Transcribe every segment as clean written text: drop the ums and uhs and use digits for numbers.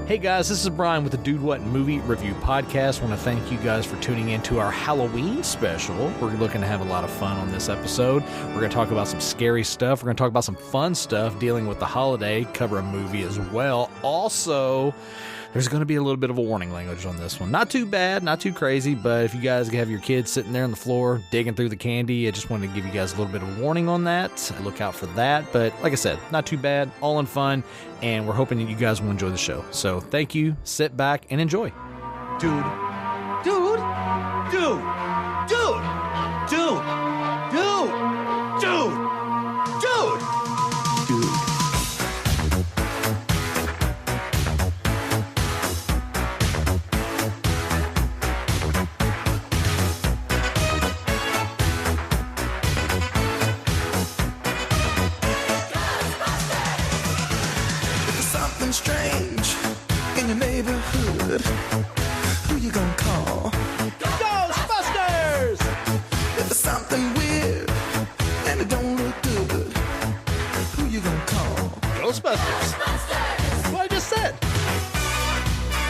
Hey guys, this is Brian with the Dude What Movie Review Podcast. I want to thank you guys for tuning in to our Halloween special. We're looking to have a lot of fun on this episode. We're going to talk about some scary stuff. We're going to talk about some fun stuff dealing with the holiday, cover a movie as well. Also, there's going to be a little bit of a warning language on this one. Not too bad, not too crazy, but if you guys have your kids sitting there on the floor digging through the candy, I just wanted to give you guys a little bit of a warning on that. Look out for that. But like I said, not too bad, all in fun, and we're hoping that you guys will enjoy the show. So thank you, sit back, and enjoy. Dude. Dude. Dude. Dude. Dude. Dude. Dude. Dude. Dude. Strange in your neighborhood. Who you gonna call? Ghostbusters! If it's something weird and it don't look good, who you gonna call? Ghostbusters! That's what I just said.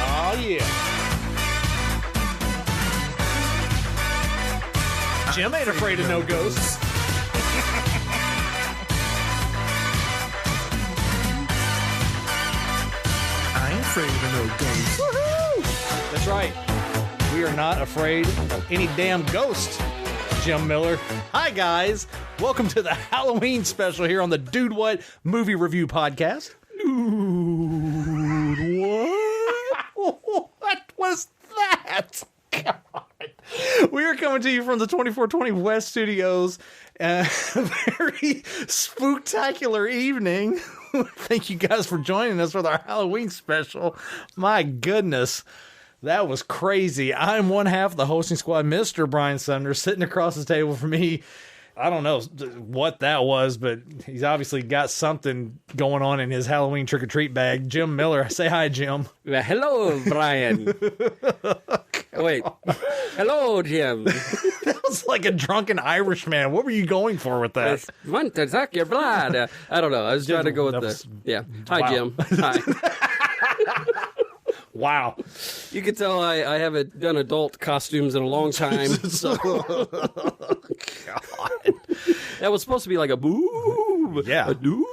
Oh yeah. Jim ain't afraid of no ghosts. Afraid of no ghosts. Woohoo! That's right. We are not afraid of any damn ghost, Jim Miller. Hi, guys. Welcome to the Halloween special here on the Dude What Movie Review Podcast. Dude, what? What was that? God. We are coming to you from the 2420 West Studios. A very spooktacular evening. Thank you guys for joining us with our Halloween special. My goodness, that was crazy. I'm one half of the hosting squad, Mr. Brian Sumner, sitting across the table from me. I don't know what that was, but he's obviously got something going on in his Halloween trick-or-treat bag. Jim Miller. Say hi, Jim. Well, hello, Brian. Wait. Hello, Jim. That was like a drunken Irishman. What were you going for with that? I want to suck your blood. I don't know. I was trying to go with the... Yeah. Hi, Wow. Jim. Hi. Wow. You can tell I haven't done adult costumes in a long time. So. God. That was supposed to be like a boo. Yeah. A doo.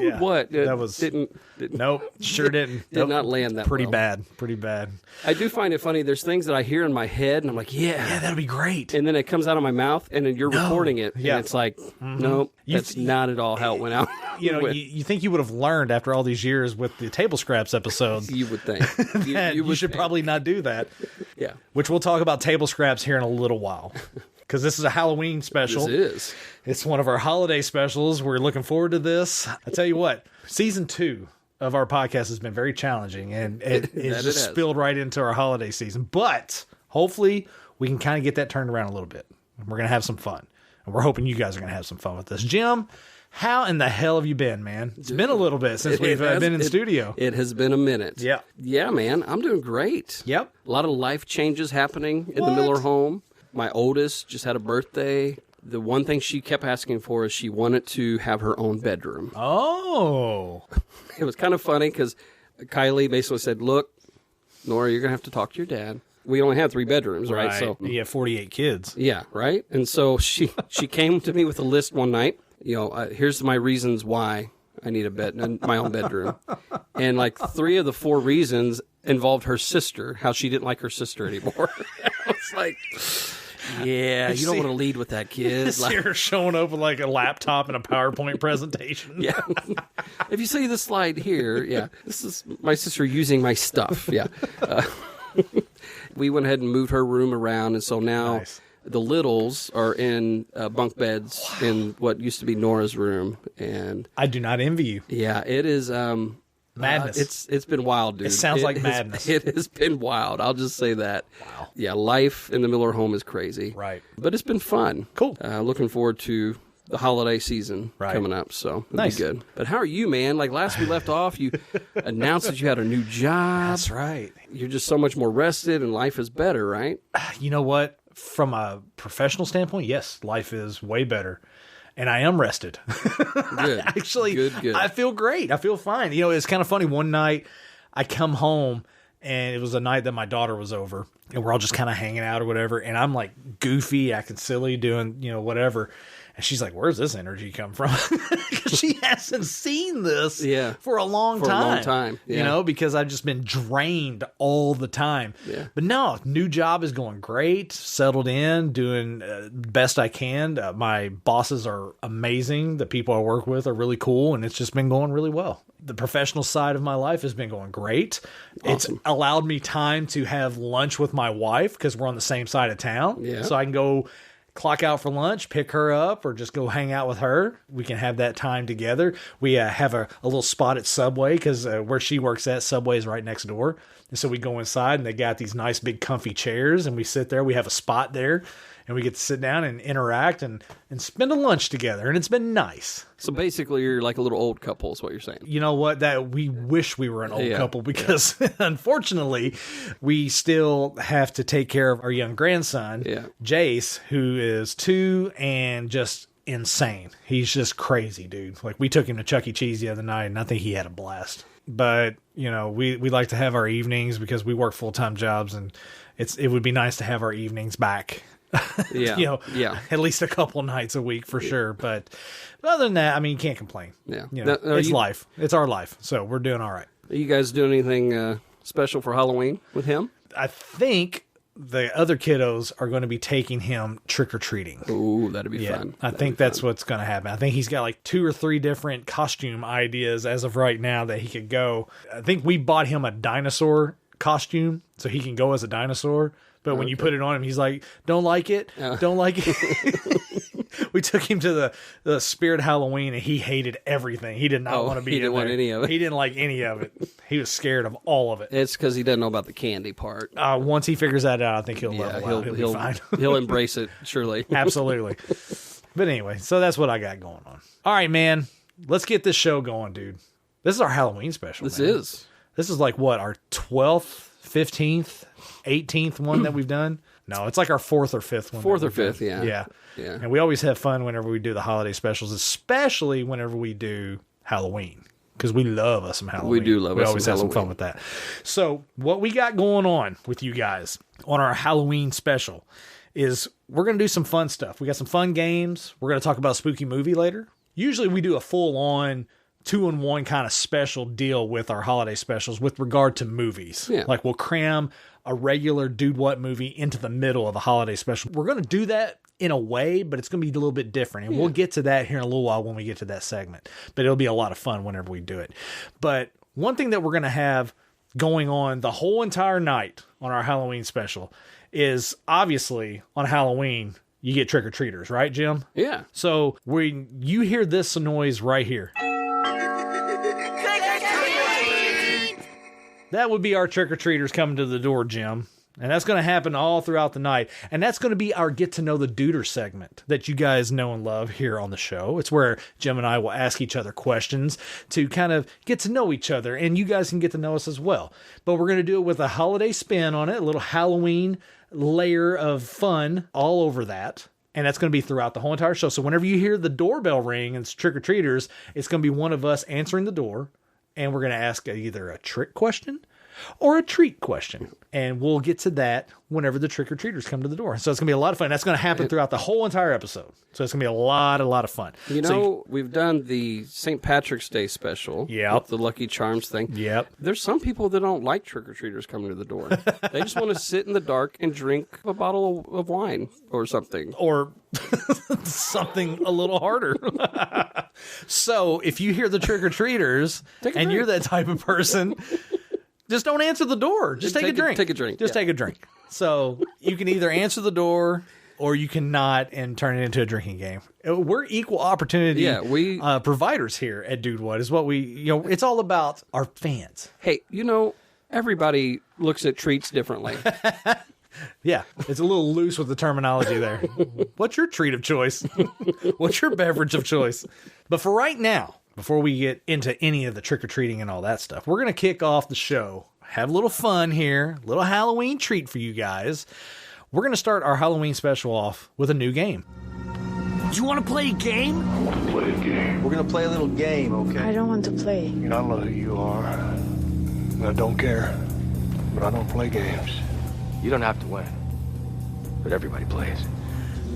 Yeah. What? That was... Didn't Nope. Sure didn't. Did not land that Pretty well. bad. Pretty bad. I do find it funny. There's things that I hear in my head, and I'm like, Yeah, that'll be great. and then it comes out of my mouth, and then you're recording it, Yeah. and it's like, nope, that's not at all how it went out. You know, you think you would have learned after all these years with the Table Scraps episodes You would think. that you would should think. probably not do that. Yeah. Which we'll talk about Table Scraps here in a little while. Because this is a Halloween special. This is. It's one of our holiday specials. We're looking forward to this. I tell you what, season 2 of our podcast has been very challenging, and it just has. spilled right into our holiday season. But hopefully we can kind of get that turned around a little bit. We're going to have some fun. And we're hoping you guys are going to have some fun with this. Jim, how in the hell have you been, man? It's been a little bit since we've been in the studio. It has been a minute. Yeah. Yeah, man. I'm doing great. Yep. A lot of life changes happening in What? the Miller home. My oldest just had a birthday. The one thing she kept asking for is she wanted to have her own bedroom. Oh. It was kind of funny because Kylie basically said, look, Nora, you're going to have to talk to your dad. We only had 3 bedrooms, right? So you have 48 kids. yeah, right? And so she came to me with a list one night. You know, here's my reasons why I need my own bedroom. And like 3 of the 4 reasons involved her sister, how she didn't like her sister anymore. I was like, yeah, you don't want to lead with that, kid. See her showing up with like a laptop and a PowerPoint presentation. Yeah. If you see the slide here, yeah, this is my sister using my stuff. Yeah. We went ahead and moved her room around, and so now Nice. the littles are in bunk beds in what used to be Nora's room, and I do not envy you. yeah, it is Madness. It's been wild, dude. It sounds like has- madness. It has been wild. I'll just say that. Wow. Yeah, life in the Miller home is crazy. Right. But it's been fun. Cool. Looking forward to the holiday season Right. coming up, so it'll Nice. be good. But how are you, man? Like last we left off, you announced that you had a new job. That's right. You're just so much more rested, and life is better, right? You know what? From a professional standpoint, yes, life is way better. And I am rested. Good. Actually, Good. I feel great. I feel fine. You know, it's kind of funny. One night, I come home, and it was a night that my daughter was over, and we're all just kind of hanging out or whatever. And I'm like goofy, acting silly, doing, whatever. And she's like, where's this energy come from? Because she hasn't seen this for a long time. Yeah. Because I've just been drained all the time. Yeah. But no, new job is going great. Settled in, doing best I can. My bosses are amazing. The people I work with are really cool. And it's just been going really well. The professional side of my life has been going great. Awesome. It's allowed me time to have lunch with my wife because we're on the same side of town. Yeah. So I can go clock out for lunch, pick her up, or just go hang out with her. We can have that time together. We have a little spot at Subway because where she works at, Subway is right next door. And so we go inside and they got these nice big comfy chairs and we sit there. We have a spot there and we get to sit down and interact and spend a lunch together. And it's been nice. So basically you're like a little old couple is what you're saying. You know what? That we wish we were an old couple because unfortunately we still have to take care of our young grandson, Jace, who is 2 and just insane. He's just crazy, dude. Like we took him to Chuck E. Cheese the other night and I think he had a blast. But, we like to have our evenings because we work full-time jobs and it would be nice to have our evenings back. At least a couple nights a week for sure. But other than that, I mean, you can't complain. Yeah. It's life. It's our life. So we're doing all right. Are you guys doing anything special for Halloween with him? I think the other kiddos are going to be taking him trick-or-treating. Ooh, that'd be fun. I think that's what's going to happen. I think he's got like 2 or 3 different costume ideas as of right now that he could go. I think we bought him a dinosaur costume so he can go as a dinosaur. But when you put it on him, he's like, don't like it. Don't like it. We took him to the Spirit Halloween and he hated everything. He did not want to be in there. He didn't want any of it. He didn't like any of it. He was scared of all of it. It's because he doesn't know about the candy part. Once he figures that out, I think he'll level out. He'll be fine. He'll embrace it, surely. Absolutely. But anyway, so that's what I got going on. All right, man. Let's get this show going, dude. This is our Halloween special. This is like what, our 12th, 15th, 18th one that we've done? No, it's like our 4th or 5th one. 4th or 5th, yeah. And we always have fun whenever we do the holiday specials, especially whenever we do Halloween, because we love us some Halloween. We do love us some Halloween. We always have some fun with that. So what we got going on with you guys on our Halloween special is we're going to do some fun stuff. We got some fun games. We're going to talk about a spooky movie later. Usually we do a full-on 2-in-1 kind of special deal with our holiday specials with regard to movies. Yeah. Like we'll cram a regular Dude What movie into the middle of a holiday special. We're going to do that in a way, but it's going to be a little bit different. And we'll get to that here in a little while when we get to that segment. But it'll be a lot of fun whenever we do it. But one thing that we're going to have going on the whole entire night on our Halloween special is obviously on Halloween, you get trick-or-treaters, right, Jim? Yeah. So when you hear this noise right here, that would be our trick-or-treaters coming to the door, Jim. And that's going to happen all throughout the night. And that's going to be our Get to Know the Duder segment that you guys know and love here on the show. It's where Jim and I will ask each other questions to kind of get to know each other. And you guys can get to know us as well. But we're going to do it with a holiday spin on it, a little Halloween layer of fun all over that. And that's going to be throughout the whole entire show. So whenever you hear the doorbell ring and it's trick-or-treaters, it's going to be one of us answering the door. And we're going to ask either a trick question or a treat question. And we'll get to that whenever the trick-or-treaters come to the door. So it's going to be a lot of fun. That's going to happen throughout the whole entire episode. So it's going to be a lot of fun. We've done the St. Patrick's Day special. Yep. With the Lucky Charms thing. Yep. There's some people that don't like trick-or-treaters coming to the door. They just want to sit in the dark and drink a bottle of wine or something. Or something a little harder. So if you hear the trick-or-treaters and you're that type of person, just don't answer the door. Just take a drink. Take a drink. Just take a drink. So you can either answer the door or you can not and turn it into a drinking game. We're equal opportunity providers here at Dude What is what we, it's all about our fans. Hey, everybody looks at treats differently. Yeah, it's a little loose with the terminology there. What's your treat of choice? What's your beverage of choice? But for right now, before we get into any of the trick-or-treating and all that stuff, we're going to kick off the show. Have a little fun here. A little Halloween treat for you guys. We're going to start our Halloween special off with a new game. You want to play a game? I want to play a game. We're going to play a little game, okay? I don't want to play. I know who you are. I don't care, but I don't play games. You don't have to win, but everybody plays.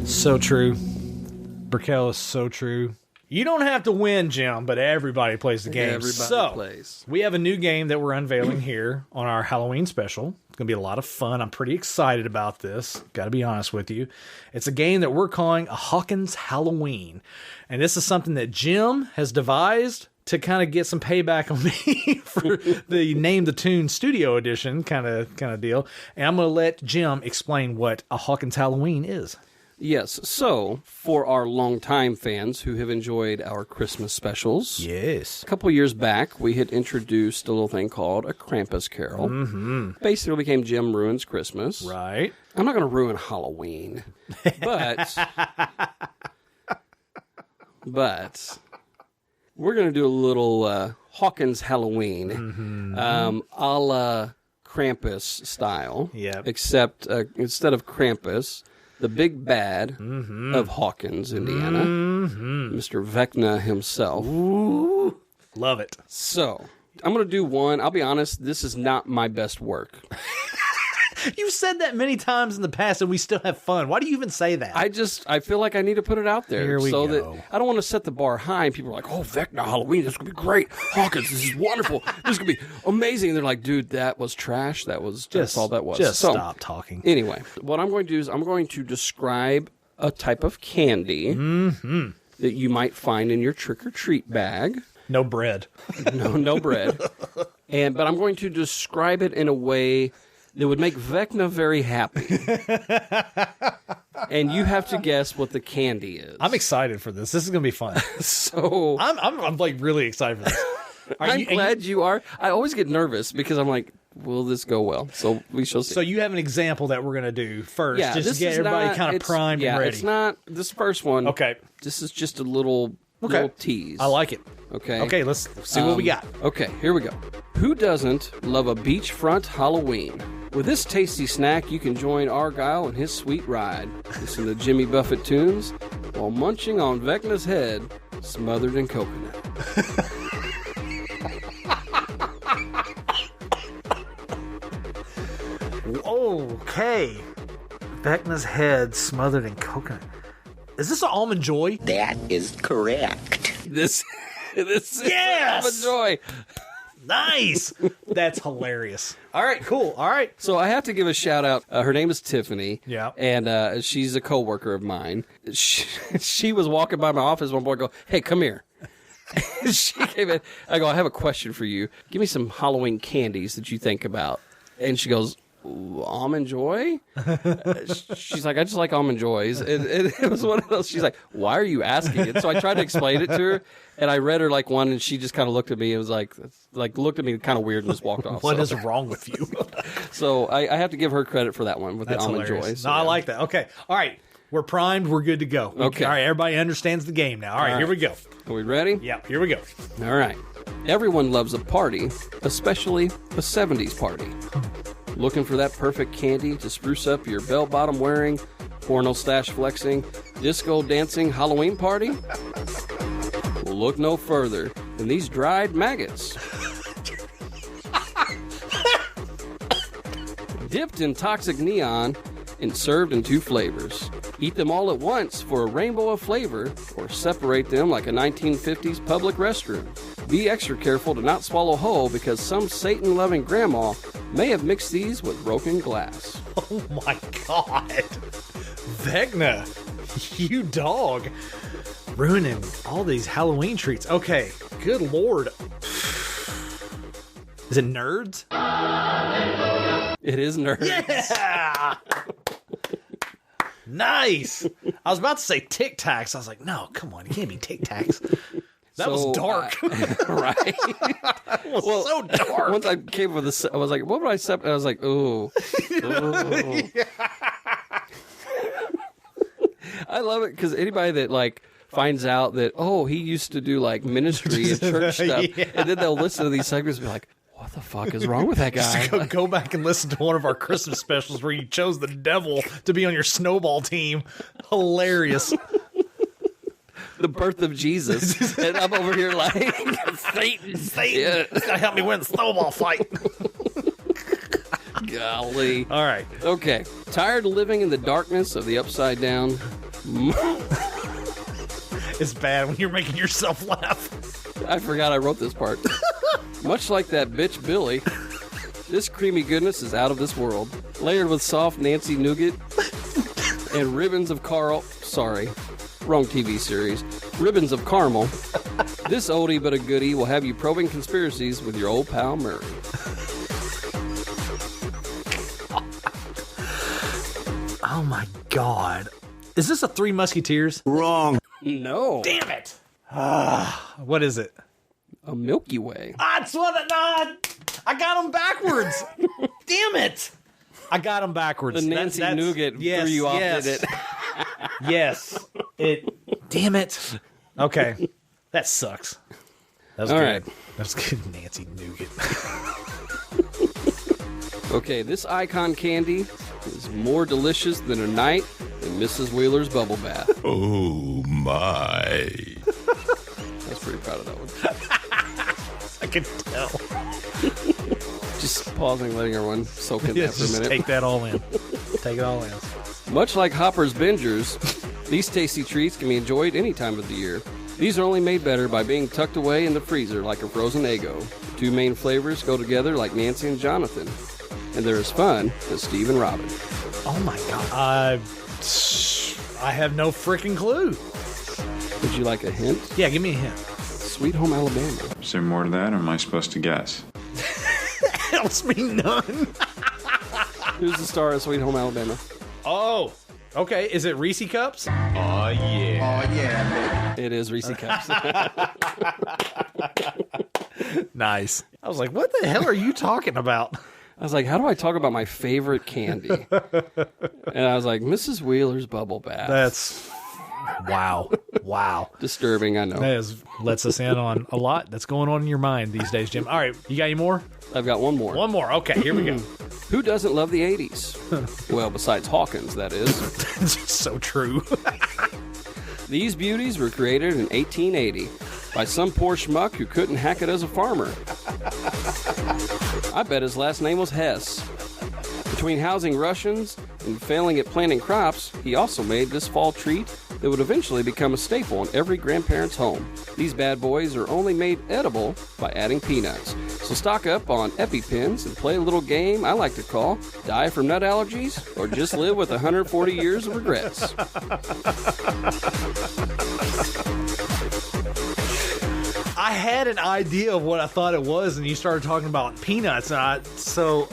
So true. Brickell is so true. You don't have to win, Jim, but everybody plays the game. Everybody plays. We have a new game that we're unveiling here on our Halloween special. It's going to be a lot of fun. I'm pretty excited about this. Got to be honest with you. It's a game that we're calling a Hawkins Halloween. And this is something that Jim has devised to kind of get some payback on me for the Name the Tune Studio Edition kind of deal. And I'm going to let Jim explain what a Hawkins Halloween is. Yes, so for our longtime fans who have enjoyed our Christmas specials, Yes. a couple years back we had introduced a little thing called a Krampus Carol. Mm-hmm. Basically became Jim Ruins Christmas. Right. I'm not going to ruin Halloween, but we're going to do a little Hawkins Halloween, a la Krampus style. Yep. Except instead of Krampus, the big bad of Hawkins, Indiana, Mr. Vecna himself. Ooh, love it. So, I'm going to do one. I'll be honest, this is not my best work. You've said that many times in the past, and we still have fun. Why do you even say that? I feel like I need to put it out there. Here we go. That I don't want to set the bar high, and people are like, oh, Vecna Halloween, this is going to be great. Hawkins, this is wonderful. This is going to be amazing. And they're like, dude, that was trash. That's all that was. Just stop talking. Anyway, what I'm going to do is I'm going to describe a type of candy that you might find in your trick-or-treat bag. No bread. No bread. But I'm going to describe it in a way that would make Vecna very happy. And you have to guess what the candy is. I'm excited for this. This is going to be fun. So I'm like really excited for this. I'm glad you are. I always get nervous because I'm like, will this go well? So we shall see. So you have an example that we're going to do first, Yeah, just this to get is everybody not- kind of it's- primed and yeah, ready. It's not this first one. Okay. This is just a little tease. I like it. Okay. Okay, let's see what we got. Okay, here we go. Who doesn't love a beachfront Halloween? With this tasty snack, you can join Argyle in his sweet ride. Listen to Jimmy Buffett tunes while munching on Vecna's head, smothered in coconut. Okay. Vecna's head smothered in coconut. Is this an Almond Joy? That is correct. This is Yes! a joy. Nice. That's hilarious. All right, cool. All right. So I have to give a shout out. Her name is Tiffany. Yeah. And she's a coworker of mine. She was walking by my office one morning. Go, hey, come here. She came in. I go, I have a question for you. Give me some Halloween candies that you think about. And she goes, Almond Joy? She's like, I just like Almond Joys. And it was one of those, she's like, why are you asking it? So I tried to explain it to her, and I read her like one, and she just kind of looked at me and was like looked at me kind of weird and just walked off. What is wrong with you? So I have to give her credit for that one with That's the Almond hilarious. Joys. No, I like that. Okay. All right. We're primed. We're good to go. Okay. All right. Everybody understands the game now. All right. Here we go. Are we ready? Yeah. Here we go. All right. Everyone loves a party, especially a 70s party. Looking for that perfect candy to spruce up your bell-bottom wearing, porno stash flexing, disco dancing Halloween party? Well, look no further than these dried maggots. Dipped in toxic neon and served in 2 flavors. Eat them all at once for a rainbow of flavor, or separate them like a 1950s public restroom. Be extra careful to not swallow whole, because some Satan-loving grandma may have mixed these with broken glass. Oh my God. Vecna, you dog. Ruining all these Halloween treats. Okay. Good Lord. Is it Nerds? It is Nerds. Yeah. Nice. I was about to say Tic Tacs. I was like, no, come on. It can't be Tic Tacs. That was dark. Right? It was so dark. Once I came with this, I was like, what would I separate? I was like, ooh. I love it because anybody that like finds out that, oh, he used to do like ministry and church stuff, Yeah. and then they'll listen to these segments and be like, what the fuck is wrong with that guy? Go back and listen to one of our Christmas specials where you chose the devil to be on your snowball team. Hilarious. the birth of Jesus. And I'm over here like, Satan. Yeah. It's gonna help me win the snowball fight. Golly. All right. Okay. Tired of living in the darkness of the upside down? It's bad when you're making yourself laugh. I forgot I wrote this part. Much like that bitch Billy, this creamy goodness is out of this world. Layered with soft Nancy nougat and ribbons of sorry, wrong TV series. Ribbons of caramel. This oldie but a goodie will have you probing conspiracies with your old pal Murray. Oh my God. Is this a Three Musketeers? Wrong. No. Damn it. What is it? A Milky Way. That's what I got them backwards. Damn it. I got them backwards. The Nancy Nougat threw you off, did it? Yes. Damn it. Okay. That sucks. That was All good. right. That's good, Nancy Nougat. Okay, this icon candy is more delicious than a night in Mrs. Wheeler's bubble bath. Oh, my. I was pretty proud of that one. I can tell. Just pausing, letting everyone soak in that for a Just minute. take that all in. Take it all in. Much like Hopper's Bingers, these tasty treats can be enjoyed any time of the year. These are only made better by being tucked away in the freezer like a frozen Eggo. The two main flavors go together like Nancy and Jonathan. And they're as fun as Steve and Robin. Oh my God. I have no freaking clue. Would you like a hint? Yeah, give me a hint. Sweet Home Alabama. Is there more to that, or am I supposed to guess? Helps me none. Who's the star of Sweet Home Alabama? Oh, okay. Is it Reese Cups? Oh, yeah. Oh, yeah, baby. It is Reese Cups. Nice. I was like, what the hell are you talking about? I was like, how do I talk about my favorite candy? And I was like, Mrs. Wheeler's bubble bath. That's wow. Wow. Disturbing, I know. That lets us in on a lot that's going on in your mind these days, Jim. All right, you got any more? I've got one more. One more. Okay, here we go. Who doesn't love the 80s? Well, besides Hawkins, that is. It's so true. These beauties were created in 1880 by some poor schmuck who couldn't hack it as a farmer. I bet his last name was Hess. Between housing Russians and failing at planting crops, he also made this fall treat that would eventually become a staple in every grandparent's home. These bad boys are only made edible by adding peanuts. So stock up on EpiPens and play a little game I like to call Die from Nut Allergies or Just Live with 140 Years of Regrets. I had an idea of what I thought it was, and you started talking about peanuts, and I thought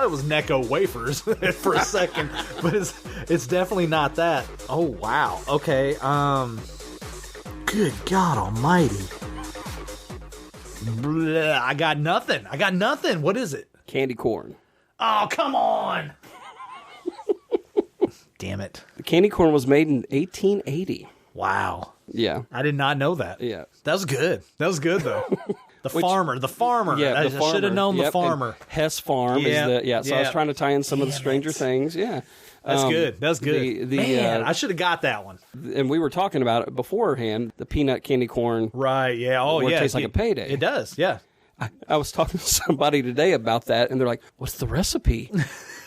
it was Necco wafers for a second, but it's definitely not that. Oh wow. Okay. Good God Almighty. Blah, I got nothing. What is it? Candy corn. Oh, come on. Damn it. The candy corn was made in 1880. Wow. Yeah. I did not know that. Yeah. That was good. That was good, though. The farmer. Yeah, I should have known the farmer. And Hess Farm Yeah, is so I was trying to tie in some of the Stranger Things. Yeah. That's good. That's good. Man, I should have got that one. And we were talking about it beforehand, the peanut candy corn. Right, yeah. Oh, where yeah. It tastes like a payday. It does, yeah. I was talking to somebody today about that, and they're like, what's the recipe?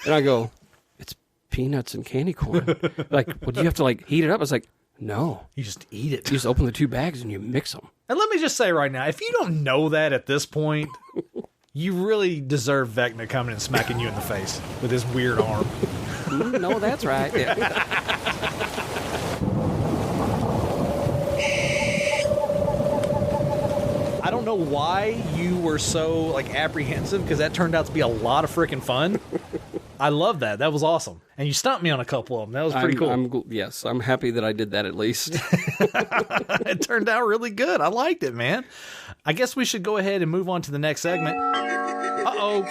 And I go, it's peanuts and candy corn. Like, well, do you have to, heat it up? I was like, no. You just eat it. You just open the two bags and you mix them. And let me just say right now, if you don't know that at this point, you really deserve Vecna coming and smacking you in the face with his weird arm. No, that's right. Yeah. I don't know why you were so apprehensive, because that turned out to be a lot of freaking fun. I love that. That was awesome. And you stumped me on a couple of them. That was pretty cool. Yes, I'm happy that I did that at least. It turned out really good. I liked it, man. I guess we should go ahead and move on to the next segment. Uh-oh.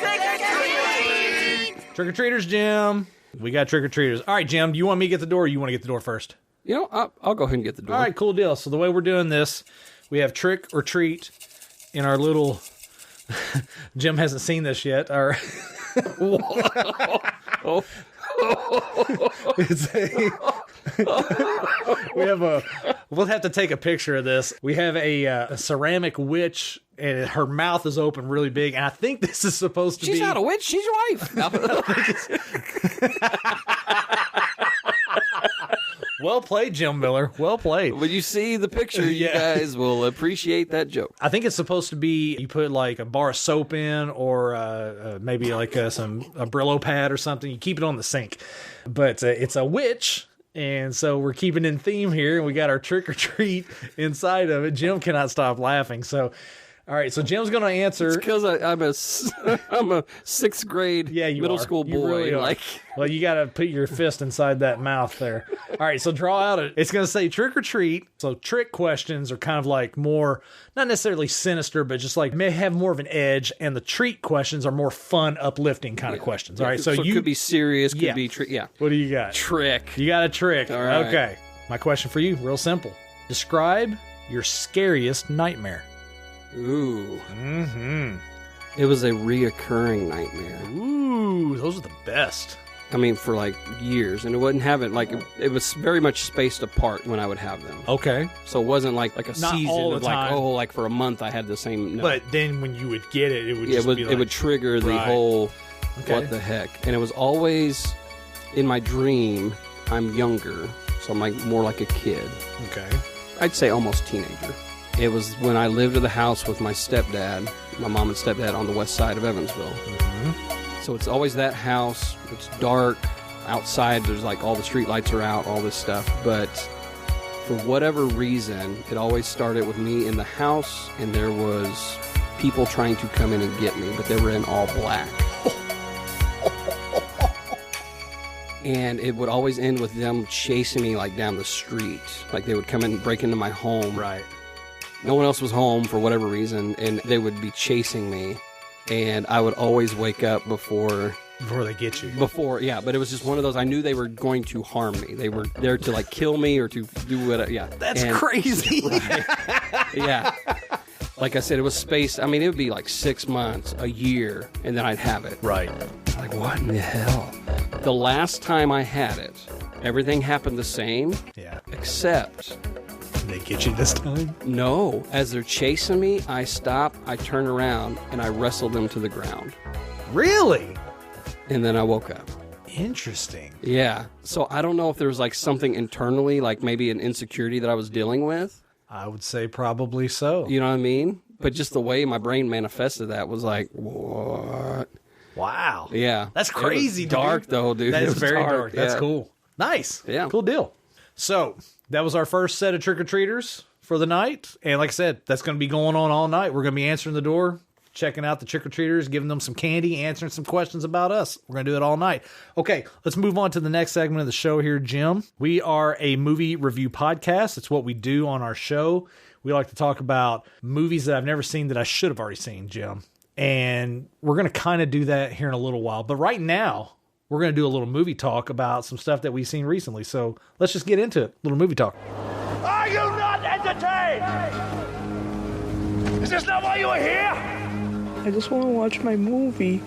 Trick-or-treaters, Jim. We got trick-or-treaters. All right, Jim, do you want me to get the door, or you want to get the door first? You know, I'll go ahead and get the door. All right, cool deal. So the way we're doing this, we have trick or treat in our little... Jim hasn't seen this yet. Our... It's we have We'll have to take a picture of this. We have a ceramic witch, and her mouth is open really big, and I think this is supposed to be... She's not a witch, she's your wife. Well played, Jim Miller. Well played. When you see the picture, you guys will appreciate that joke. I think it's supposed to be, you put like a bar of soap in, or maybe like some a Brillo pad or something. You keep it on the sink. But it's a witch, and so we're keeping in theme here, and we got our trick-or-treat inside of it. Jim cannot stop laughing. So, all right, so Jim's going to answer. It's because I'm a sixth grade middle school boy. You really are. Well, you got to put your fist inside that mouth there. All right, so draw out it's going to say trick or treat. So trick questions are kind of like more, not necessarily sinister, but just like may have more of an edge. And the treat questions are more fun, uplifting kind of questions. All right, so you could be serious, could be trick. Yeah. What do you got? Trick. You got a trick. All right. Okay. My question for you, real simple. Describe your scariest nightmare. Ooh. Mm-hmm. It was a reoccurring nightmare. Ooh, those are the best. I mean, for like years, and it wouldn't have it like it was very much spaced apart when I would have them. Okay, so it wasn't like a not season all the of time. Like like for a month I had the same. No. But then when you would get it, it would just be like, it would trigger the whole what the heck, and it was always in my dream. I'm younger, so I'm like more like a kid. Okay, I'd say almost teenager. It was when I lived at the house with my stepdad, my mom and stepdad on the west side of Evansville. Mm-hmm. So it's always that house. It's dark. Outside, there's like all the street lights are out, all this stuff. But for whatever reason, it always started with me in the house, and there was people trying to come in and get me, but they were in all black. And it would always end with them chasing me like down the street. Like they would come in and break into my home. Right. No one else was home for whatever reason, and they would be chasing me, and I would always wake up before they get you. But it was just one of those, I knew they were going to harm me. They were there to like kill me or to do whatever. Yeah. That's crazy. Right. Yeah. Like I said, it was spaced. I mean, it would be like 6 months, a year, and then I'd have it. Right. Like, what in the hell? The last time I had it, everything happened the same. Yeah. Except... They get you this time? No. As they're chasing me, I stop, I turn around, and I wrestle them to the ground. Really? And then I woke up. Interesting. Yeah. So I don't know if there was like something internally, like maybe an insecurity that I was dealing with. I would say probably so. You know what I mean? But just the way my brain manifested that was like, what? Wow. Yeah. That's crazy, dude. Dark, though, dude. That is very dark. That's Yeah. cool. Nice. Yeah. Cool deal. So, that was our first set of trick-or-treaters for the night. And like I said, that's going to be going on all night. We're going to be answering the door, checking out the trick-or-treaters, giving them some candy, answering some questions about us. We're going to do it all night. Okay, let's move on to the next segment of the show here, Jim. We are a movie review podcast. It's what we do on our show. We like to talk about movies that I've never seen that I should have already seen, Jim. And we're going to kind of do that here in a little while. But right now, we're going to do a little movie talk about some stuff that we've seen recently. So let's just get into it. A little movie talk. Are you not entertained? Is this not why you are here? I just want to watch my movie.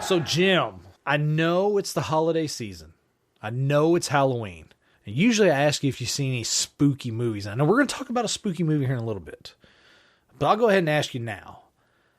So, Jim, I know it's the holiday season. I know it's Halloween. And usually I ask you if you've seen any spooky movies. I know we're going to talk about a spooky movie here in a little bit. But I'll go ahead and ask you now.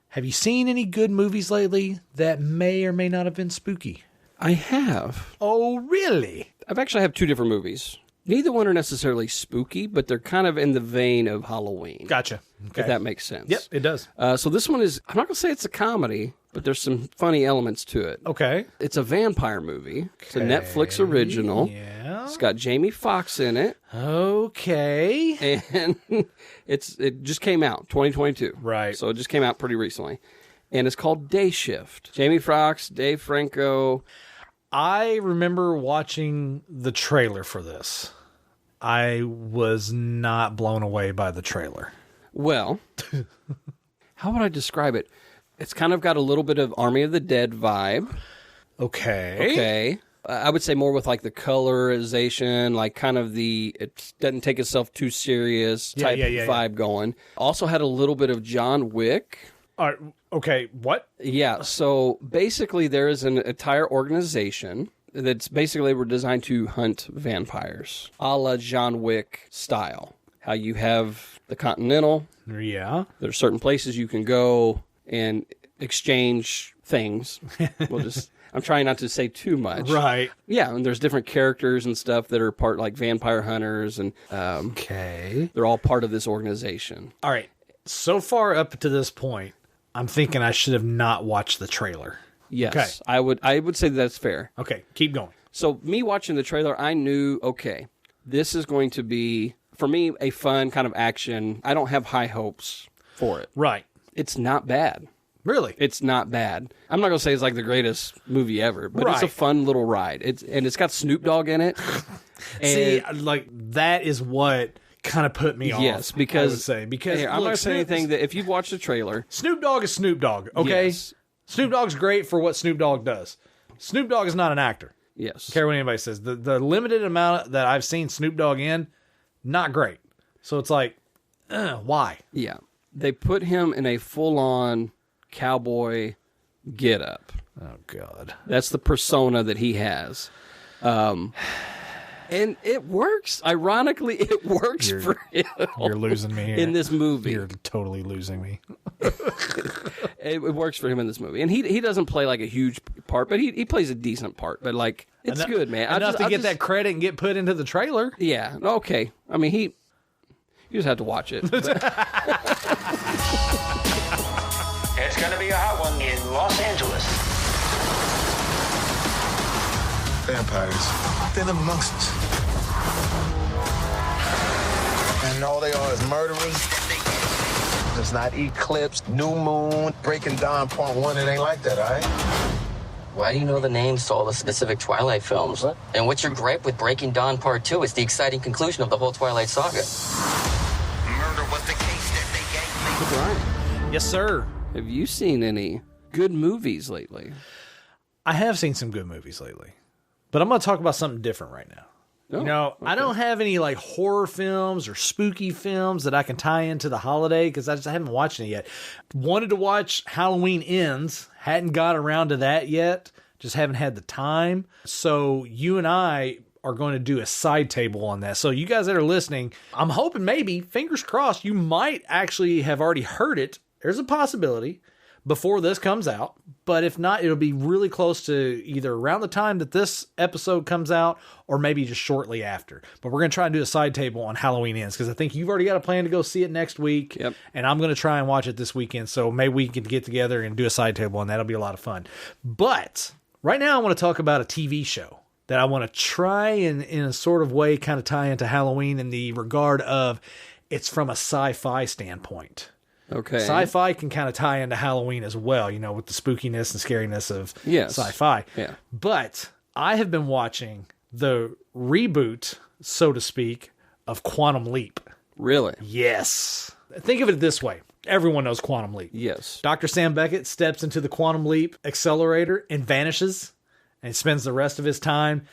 Have you seen any good movies lately that may or may not have been spooky? I have. Oh, really? I've actually have two different movies. Neither one are necessarily spooky, but they're kind of in the vein of Halloween. Gotcha. Okay. If that makes sense. Yep, it does. So this one is, I'm not going to say it's a comedy, but there's some funny elements to it. Okay. It's a vampire movie. It's a Netflix original. Yeah. It's got Jamie Foxx in it. Okay. And it just came out, 2022. Right. So it just came out pretty recently. And it's called Dayshift. Jamie Foxx, Dave Franco. I remember watching the trailer for this. I was not blown away by the trailer. Well, how would I describe it? It's kind of got a little bit of Army of the Dead vibe. Okay. I would say more with like the colorization, like kind of it doesn't take itself too serious type vibe going. Also had a little bit of John Wick. Okay, what? Yeah, so basically there is an entire organization. that's basically were designed to hunt vampires, a la John Wick style. How you have the Continental. Yeah. There's certain places you can go and exchange things. I'm trying not to say too much. Right. Yeah, and there's different characters and stuff that are part like vampire hunters, and okay, they're all part of this organization. All right. So far up to this point, I'm thinking I should have not watched the trailer. Yes, okay. I would say that's fair. Okay, keep going. So me watching the trailer, I knew, okay, this is going to be, for me, a fun kind of action. I don't have high hopes for it. Right. It's not bad. Really? It's not bad. I'm not going to say it's like the greatest movie ever, but It's a fun little ride. It's got Snoop Dogg in it. See, like, that is what kind of put me off. Yes, because, I would say, because I'm not saying anything that if you've watched the trailer, Snoop Dogg is Snoop Dogg, okay? Yes. Snoop Dogg's great for what Snoop Dogg does. Snoop Dogg is not an actor. Yes. I don't care what anybody says. The limited amount that I've seen Snoop Dogg in, not great. So it's like, why? Yeah. They put him in a full-on cowboy getup. Oh, God. That's the persona that he has. And it works. Ironically, it works for him. You're losing me here. In this movie. You're totally losing me. It works for him in this movie. And he doesn't play like a huge part, but he plays a decent part. But like, it's good, man. Enough to get that credit and get put into the trailer. Yeah. Okay. I mean, you just have to watch it. It's going to be a hot one in Los Angeles. Vampires. They're amongst us. And all they are is murderers. It's not Eclipse, New Moon, Breaking Dawn Part 1. It ain't like that, all right? Why do you know the names to all the specific Twilight films? What? And what's your gripe with Breaking Dawn Part 2? It's the exciting conclusion of the whole Twilight saga. Murder was the case that they gave me. Yes, sir. Have you seen any good movies lately? I have seen some good movies lately. But I'm going to talk about something different right now. Oh, you know, okay. I don't have any like horror films or spooky films that I can tie into the holiday because I haven't watched it yet. Wanted to watch Halloween Ends. Hadn't got around to that yet. Just haven't had the time. So you and I are going to do a side table on that. So you guys that are listening, I'm hoping maybe, fingers crossed, you might actually have already heard it. There's a possibility before this comes out. But if not, it'll be really close to either around the time that this episode comes out or maybe just shortly after. But we're going to try and do a side table on Halloween Ends because I think you've already got a plan to go see it next week. Yep. And I'm going to try and watch it this weekend. So maybe we can get together and do a side table on that. It'll be a lot of fun. But right now I want to talk about a TV show that I want to try and in a sort of way kind of tie into Halloween in the regard of it's from a sci-fi standpoint. Okay. Sci-fi can kind of tie into Halloween as well, you know, with the spookiness and scariness of sci-fi. Yeah. But I have been watching the reboot, so to speak, of Quantum Leap. Really? Yes. Think of it this way. Everyone knows Quantum Leap. Yes. Dr. Sam Beckett steps into the Quantum Leap accelerator and vanishes and spends the rest of his time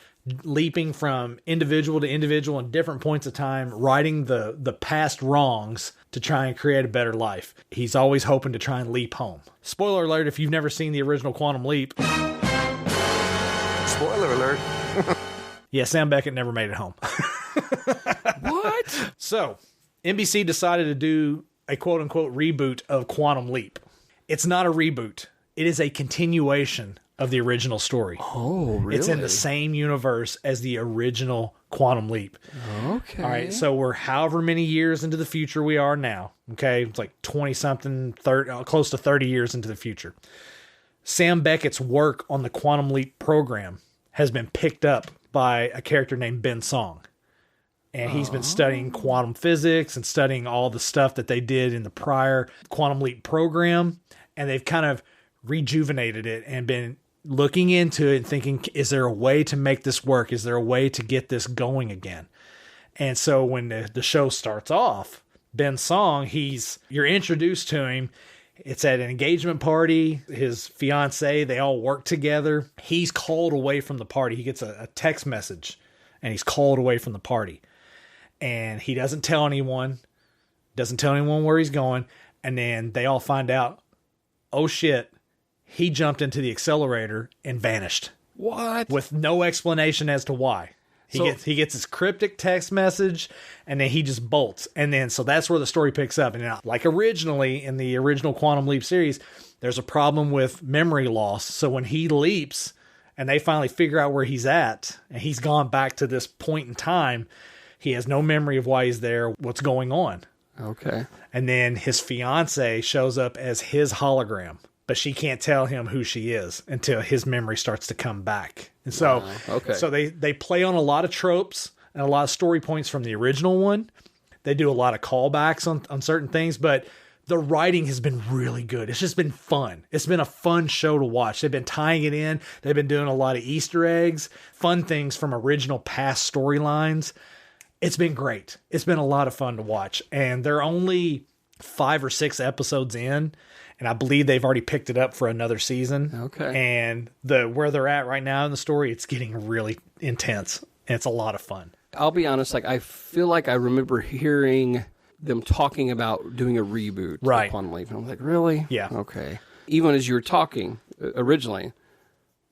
leaping from individual to individual in different points of time, righting the past wrongs to try and create a better life. He's always hoping to try and leap home. Spoiler alert if you've never seen the original Quantum Leap. Spoiler alert. Yeah, Sam Beckett never made it home. What? So, NBC decided to do a quote-unquote reboot of Quantum Leap. It's not a reboot. It is a continuation of the original story. Oh, really? It's in the same universe as the original Quantum Leap. Okay. All right, so we're however many years into the future we are now. Okay, it's like 20-something, close to 30 years into the future. Sam Beckett's work on the Quantum Leap program has been picked up by a character named Ben Song. And he's been studying quantum physics and studying all the stuff that they did in the prior Quantum Leap program. And they've kind of rejuvenated it and been looking into it and thinking, is there a way to make this work? Is there a way to get this going again? And so when the show starts off, Ben Song, you're introduced to him. It's at an engagement party. His fiance, they all work together. He's called away from the party. He gets a text message and he's called away from the party. And he doesn't tell anyone where he's going. And then they all find out, oh shit, he jumped into the accelerator and vanished. What? With no explanation as to why. He gets his cryptic text message, and then he just bolts. And then, so that's where the story picks up. And like originally, in the original Quantum Leap series, there's a problem with memory loss. So when he leaps, and they finally figure out where he's at, and he's gone back to this point in time, he has no memory of why he's there, what's going on. Okay. And then his fiance shows up as his hologram, but she can't tell him who she is until his memory starts to come back. And so, so they play on a lot of tropes and a lot of story points from the original one. They do a lot of callbacks on certain things, but the writing has been really good. It's just been fun. It's been a fun show to watch. They've been tying it in. They've been doing a lot of Easter eggs, fun things from original past storylines. It's been great. It's been a lot of fun to watch. And they're only 5 or 6 episodes in, and I believe they've already picked it up for another season. Okay. And where they're at right now in the story, it's getting really intense. And it's a lot of fun. I'll be honest, like I feel like I remember hearing them talking about doing a reboot of Quantum Leap. And I'm like, really? Yeah. Okay. Even as you were talking originally,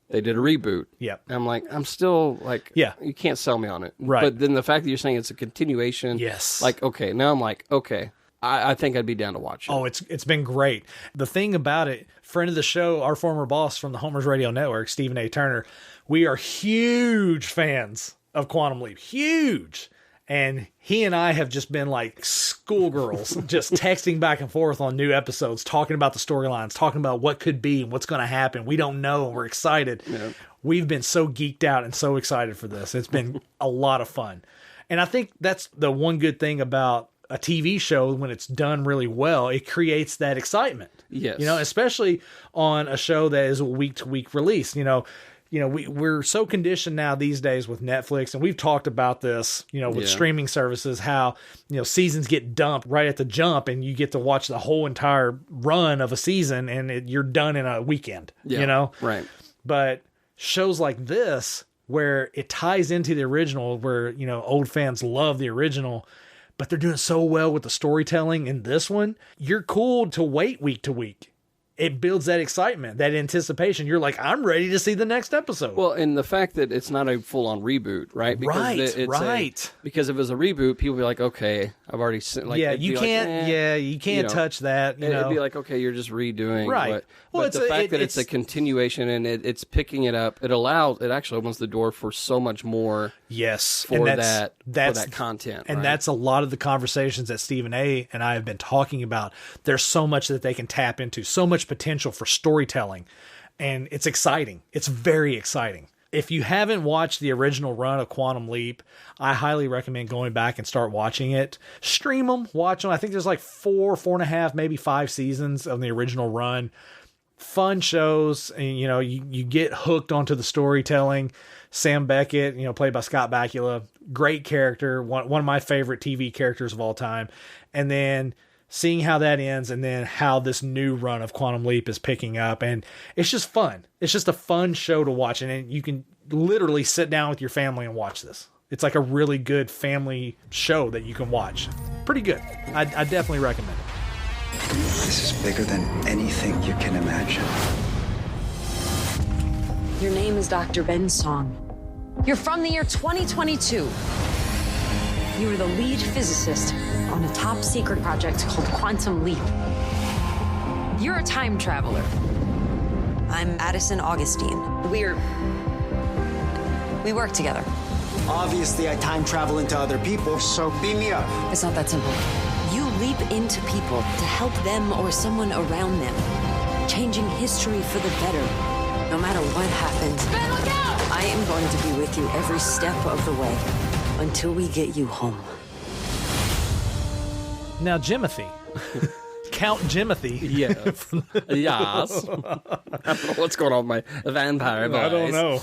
they did a reboot. Yep. And I'm like, I'm still like, you can't sell me on it. Right. But then the fact that you're saying it's a continuation. Yes. Like, okay, now I'm like, okay, I think I'd be down to watch it. Oh, it's been great. The thing about it, friend of the show, our former boss from the Homers Radio Network, Stephen A. Turner, we are huge fans of Quantum Leap. Huge. And he and I have just been like schoolgirls, just texting back and forth on new episodes, talking about the storylines, talking about what could be and what's going to happen. We don't know, and we're excited. Yeah. We've been so geeked out and so excited for this. It's been a lot of fun. And I think that's the one good thing about a TV show when it's done really well. It creates that excitement. Yes. You know, especially on a show that is a week-to-week release. You know, we're so conditioned now these days with Netflix, and we've talked about this, with streaming services, how, seasons get dumped right at the jump, and you get to watch the whole entire run of a season, and you're done in a weekend, Right. But shows like this, where it ties into the original, where, old fans love the original, but they're doing so well with the storytelling in this one, you're cool to wait week to week. It builds that excitement, that anticipation. You're like, I'm ready to see the next episode. Well, and the fact that it's not a full-on reboot, right? Because because if it was a reboot, people would be like, okay, I've already seen. Like, you can't touch that. It'd be like, okay, you're just redoing. Right. But the fact that it's a continuation and it's picking it up, it actually opens the door for so much more. Yes, for that content, and right? That's a lot of the conversations that Stephen A. and I have been talking about. There's so much that they can tap into, so much potential for storytelling, and it's exciting. It's very exciting. If you haven't watched the original run of Quantum Leap, I highly recommend going back and start watching it. Stream them, watch them. I think there's like 4.5, maybe 5 seasons of the original run. Fun shows, and you get hooked onto the storytelling. Sam Beckett, played by Scott Bakula, great character, one of my favorite TV characters of all time. And then seeing how that ends, and then how this new run of Quantum Leap is picking up, and it's just fun. It's just a fun show to watch, and you can literally sit down with your family and watch this. It's like a really good family show that you can watch. Pretty good. I definitely recommend it. This is bigger than anything you can imagine. Your name is Dr. Ben Song. You're from the year 2022. You were the lead physicist on a top secret project called Quantum Leap. You're a time traveler. I'm Addison Augustine. We work together. Obviously, I time travel into other people, so beam me up. It's not that simple. You leap into people to help them or someone around them, changing history for the better, no matter what happens. Ben, look out! I am going to be with you every step of the way until we get you home. Now, Jimothy. Count Jimothy. Yes. Yes. I don't know what's going on with my vampire boys. I don't know.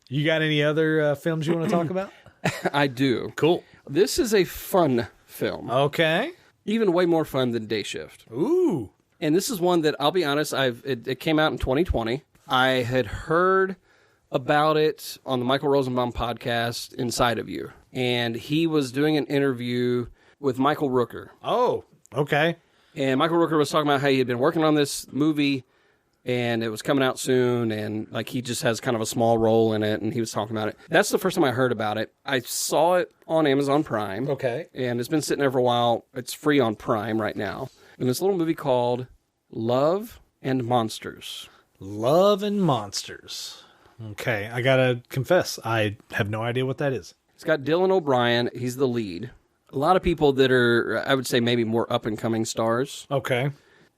You got any other films you want to talk about? I do. Cool. This is a fun film. Okay. Even way more fun than Dayshift. Ooh. And this is one that, I'll be honest, it came out in 2020. I had heard about it on the Michael Rosenbaum podcast, Inside of You. And he was doing an interview with Michael Rooker. Oh, okay. And Michael Rooker was talking about how he had been working on this movie and it was coming out soon, and like he just has kind of a small role in it, and he was talking about it. That's the first time I heard about it. I saw it on Amazon Prime. Okay. And it's been sitting there for a while. It's free on Prime right now. And this little movie called Love and Monsters. Love and Monsters. Okay, I gotta confess, I have no idea what that is. It's got Dylan O'Brien. He's the lead. A lot of people that are, I would say, maybe more up-and-coming stars. Okay.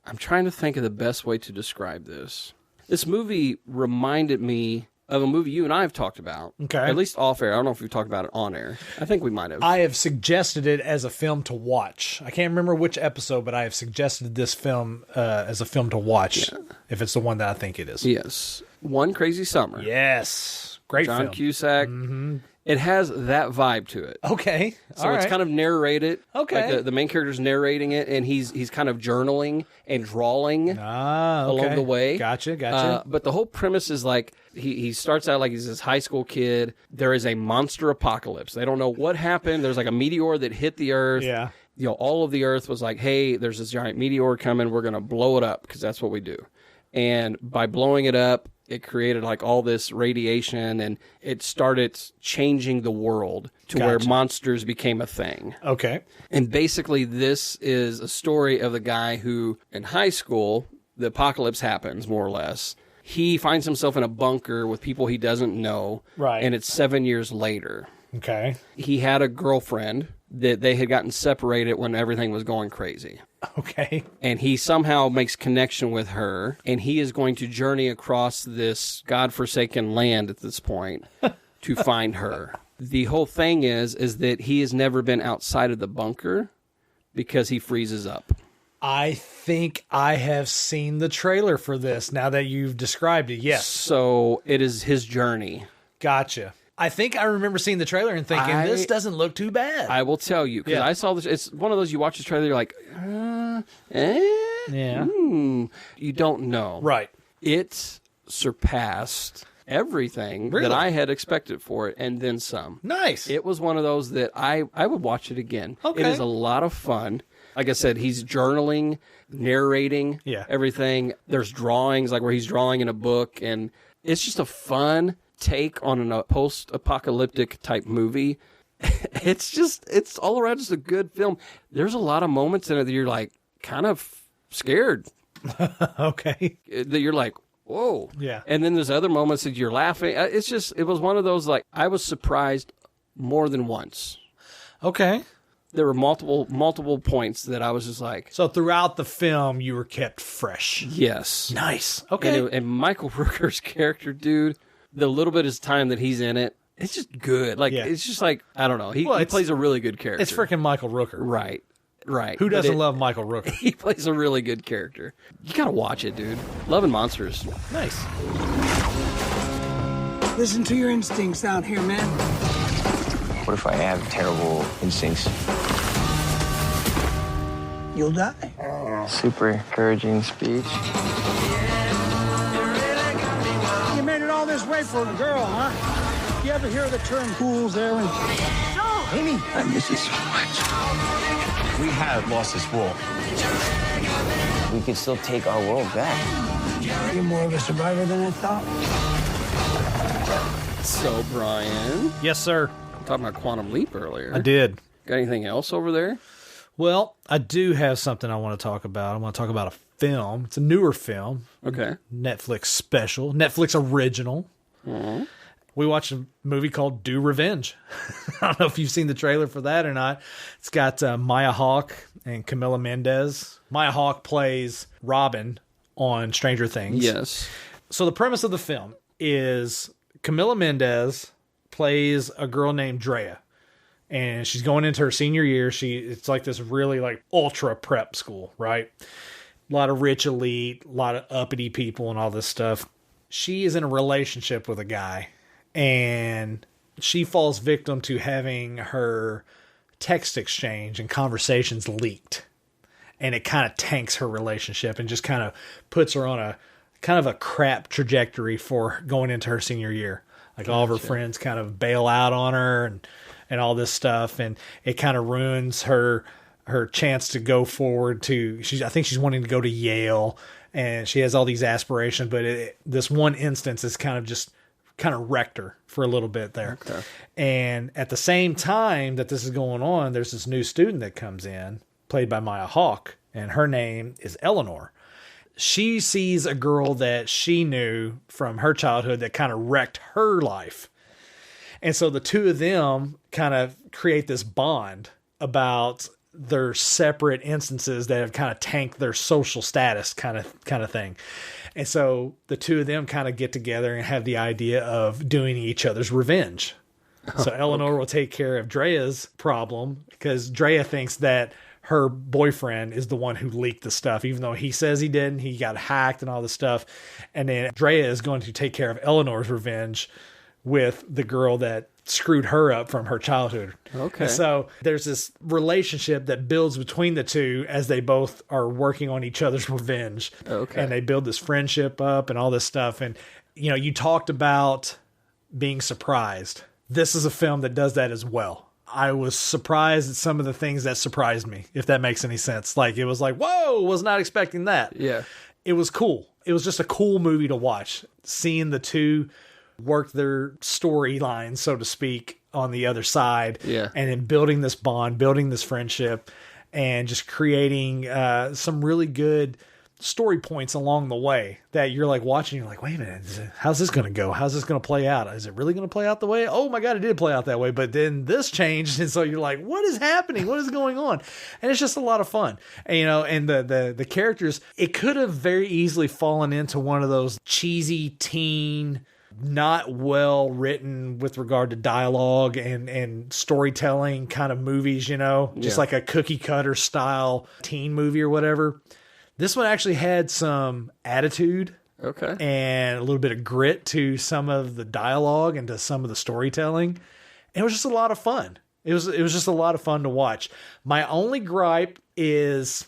I'm trying to think of the best way to describe this. This movie reminded me of a movie you and I have talked about. Okay. At least off-air. I don't know if we've talked about it on air. I think we might have. I have suggested it as a film to watch. I can't remember which episode, but I have suggested this film as a film to watch, if it's the one that I think it is. Yes. One Crazy Summer. Yes. Great John film. Cusack. Mm-hmm. It has that vibe to it. Okay. So it's kind of narrated. Okay. Like the main character's narrating it, and he's kind of journaling and drawing along the way. Gotcha. But the whole premise is like, he starts out like he's this high school kid. There is a monster apocalypse. They don't know what happened. There's like a meteor that hit the earth. Yeah. You know, all of the earth was like, hey, there's this giant meteor coming. We're going to blow it up because that's what we do. And by blowing it up, it created like all this radiation, and it started changing the world to where monsters became a thing. Okay. And basically this is a story of the guy who in high school, the apocalypse happens more or less. He finds himself in a bunker with people he doesn't know. Right. And it's 7 years later. Okay. He had a girlfriend that they had gotten separated when everything was going crazy. Okay. And he somehow makes connection with her, and he is going to journey across this godforsaken land at this point to find her. The whole thing is that he has never been outside of the bunker because he freezes up. I think I have seen the trailer for this now that you've described it. Yes. So it is his journey. Gotcha. I think I remember seeing the trailer and thinking, this doesn't look too bad. I will tell you, because I saw this. It's one of those you watch the trailer, you're like, yeah. You don't know. Right. It surpassed everything that I had expected for it, and then some. Nice. It was one of those that I would watch it again. Okay. It is a lot of fun. Like I said, he's journaling, narrating everything. There's drawings, like where he's drawing in a book, and it's just a fun take on a post-apocalyptic type movie. It's all around just a good film. There's a lot of moments in it that you're like kind of scared. Okay. That you're like, whoa. Yeah. And then there's other moments that you're laughing. It was one of those, like, I was surprised more than once. Okay. There were multiple points that I was just like. So throughout the film, you were kept fresh. Yes. Nice. Okay. And Michael Rooker's character, dude, the little bit of time that he's in it, it's just good. Like, it's just like, I don't know. He plays a really good character. It's freaking Michael Rooker. Right. Who doesn't love Michael Rooker? He plays a really good character. You gotta watch it, dude. Love and Monsters. Nice. Listen to your instincts out here, man. What if I have terrible instincts? You'll die. Super encouraging speech. You made it all this way for a girl, huh? You ever hear the term fool's errand? No, Amy, I miss you so much. We have lost this war. We could still take our world back. You're more of a survivor than I thought. So, Brian. Yes, sir. Talking about Quantum Leap earlier. I did. Got anything else over there? Well, I do have something I want to talk about. I want to talk about a film. It's a newer film. Okay. Netflix special. Netflix original. Mm-hmm. We watched a movie called Do Revenge. I don't know if you've seen the trailer for that or not. It's got Maya Hawke and Camila Mendez. Maya Hawke plays Robin on Stranger Things. Yes. So the premise of the film is Camila Mendez plays a girl named Drea, and she's going into her senior year. It's like this really like ultra prep school, right? A lot of rich elite, a lot of uppity people and all this stuff. She is in a relationship with a guy, and she falls victim to having her text exchange and conversations leaked. And it kind of tanks her relationship and just kind of puts her on a kind of a crap trajectory for going into her senior year. Like all of her friends kind of bail out on her and all this stuff. And it kind of ruins her her chance to go forward to, I think she's wanting to go to Yale, and she has all these aspirations, but this one instance is kind of wrecked her for a little bit there. Okay. And at the same time that this is going on, there's this new student that comes in, played by Maya Hawke, and her name is Eleanor. She sees a girl that she knew from her childhood that kind of wrecked her life. And so the two of them kind of create this bond about their separate instances that have kind of tanked their social status kind of thing. And so the two of them kind of get together and have the idea of doing each other's revenge. So Eleanor will take care of Drea's problem because Drea thinks that her boyfriend is the one who leaked the stuff, even though he says he didn't. He got hacked and all this stuff. And then Drea is going to take care of Eleanor's revenge with the girl that screwed her up from her childhood. Okay. And so there's this relationship that builds between the two as they both are working on each other's revenge. Okay. And they build this friendship up and all this stuff. And, you talked about being surprised. This is a film that does that as well. I was surprised at some of the things that surprised me, if that makes any sense. Like, it was like, whoa, was not expecting that. Yeah. It was cool. It was just a cool movie to watch. Seeing the two work their storyline, so to speak, on the other side. Yeah. And then building this bond, building this friendship, and just creating some really good story points along the way that you're like watching. You're like, wait a minute, how's this going to go? How's this going to play out? Is it really going to play out the way? Oh my God, it did play out that way. But then this changed. And so you're like, what is happening? What is going on? And it's just a lot of fun. And, and the characters, it could have very easily fallen into one of those cheesy teen, not well written with regard to dialogue and storytelling kind of movies, just like a cookie cutter style teen movie or whatever. This one actually had some attitude, okay, and a little bit of grit to some of the dialogue and to some of the storytelling. And it was just a lot of fun. It was just a lot of fun to watch. My only gripe is,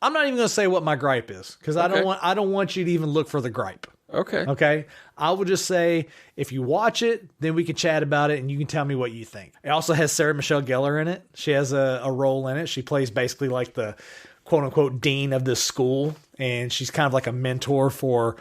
I'm not even going to say what my gripe is, because I don't want you to even look for the gripe. Okay. Okay. I will just say, if you watch it, then we can chat about it and you can tell me what you think. It also has Sarah Michelle Gellar in it. She has a role in it. She plays basically like the quote unquote dean of this school. And she's kind of like a mentor for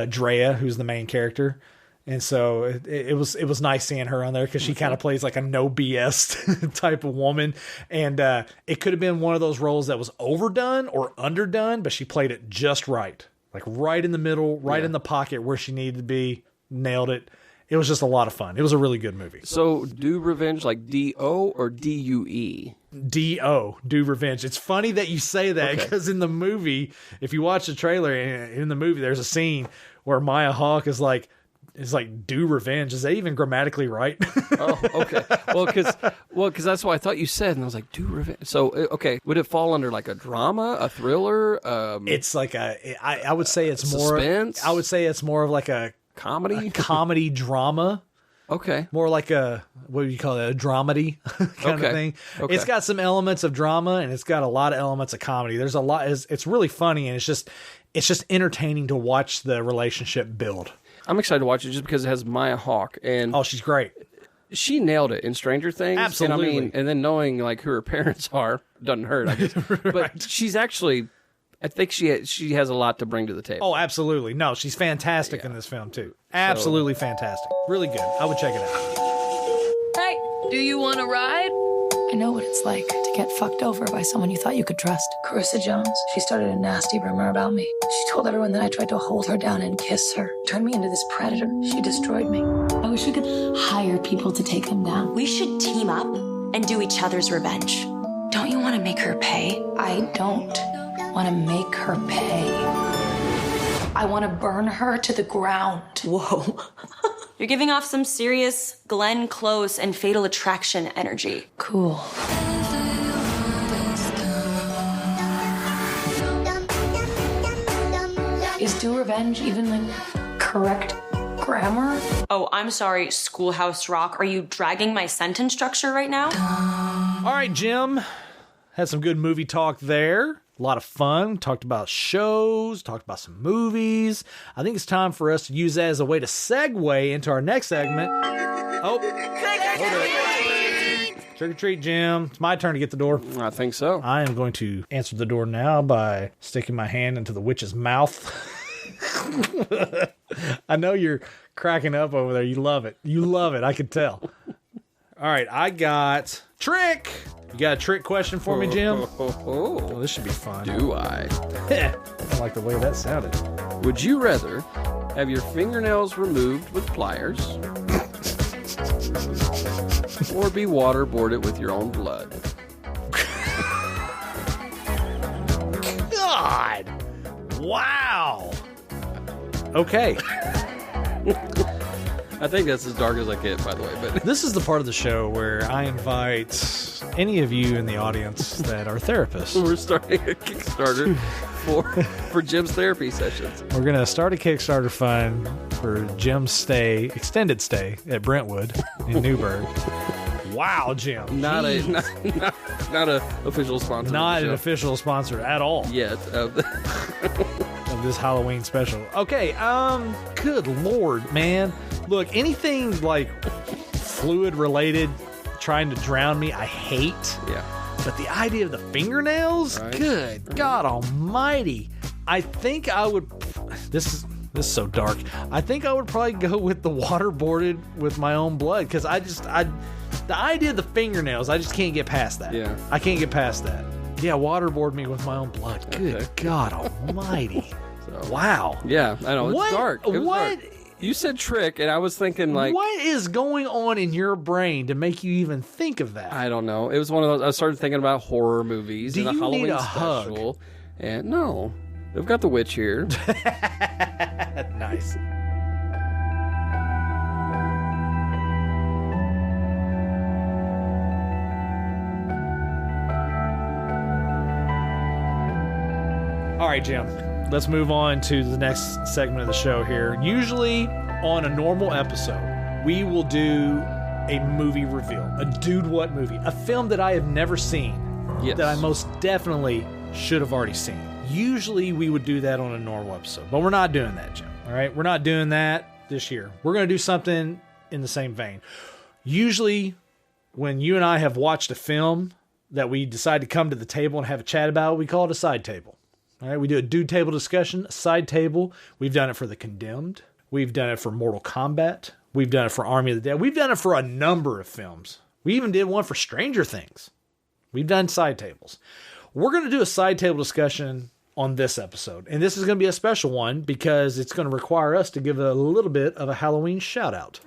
Drea, who's the main character. And so it was nice seeing her on there because she kind of plays like a no BS type of woman. And it could have been one of those roles that was overdone or underdone, but she played it just right. Like right in the middle, right in the pocket where she needed to be. Nailed it. It was just a lot of fun. It was a really good movie. So, Do Revenge like D-O or D-U-E? D-O, Do Revenge. It's funny that you say that because in the movie, if you watch the trailer, in the movie, there's a scene where Maya Hawke is like, Do Revenge. Is that even grammatically right? Oh, okay. Well, because that's what I thought you said, and I was like, Do Revenge. So, okay, would it fall under like a drama, a thriller? It's like I would say it's more suspense. I would say it's more of like a comedy drama. Okay. More like what do you call it? A dramedy kind of thing. Okay. It's got some elements of drama and it's got a lot of elements of comedy. There's a lot. It's really funny and it's just entertaining to watch the relationship build. I'm excited to watch it just because it has Maya Hawke and she's great. She nailed it in Stranger Things. Absolutely. And then knowing like who her parents are doesn't hurt, I guess. Right. But she's actually, I think she has a lot to bring to the table. Oh, absolutely. No, she's fantastic in this film too. Absolutely fantastic. Really good. I would check it out. Hey, do you want to ride? I know what it's like to get fucked over by someone you thought you could trust. Carissa Jones, she started a nasty rumor about me. She told everyone that I tried to hold her down and kiss her. Turned me into this predator. She destroyed me. I wish we could hire people to take them down. We should team up and do each other's revenge. Don't you want to make her pay? I don't want to make her pay. I want to burn her to the ground. Whoa. You're giving off some serious Glenn Close and Fatal Attraction energy. Cool. Is Do Revenge even like correct grammar? Oh, I'm sorry, Schoolhouse Rock. Are you dragging my sentence structure right now? All right, Jim. Had some good movie talk there. A lot of fun. Talked about shows, talked about some movies. I think it's time for us to use that as a way to segue into our next segment. Oh, Trick or treat, Jim. It's my turn to get the door. I think so. I am going to answer the door now by sticking my hand into the witch's mouth. I know you're cracking up over there. You love it. You love it. I can tell. All right, I got trick. You got a trick question for me, Jim? Oh, this should be fun. Do I? I like the way that sounded. Would you rather have your fingernails removed with pliers or be waterboarded with your own blood? God! Wow! Okay. I think that's as dark as I get, by the way. But this is the part of the show where I invite any of you in the audience that are therapists. We're starting a Kickstarter for Jim's therapy sessions. We're going to start a Kickstarter fund for Jim's extended stay at Brentwood in Newburgh. Wow, Jim. Not a official sponsor. Not an official sponsor at all. Yet. Of this Halloween special. Okay, good Lord, man. Look, anything like fluid related trying to drown me, I hate. Yeah. But the idea of the fingernails, right. Good God Almighty. I think I would. This is so dark. I think I would probably go with the waterboarded with my own blood because the idea of the fingernails, I just can't get past that. Yeah. I can't get past that. Yeah, waterboard me with my own blood. Good God Almighty. Wow. Yeah, I know. It's dark. It was what? Dark. You said trick, and I was thinking like, what is going on in your brain to make you even think of that? I don't know. It was one of those. I started thinking about horror movies and a Halloween need a special. Hug? And no, they've got the witch here. Nice. All right, Jim. Let's move on to the next segment of the show here. Usually on a normal episode, we will do a movie reveal. A Dude What movie. A film that I have never seen. Yes. That I most definitely should have already seen. Usually we would do that on a normal episode. But we're not doing that, Jim. All right? We're not doing that this year. We're going to do something in the same vein. Usually when you and I have watched a film that we decide to come to the table and have a chat about, we call it a side table. All right, we do a dude table discussion, a side table. We've done it for The Condemned. We've done it for Mortal Kombat. We've done it for Army of the Dead. We've done it for a number of films. We even did one for Stranger Things. We've done side tables. We're going to do a side table discussion on this episode. And this is going to be a special one because it's going to require us to give a little bit of a Halloween shout out.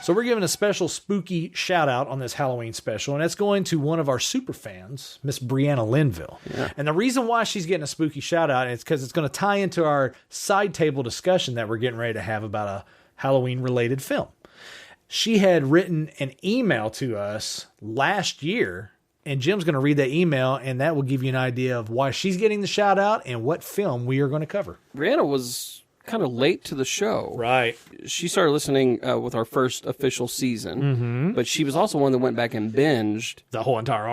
So we're giving a special spooky shout out on this Halloween special, and it's going to one of our super fans, Miss Brianna Linville. Yeah. And the reason why she's getting a spooky shout out is because it's going to tie into our side table discussion that we're getting ready to have about a Halloween related film. She had written an email to us last year, and Jim's going to read that email, and that will give you an idea of why she's getting the shout out and what film we are going to cover. Brianna was kind of late to the show. Right. She started listening with our first official season, but she was also one that went back and binged the whole entire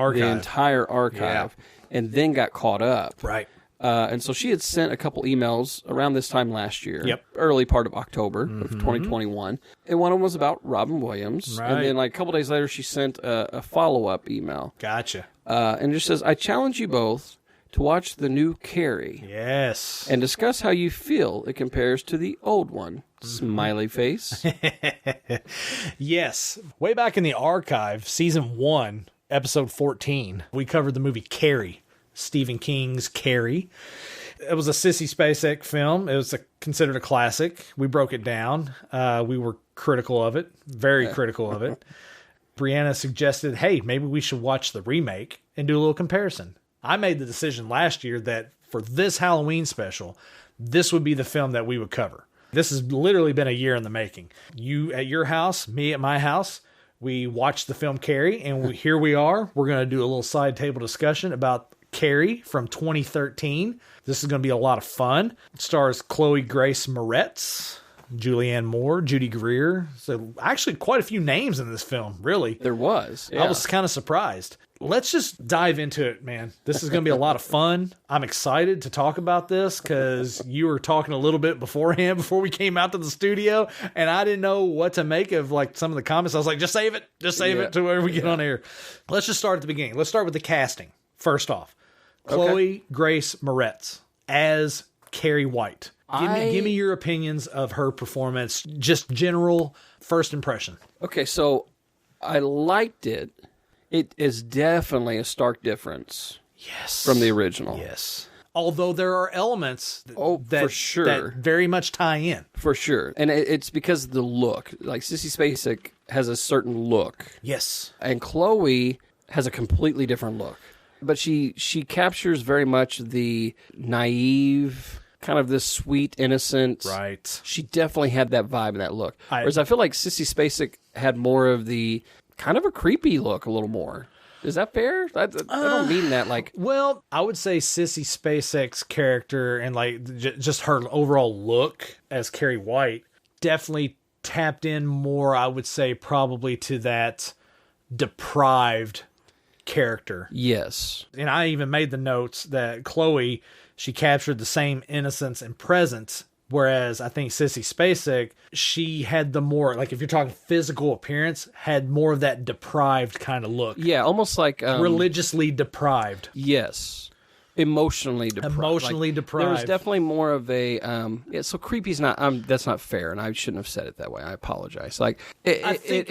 archive. And then got caught up. Right. And so she had sent a couple emails around this time last year. Yep. Early part of October of 2021. And one of them was about Robin Williams. Right. And then like a couple days later, she sent a follow-up email. Gotcha. And just says, I challenge you both to watch the new Carrie. Yes. And discuss how you feel it compares to the old one. Smiley face. Yes. Way back in the archive, season 1, episode 14, we covered the movie Carrie, Stephen King's Carrie. It was a Sissy Spacek film. It was considered a classic. We broke it down. We were critical of it, very critical of it. Brianna suggested, hey, maybe we should watch the remake and do a little comparison. I made the decision last year that for this Halloween special, this would be the film that we would cover. This has literally been a year in the making. You at your house, me at my house, we watched the film Carrie, and here we are. We're going to do a little side table discussion about Carrie from 2013. This is going to be a lot of fun. It stars Chloe Grace Moretz, Julianne Moore, Judy Greer. So actually quite a few names in this film, really. There was. Yeah. I was kind of surprised. Let's just dive into it, man. This is going to be a lot of fun. I'm excited to talk about this because you were talking a little bit beforehand before we came out to the studio, and I didn't know what to make of like some of the comments. I was like, just save it. Just save it to where we get on air. Let's just start at the beginning. Let's start with the casting. First off, Chloe Grace Moretz as Carrie White. Give me your opinions of her performance, just general first impression. Okay, so I liked it. It is definitely a stark difference. Yes. From the original. Yes. Although there are elements that, for sure, that very much tie in. For sure. And it's because of the look. Like Sissy Spacek has a certain look. Yes. And Chloe has a completely different look. But she captures very much the naive, kind of this sweet, innocent. Right. She definitely had that vibe and that look. Whereas I feel like Sissy Spacek had more of the kind of a creepy look a little more. Is that fair? I don't mean that like... Well, I would say Sissy Spacek's character and like just her overall look as Carrie White definitely tapped in more, I would say, probably to that deprived character. Yes. And I even made the notes that Chloe, she captured the same innocence and presence, whereas I think Sissy Spacek, she had the more, like if you're talking physical appearance, had more of that deprived kind of look. Yeah, almost like... religiously deprived. Yes. Emotionally deprived. Emotionally deprived. There was definitely more of a... so creepy's not... that's not fair, and I shouldn't have said it that way. I apologize. Like, I think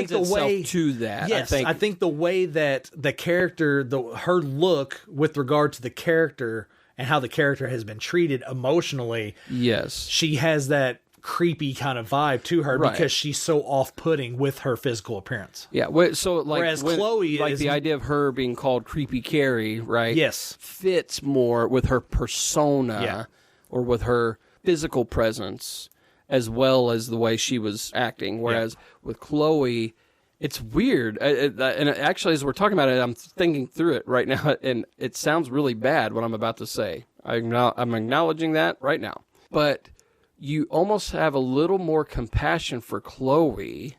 the way to that. Yes, I think the way that the character, her look with regard to the character and how the character has been treated emotionally. Yes. She has that creepy kind of vibe to her because she's so off-putting with her physical appearance. Yeah, so like whereas Chloe like is the idea of her being called Creepy Carrie, right? Yes. Fits more with her persona or with her physical presence as well as the way she was acting. Whereas with Chloe, it's weird. And actually, as we're talking about it, I'm thinking through it right now, and it sounds really bad what I'm about to say. I'm acknowledging that right now. But you almost have a little more compassion for Chloe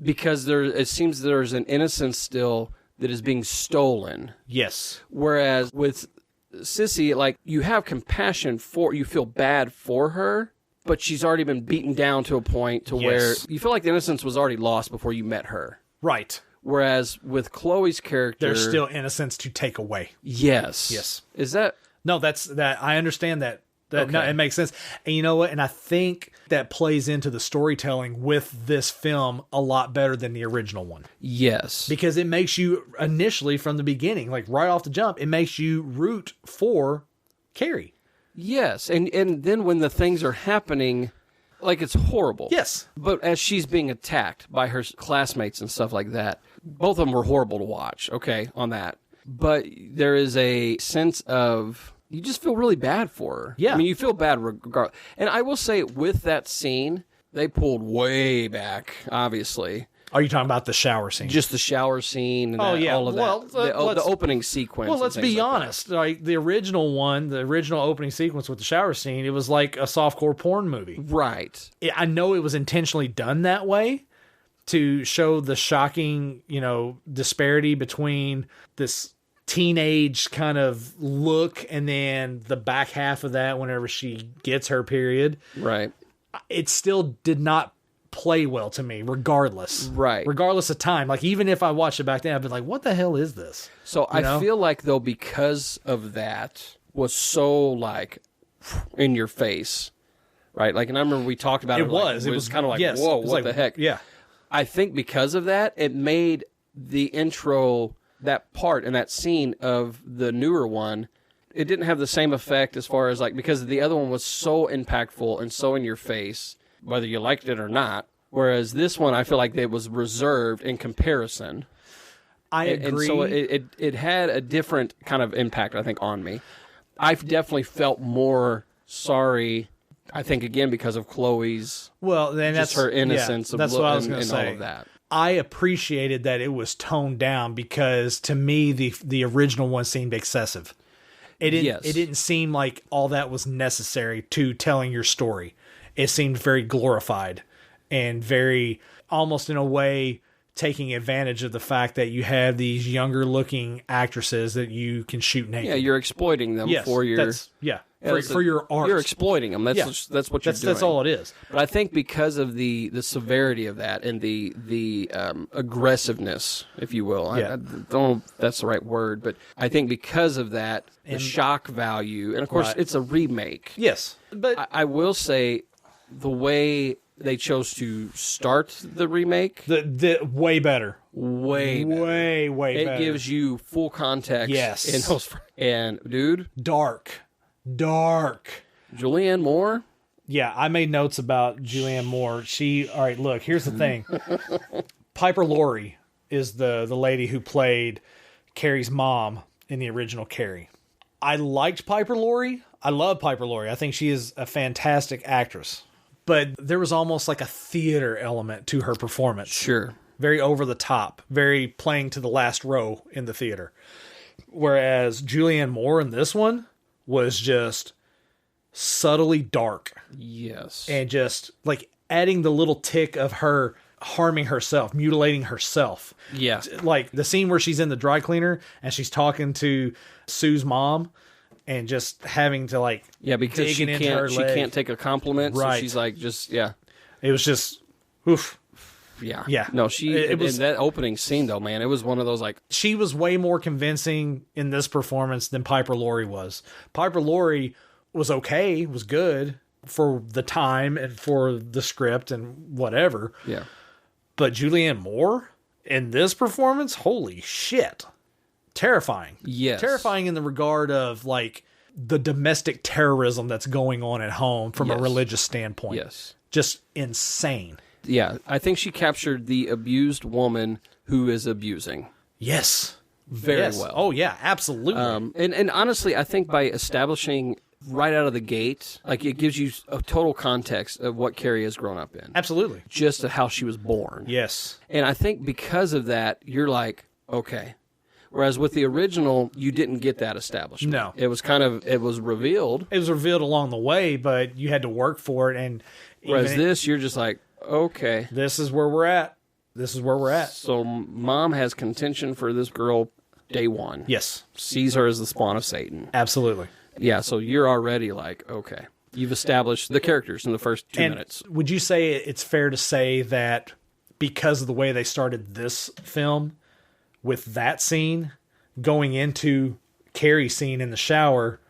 because it seems there's an innocence still that is being stolen. Yes. Whereas with Sissy, like, you have compassion you feel bad for her, but she's already been beaten down to a point to where you feel like the innocence was already lost before you met her. Right. Whereas with Chloe's character... There's still innocence to take away. Yes. Yes. Is that... No, that's that. I understand that. Okay. No, it makes sense. And you know what? And I think that plays into the storytelling with this film a lot better than the original one. Yes. Because it makes you initially from the beginning, like right off the jump, it makes you root for Carrie. Yes. And then when the things are happening, like it's horrible. Yes. But as she's being attacked by her classmates and stuff like that, both of them were horrible to watch, okay, on that. But there is a sense of... You just feel really bad for her. Yeah. I mean, you feel bad regardless. And I will say, with that scene, they pulled way back, obviously. Are you talking about the shower scene? Just the shower scene and all of that. The opening sequence. Well, let's be honest. Like the original one, the original opening sequence with the shower scene, it was like a softcore porn movie. Right. I know it was intentionally done that way to show the shocking, disparity between this teenage kind of look and then the back half of that whenever she gets her period. Right. It still did not play well to me regardless. Right. Regardless of time. Like even if I watched it back then, I'd be like, what the hell is this? So I feel like though, because of that was so like in your face, right? Like, and I remember we talked about it. It was kind of like, yes, whoa, what like, the heck? Yeah. I think because of that, it made the intro, that part and that scene of the newer one, it didn't have the same effect as far as like, because the other one was so impactful and so in your face, whether you liked it or not. Whereas this one, I feel like it was reserved in comparison. I agree. And so it had a different kind of impact, I think, on me. I've definitely felt more sorry, I think, again, because of Chloe's, then just her innocence that's what I was gonna say. All of that. I appreciated that it was toned down because to me the original one seemed excessive. It didn't seem like all that was necessary to telling your story. it seemed very glorified and very, almost in a way, taking advantage of the fact that you have these younger looking actresses that you can shoot naked. Yeah, you're exploiting them for your... For your art. You're exploiting them. That's what you're doing. That's all it is. But I think because of the severity of that and the aggressiveness, if you will, I don't know if that's the right word, but I think because of that, the shock value, and of course it's a remake. Yes. But I will say the way they chose to start the remake, the way better. Way better. It gives you full context. Yes. In those, and dude, dark. Julianne Moore? Yeah, I made notes about Julianne Moore. All right, look, here's the thing. Piper Laurie is the lady who played Carrie's mom in the original Carrie. I liked Piper Laurie. I love Piper Laurie. I think she is a fantastic actress. But there was almost like a theater element to her performance. Sure. Very over the top. Very playing to the last row in the theater. Whereas Julianne Moore in this one was just subtly dark. Yes. And just like adding the little tick of her harming herself, mutilating herself. Yeah. Like the scene where she's in the dry cleaner and she's talking to Sue's mom and just having to like because she can't take a compliment. Right. So she's like It was just oof. Yeah. Yeah. No, it was that opening scene though, man. It was one of those like she was way more convincing in this performance than Piper Laurie was. Piper Laurie was okay, was good for the time and for the script and whatever. Yeah. But Julianne Moore in this performance, holy shit. Terrifying. Yes. Terrifying in the regard of like the domestic terrorism that's going on at home from a religious standpoint. Yes. Just insane. Yeah, I think she captured the abused woman who is abusing. Yes. Very well. Oh, yeah, absolutely. And honestly, I think by establishing right out of the gate, like it gives you a total context of what Carrie has grown up in. Absolutely. Just how she was born. Yes. And I think because of that, you're like, okay. Whereas with the original, you didn't get that establishment. No. It was revealed. It was revealed along the way, but you had to work for it. And whereas this, you're just like, okay. This is where we're at. So mom has contention for this girl day one. Yes. Sees her as the spawn of Satan. Absolutely. Yeah, so you're already like, okay. You've established the characters in the first 2 minutes. Would you say it's fair to say that because of the way they started this film with that scene, going into Carrie's scene in the shower,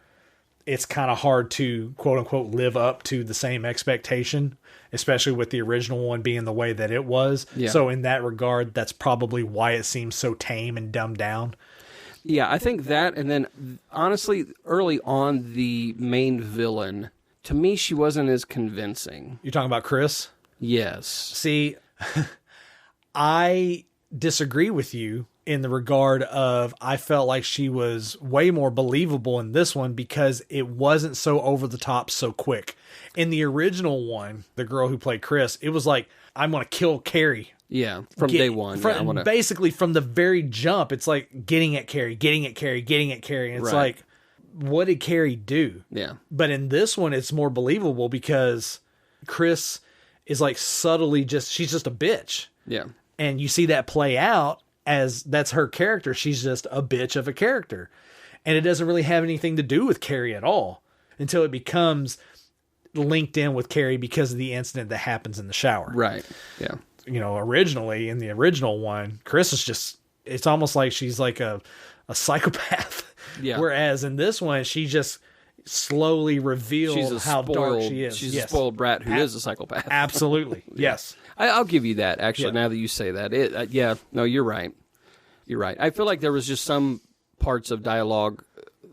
it's kind of hard to, quote unquote, live up to the same expectation, especially with the original one being the way that it was. Yeah. So in that regard, that's probably why it seems so tame and dumbed down. Yeah, I think that, and then honestly, early on, the main villain, to me, she wasn't as convincing. You're talking about Chris? Yes. See, I disagree with you in the regard of I felt like she was way more believable in this one because it wasn't so over the top so quick. In the original one, the girl who played Chris, it was like, I'm going to kill Carrie. Yeah, from day one. Basically, from the very jump, it's like getting at Carrie. And it's like, what did Carrie do? Yeah. But in this one, it's more believable because Chris is like subtly she's just a bitch. Yeah. And you see that play out as that's her character. She's just a bitch of a character. And it doesn't really have anything to do with Carrie at all until it becomes linked in with Carrie because of the incident that happens in the shower. Right. Yeah. You know, originally in the original one, Chris is just, it's almost like she's like a psychopath. Yeah. Whereas in this one, she just slowly revealed how dark she is. She's a spoiled brat who is a psychopath. Absolutely. Yes. I'll give you that, actually, now that you say that. No, you're right. You're right. I feel like there was just some parts of dialogue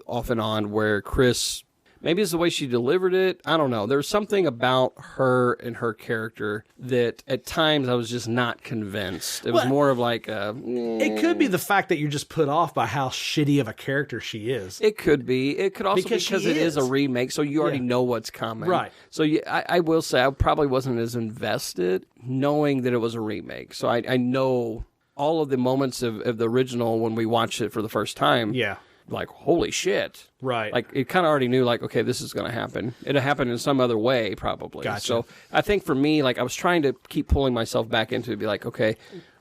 off and on where Chris, maybe it's the way she delivered it. I don't know. There's something about her and her character that at times I was just not convinced. It was more of like it could be the fact that you're just put off by how shitty of a character she is. It could be. It could also because it is a remake, so you already know what's coming. Right. So I will say I probably wasn't as invested knowing that it was a remake. So I know all of the moments of the original when we watched it for the first time. Yeah. like, holy shit. Right. Like, it kind of already knew, like, okay, this is going to happen. It'll happen in some other way, probably. Gotcha. So I think for me, like, I was trying to keep pulling myself back into it, be like, okay,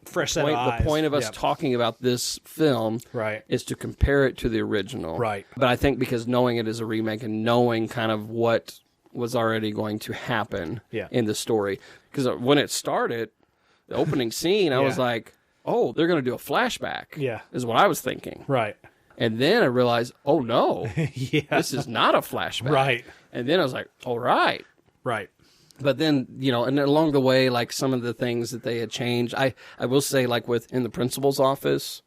fresh set of eyes. The point of us talking about this film is to compare it to the original. Right. But I think because knowing it is a remake and knowing kind of what was already going to happen in the story. Because when it started, the opening scene, I was like, oh, they're going to do a flashback. Yeah. Is what I was thinking. Right. And then I realized, oh, no. This is not a flashback. Right. And then I was like, all right. Right. But then, you know, and along the way, like some of the things that they had changed, I will say, like in the principal's office,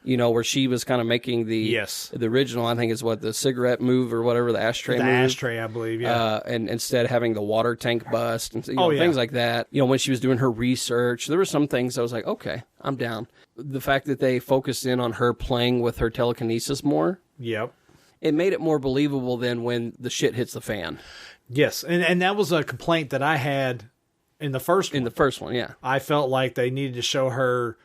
you know, where she was kind of making the original, I think is what, the cigarette move or whatever, the ashtray move. The ashtray, I believe, and instead having the water tank bust and things like that. You know, when she was doing her research, there were some things I was like, okay, I'm down. The fact that they focused in on her playing with her telekinesis more. Yep. It made it more believable than when the shit hits the fan. Yes, and that was a complaint that I had in the first one. In the first one, yeah. I felt like they needed to show her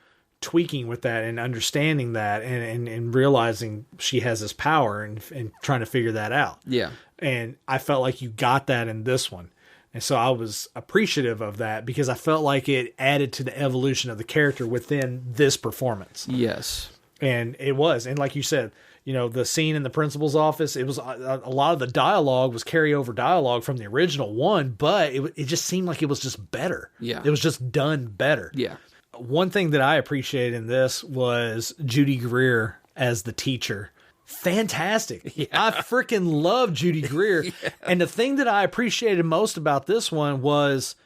tweaking with that and understanding that and realizing she has this power and trying to figure that out. Yeah. And I felt like you got that in this one. And so I was appreciative of that because I felt like it added to the evolution of the character within this performance. Yes. And it was. And like you said, you know, the scene in the principal's office, it was a lot of the dialogue was carryover dialogue from the original one, but it just seemed like it was just better. Yeah. It was just done better. Yeah. One thing that I appreciated in this was Judy Greer as the teacher. Fantastic. Yeah. I freaking love Judy Greer. And the thing that I appreciated most about this one was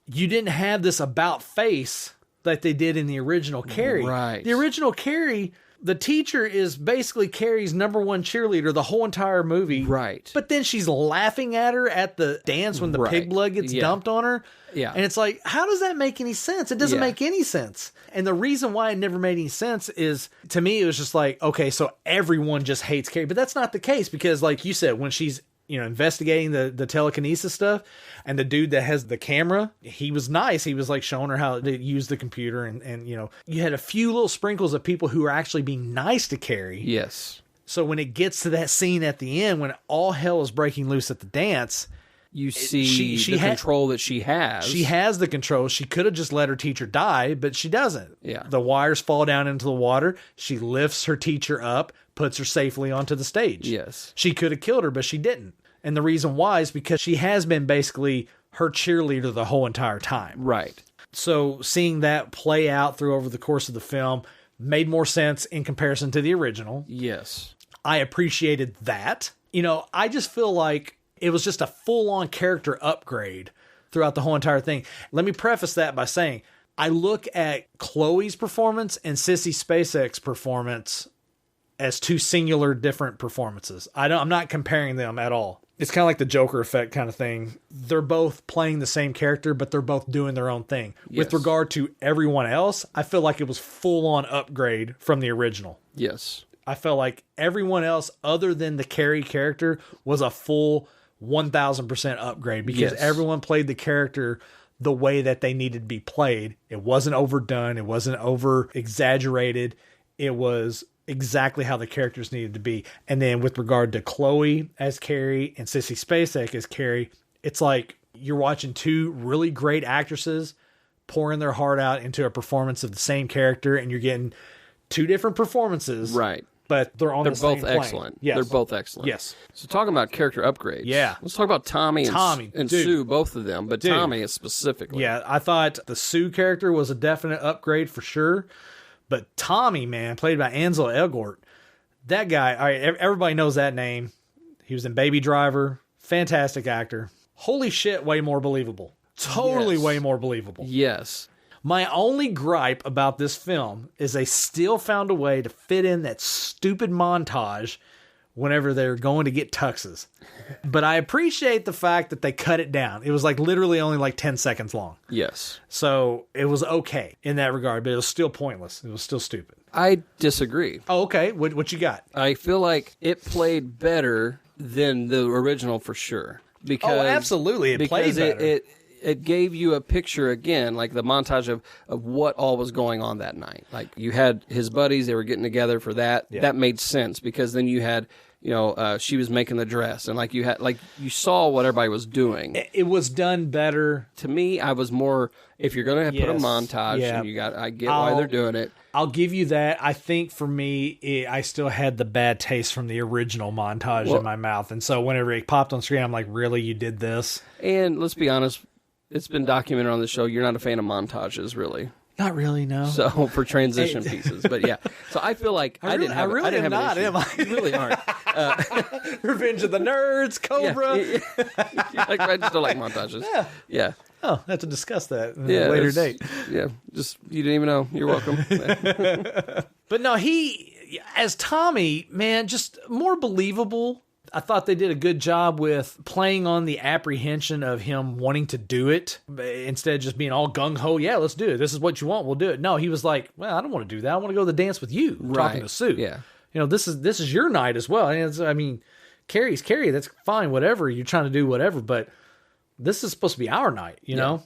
you didn't have this about face like they did in the original Carrie. Right. The original Carrie, the teacher is basically Carrie's number one cheerleader the whole entire movie. Right. But then she's laughing at her at the dance when the pig blood gets dumped on her. Yeah. And it's like, how does that make any sense? It doesn't make any sense. And the reason why it never made any sense is, to me, it was just like, okay, so everyone just hates Carrie. But that's not the case because, like you said, when she's, you know, investigating the telekinesis stuff and the dude that has the camera, he was nice. He was like showing her how to use the computer and you know, you had a few little sprinkles of people who are actually being nice to Carrie. Yes. So when it gets to that scene at the end, when all hell is breaking loose at the dance, you see the control that she has. She has the control. She could have just let her teacher die, but she doesn't. Yeah. The wires fall down into the water. She lifts her teacher up, puts her safely onto the stage. Yes. She could have killed her, but she didn't. And the reason why is because she has been basically her cheerleader the whole entire time. Right. So seeing that play out through over the course of the film made more sense in comparison to the original. Yes. I appreciated that. You know, I just feel like it was just a full-on character upgrade throughout the whole entire thing. Let me preface that by saying, I look at Chloe's performance and Sissy Spacek's performance as two singular different performances. I'm not comparing them at all. It's kind of like the Joker effect kind of thing. They're both playing the same character, but they're both doing their own thing. Yes. With regard to everyone else, I feel like it was full-on upgrade from the original. Yes. I felt like everyone else other than the Carrie character was a full 1,000% upgrade because everyone played the character the way that they needed to be played. It wasn't overdone. It wasn't over exaggerated. It was exactly how the characters needed to be. And then with regard to Chloe as Carrie and Sissy Spacek as Carrie, it's like you're watching two really great actresses pouring their heart out into a performance of the same character, and you're getting two different performances. Right. But they're both same plane. excellent. Yes. They're both excellent. Yes. So talking about character upgrades. Yeah. Let's talk about Tommy and dude. Sue, both of them, but Dude. Tommy specifically. Yeah, I thought the Sue character was a definite upgrade for sure. But Tommy, man, played by Ansel Elgort, that guy, all right, everybody knows that name. He was in Baby Driver. Fantastic actor. Holy shit, way more believable. Totally way more believable. Yes. My only gripe about this film is they still found a way to fit in that stupid montage whenever they're going to get tuxes. But I appreciate the fact that they cut it down. It was like literally only like 10 seconds long. Yes. So it was okay in that regard, but it was still pointless. It was still stupid. I disagree. Oh, okay. What you got? I feel like it played better than the original for sure. Because, absolutely. It played better. it gave you a picture again, like the montage of what all was going on that night. Like you had his buddies, they were getting together for that. Yeah. That made sense because then you had, she was making the dress and like you saw what everybody was doing. It was done better. To me, I was more, if you're going to put a montage and I get why they're doing it. I'll give you that. I think for me, I still had the bad taste from the original montage in my mouth. And so whenever it popped on screen, I'm like, really, you did this? And let's be honest, it's been documented on the show. You're not a fan of montages, really. Not really, no. So for transition pieces, but yeah. So I feel like I didn't have am not, an issue. am I? You really aren't. Revenge of the Nerds, Cobra. Yeah. I just don't like montages. Yeah. Oh, I have to discuss that at a later date. Yeah, just you didn't even know. You're welcome. But no, he, as Tommy, man, just more believable. I thought they did a good job with playing on the apprehension of him wanting to do it instead of just being all gung-ho, yeah, let's do it. This is what you want, we'll do it. No, he was like, well, I don't want to do that. I want to go to the dance with you, talking to Sue. Yeah. This is your night as well. And Carrie's Carrie, that's fine, whatever. You're trying to do whatever, but this is supposed to be our night, you know?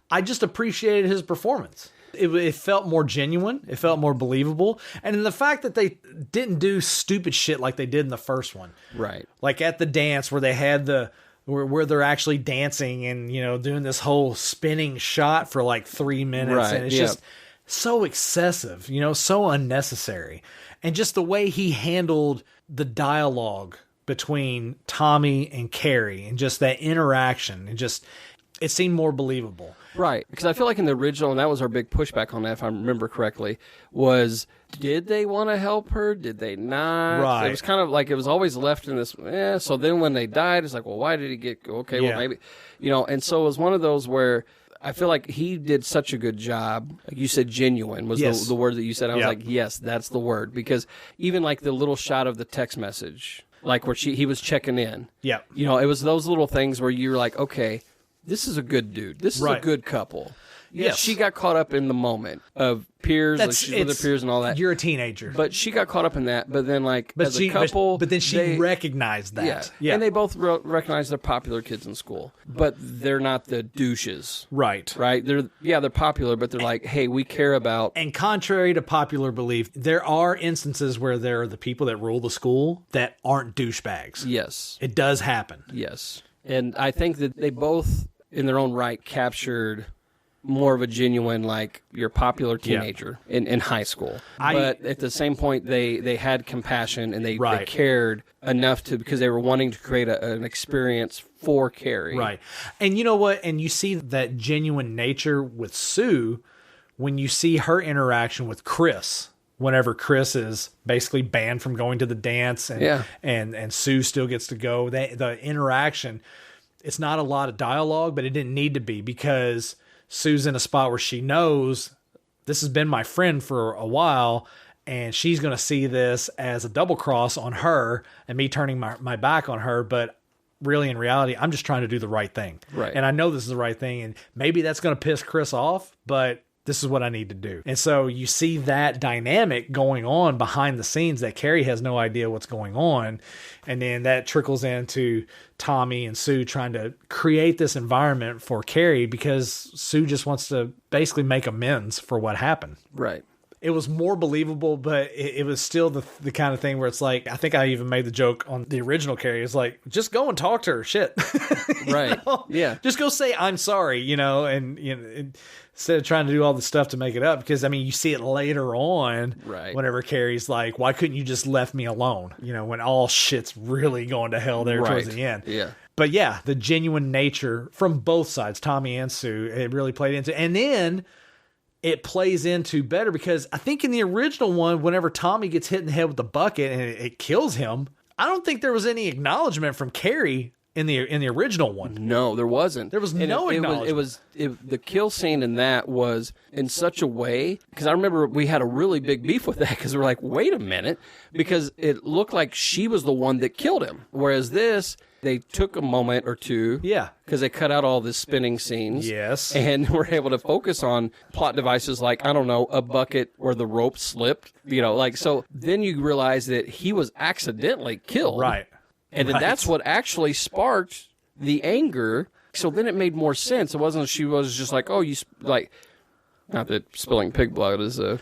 I just appreciated his performance. It felt more genuine. It felt more believable. And in the fact that they didn't do stupid shit like they did in the first one. Right. Like at the dance where they had where they're actually dancing and, doing this whole spinning shot for like 3 minutes. Right. And it's just so excessive, so unnecessary. And just the way he handled the dialogue between Tommy and Carrie and just that interaction and just, it seemed more believable. Right, because I feel like in the original, and that was our big pushback on that, if I remember correctly, was did they want to help her? Did they not? Right. It was kind of like it was always left in this, so then when they died, it's like, well, why did he get, okay, well, maybe, and so it was one of those where I feel like he did such a good job. Like you said, genuine was the word that you said. I was like, yes, that's the word, because even like the little shot of the text message, like where he was checking in. Yeah. It was those little things where you're like, okay, this is a good dude. This is a good couple. Yes. She got caught up in the moment of peers, like she's with her peers and all that. You're a teenager. But she got caught up in that. But then, as a couple... But then she recognized that. Yeah. And they both recognize they're popular kids in school. But they're not the douches. Right. Right? They're popular, but they're like, hey, we care about... And contrary to popular belief, there are instances where there are the people that rule the school that aren't douchebags. Yes. It does happen. Yes. And I think that they both, in their own right, captured more of a genuine, like, you're a popular teenager in high school. But at the same point, they had compassion and they cared enough because they were wanting to create an experience for Carrie. Right. And you know what? And you see that genuine nature with Sue when you see her interaction with Chris. Whenever Chris is basically banned from going to the dance and Sue still gets to go, the interaction, it's not a lot of dialogue, but it didn't need to be because Sue's in a spot where she knows this has been my friend for a while and she's going to see this as a double cross on her and me turning my back on her. But really, in reality, I'm just trying to do the right thing. Right. And I know this is the right thing. And maybe that's going to piss Chris off, but this is what I need to do. And so you see that dynamic going on behind the scenes that Carrie has no idea what's going on. And then that trickles into Tommy and Sue trying to create this environment for Carrie because Sue just wants to basically make amends for what happened. Right. It was more believable, but it was still the kind of thing where it's like, I think I even made the joke on the original Carrie. It's like, just go and talk to her. Shit. Right. Yeah. Just go say, I'm sorry, and instead of trying to do all the stuff to make it up, because you see it later on, right? Whenever Carrie's like, why couldn't you just left me alone? When all shit's really going to hell there towards the end. Yeah. But yeah, the genuine nature from both sides, Tommy and Sue, it really played into, and then it plays into better because I think in the original one, whenever Tommy gets hit in the head with the bucket and it kills him, I don't think there was any acknowledgement from Carrie in the original one. No, there wasn't. There was no acknowledgement. The kill scene in that was in such a way, because I remember we had a really big beef with that because we're like, wait a minute, because it looked like she was the one that killed him. Whereas this, they took a moment or two. Yeah. Because they cut out all the spinning scenes. Yes. And were able to focus on plot devices like, I don't know, a bucket where the rope slipped. So then you realize that he was accidentally killed. Right. And then that's what actually sparked the anger. so then it made more sense. It wasn't, she was just like, oh, like, not that spilling pig blood is a,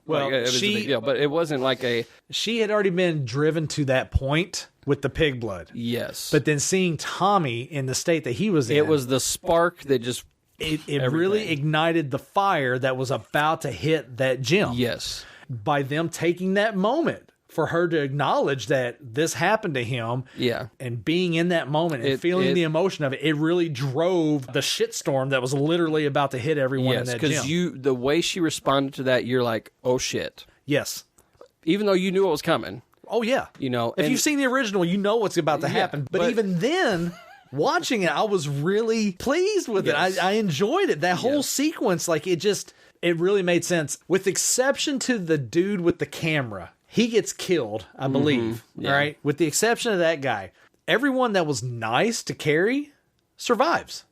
well, like, it was a big deal, but it wasn't like a, she had already been driven to that point with the pig blood. Yes. But then seeing Tommy in the state that he was in. It was the spark that just, it really ignited the fire that was about to hit that gym. Yes. By them taking that moment for her to acknowledge that this happened to him. Yeah. And being in that moment and feeling the emotion of it, it really drove the shitstorm that was literally about to hit everyone in that gym. Because the way she responded to that, you're like, oh shit. Yes. Even though you knew it was coming. Oh yeah. You know, if you've seen the original, you know what's about to happen. But even then, watching it, I was really pleased with it. I enjoyed it. That whole sequence, like it really made sense. With exception to the dude with the camera. He gets killed, I believe. All right. With the exception of that guy, everyone that was nice to Carrie survives.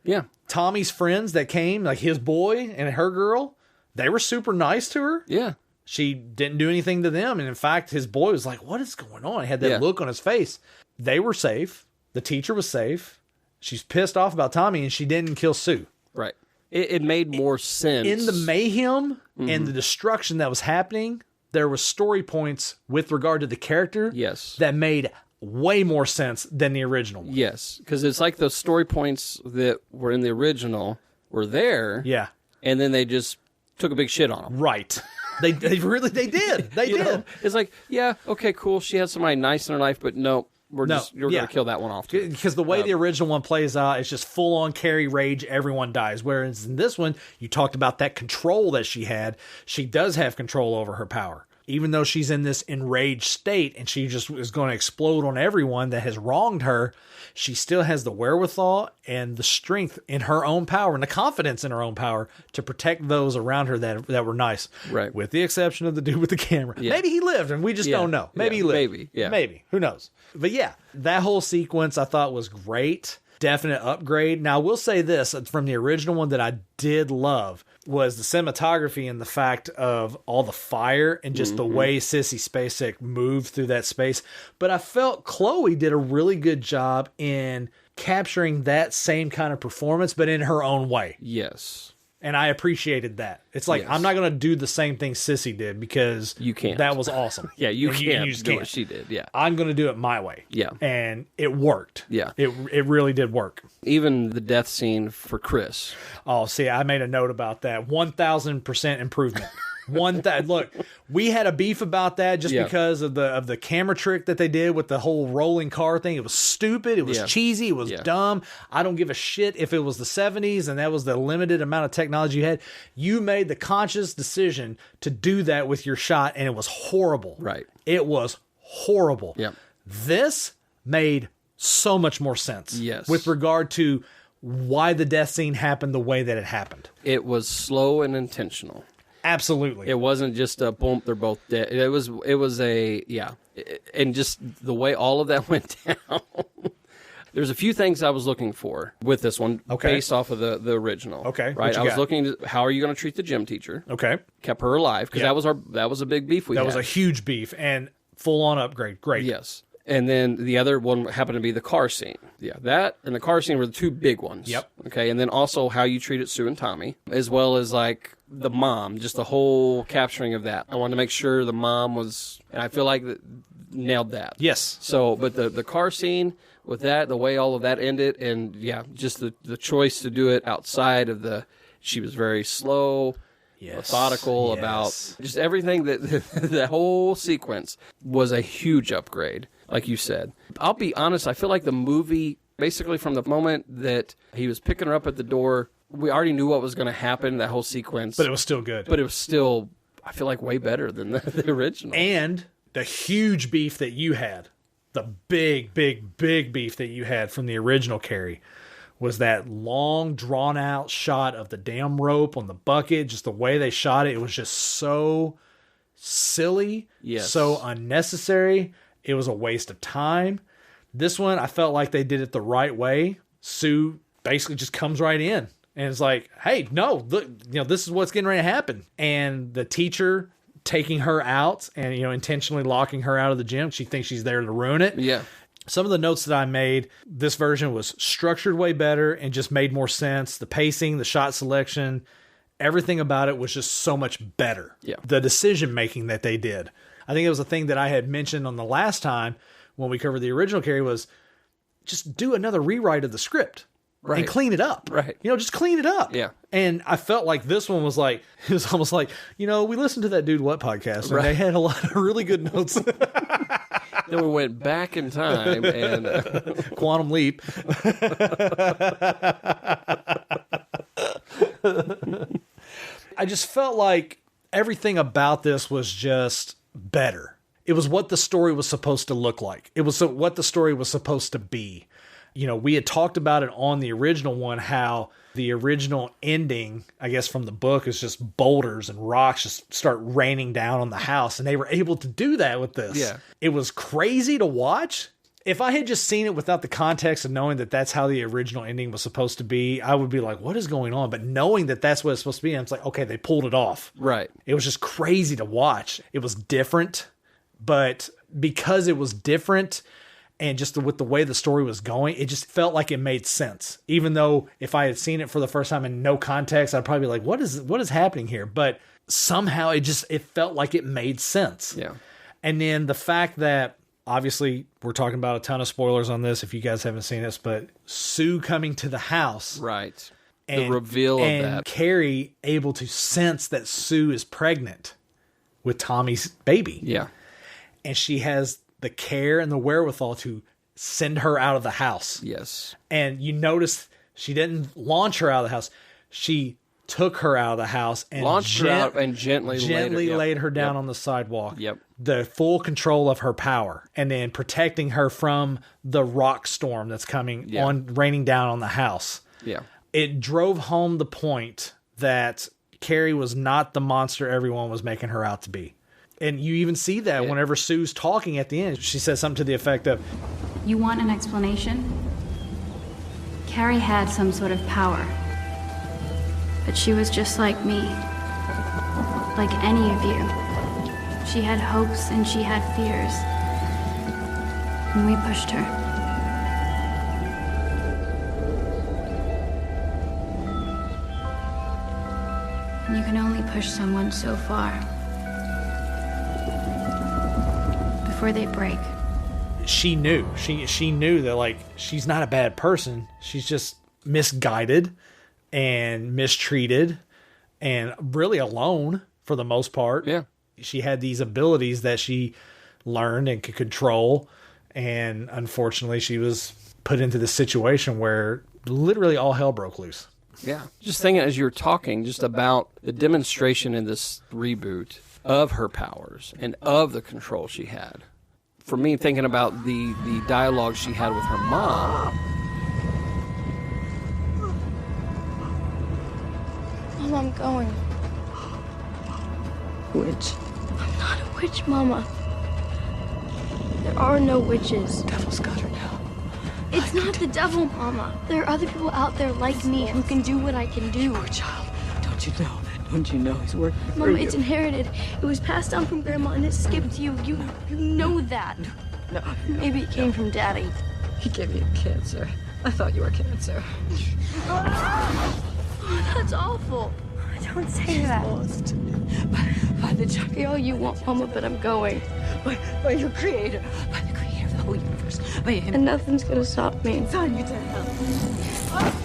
Yeah. Tommy's friends that came, like his boy and her girl, they were super nice to her. Yeah. She didn't do anything to them. And in fact, his boy was like, what is going on? He had that look on his face. They were safe. The teacher was safe. She's pissed off about Tommy and she didn't kill Sue. Right. It made more sense. In the mayhem and the destruction that was happening, there was story points with regard to the character that made way more sense than the original one. Yes, because it's like those story points that were in the original were there. Yeah. And then they just took a big shit on them. Right. They really did. They did. Know? It's like, yeah, okay, cool. She had somebody nice in her life, but no. You're going to kill that one off. Too. Because the way the original one plays out, it's just full on Carrie rage. Everyone dies. Whereas in this one, you talked about that control that she had. She does have control over her power. Even though she's in this enraged state and she just is going to explode on everyone that has wronged her, she still has the wherewithal and the strength in her own power and the confidence in her own power to protect those around her that were nice. Right. With the exception of the dude with the camera. Yeah. Maybe he lived and we just don't know. Maybe he lived. Maybe. Yeah. Maybe. Who knows? But yeah, that whole sequence I thought was great. Definite upgrade. Now, I will say this from the original one that I did love was the cinematography and the fact of all the fire and just the way Sissy Spacek moved through that space. But I felt Chloe did a really good job in capturing that same kind of performance, but in her own way. Yes. And I appreciated that. It's like, I'm not going to do the same thing Sissy did because you can't. That was awesome. Yeah, you can't just do can't. what she did. Yeah. I'm going to do it my way. Yeah. And it worked. Yeah. It really did work. Even the death scene for Chris. Oh, see, I made a note about that. 1,000% improvement. Look, we had a beef about that just because of the camera trick that they did with the whole rolling car thing. It was stupid. It was cheesy. It was dumb. I don't give a shit if it was the 70s and that was the limited amount of technology you had. You made the conscious decision to do that with your shot, and it was horrible. Right. It was horrible. Yeah. This made so much more sense. Yes. With regard to why the death scene happened the way that it happened. It was slow and intentional. Absolutely. It wasn't just a boom, they're both dead. It was and just the way all of that went down. There's a few things I was looking for with this one based off of the original. Okay. Right. I was looking at how are you going to treat the gym teacher? Okay. Kept her alive because that was a big beef we had. That was a huge beef and full on upgrade. Great. Yes. And then the other one happened to be the car scene. Yeah, that and the car scene were the two big ones. Yep. Okay, and then also how you treated Sue and Tommy, as well as like the mom, just the whole capturing of that. I wanted to make sure the mom was, and I feel like nailed that. Yes. So, but the car scene with that, the way all of that ended, and just the choice to do it outside of she was very slow. Methodical about just everything the whole sequence was a huge upgrade, like you said. I'll be honest, I feel like the movie, basically from the moment that he was picking her up at the door, we already knew what was going to happen, that whole sequence. But it was still good. But it was still, I feel like, way better than the original. And the huge beef that you had, the big beef that you had from the original Carrie, was that long, drawn-out shot of the damn rope on the bucket, just the way they shot it. It was just so silly, so unnecessary. It was a waste of time. This one, I felt like they did it the right way. Sue basically just comes right in and is like, hey, no, look, this is what's getting ready to happen. And the teacher taking her out and, intentionally locking her out of the gym. She thinks she's there to ruin it. Yeah. Some of the notes that I made, this version was structured way better and just made more sense. The pacing, the shot selection, everything about it was just so much better. Yeah. The decision-making that they did. I think it was a thing that I had mentioned on the last time when we covered the original Carrie was just do another rewrite of the script. Right. And clean it up. Right. Just clean it up. Yeah. And I felt like this one was like, it was almost like, we listened to that Dude What podcast and they had a lot of really good notes. Then we went back in time and Quantum Leap. I just felt like everything about this was just better. It was what the story was supposed to look like. It was what the story was supposed to be. We had talked about it on the original one, how the original ending, I guess from the book, is just boulders and rocks just start raining down on the house. And they were able to do that with this. Yeah. It was crazy to watch. If I had just seen it without the context of knowing that that's how the original ending was supposed to be, I would be like, what is going on? But knowing that that's what it's supposed to be, and it's like, okay, they pulled it off. Right. It was just crazy to watch. It was different, but because it was different and just with the way the story was going, it just felt like it made sense. Even though if I had seen it for the first time in no context, I'd probably be like, what is happening here? But somehow it felt like it made sense. Yeah. And then the fact that, obviously, we're talking about a ton of spoilers on this if you guys haven't seen this, but Sue coming to the house. Right. And, the reveal of that. And Carrie able to sense that Sue is pregnant with Tommy's baby. Yeah. And she has the care and the wherewithal to send her out of the house. Yes. And you notice she didn't launch her out of the house. She took her out of the house and launched her out and gently laid her down on the sidewalk. Yep. The full control of her power, and then protecting her from the rock storm that's coming raining down on the house. Yeah. It drove home the point that Carrie was not the monster everyone was making her out to be. And you even see that whenever Sue's talking at the end. She says something to the effect of, "You want an explanation? Carrie had some sort of power. But she was just like me. Like any of you. She had hopes and she had fears. And we pushed her. And you can only push someone so far. Before they break." She knew. She knew that, like, she's not a bad person. She's just misguided and mistreated and really alone for the most part. Yeah. She had these abilities that she learned and could control. And unfortunately, she was put into this situation where literally all hell broke loose. Yeah. Just thinking as you were talking just about the demonstration in this reboot of her powers and of the control she had. For me, thinking about the dialogue she had with her mom. Mom, I'm going. Witch? I'm not a witch, Mama. There are no witches. Devil's got her now. It's not the devil, Mama. There are other people out there like me who can do what I can do. Poor child. Don't you know? Don't you know he's working for Mama, you? it's inherited. It was passed down from Grandma and it skipped you. You know that. No. Maybe it came from Daddy. He gave you cancer. I thought you were cancer. Oh, that's awful. Don't say that. Lost. By the giant. Be all you want, Mama, but I'm going. By your creator. By the creator of the whole universe. By him. And nothing's gonna stop me. Son, you to hell.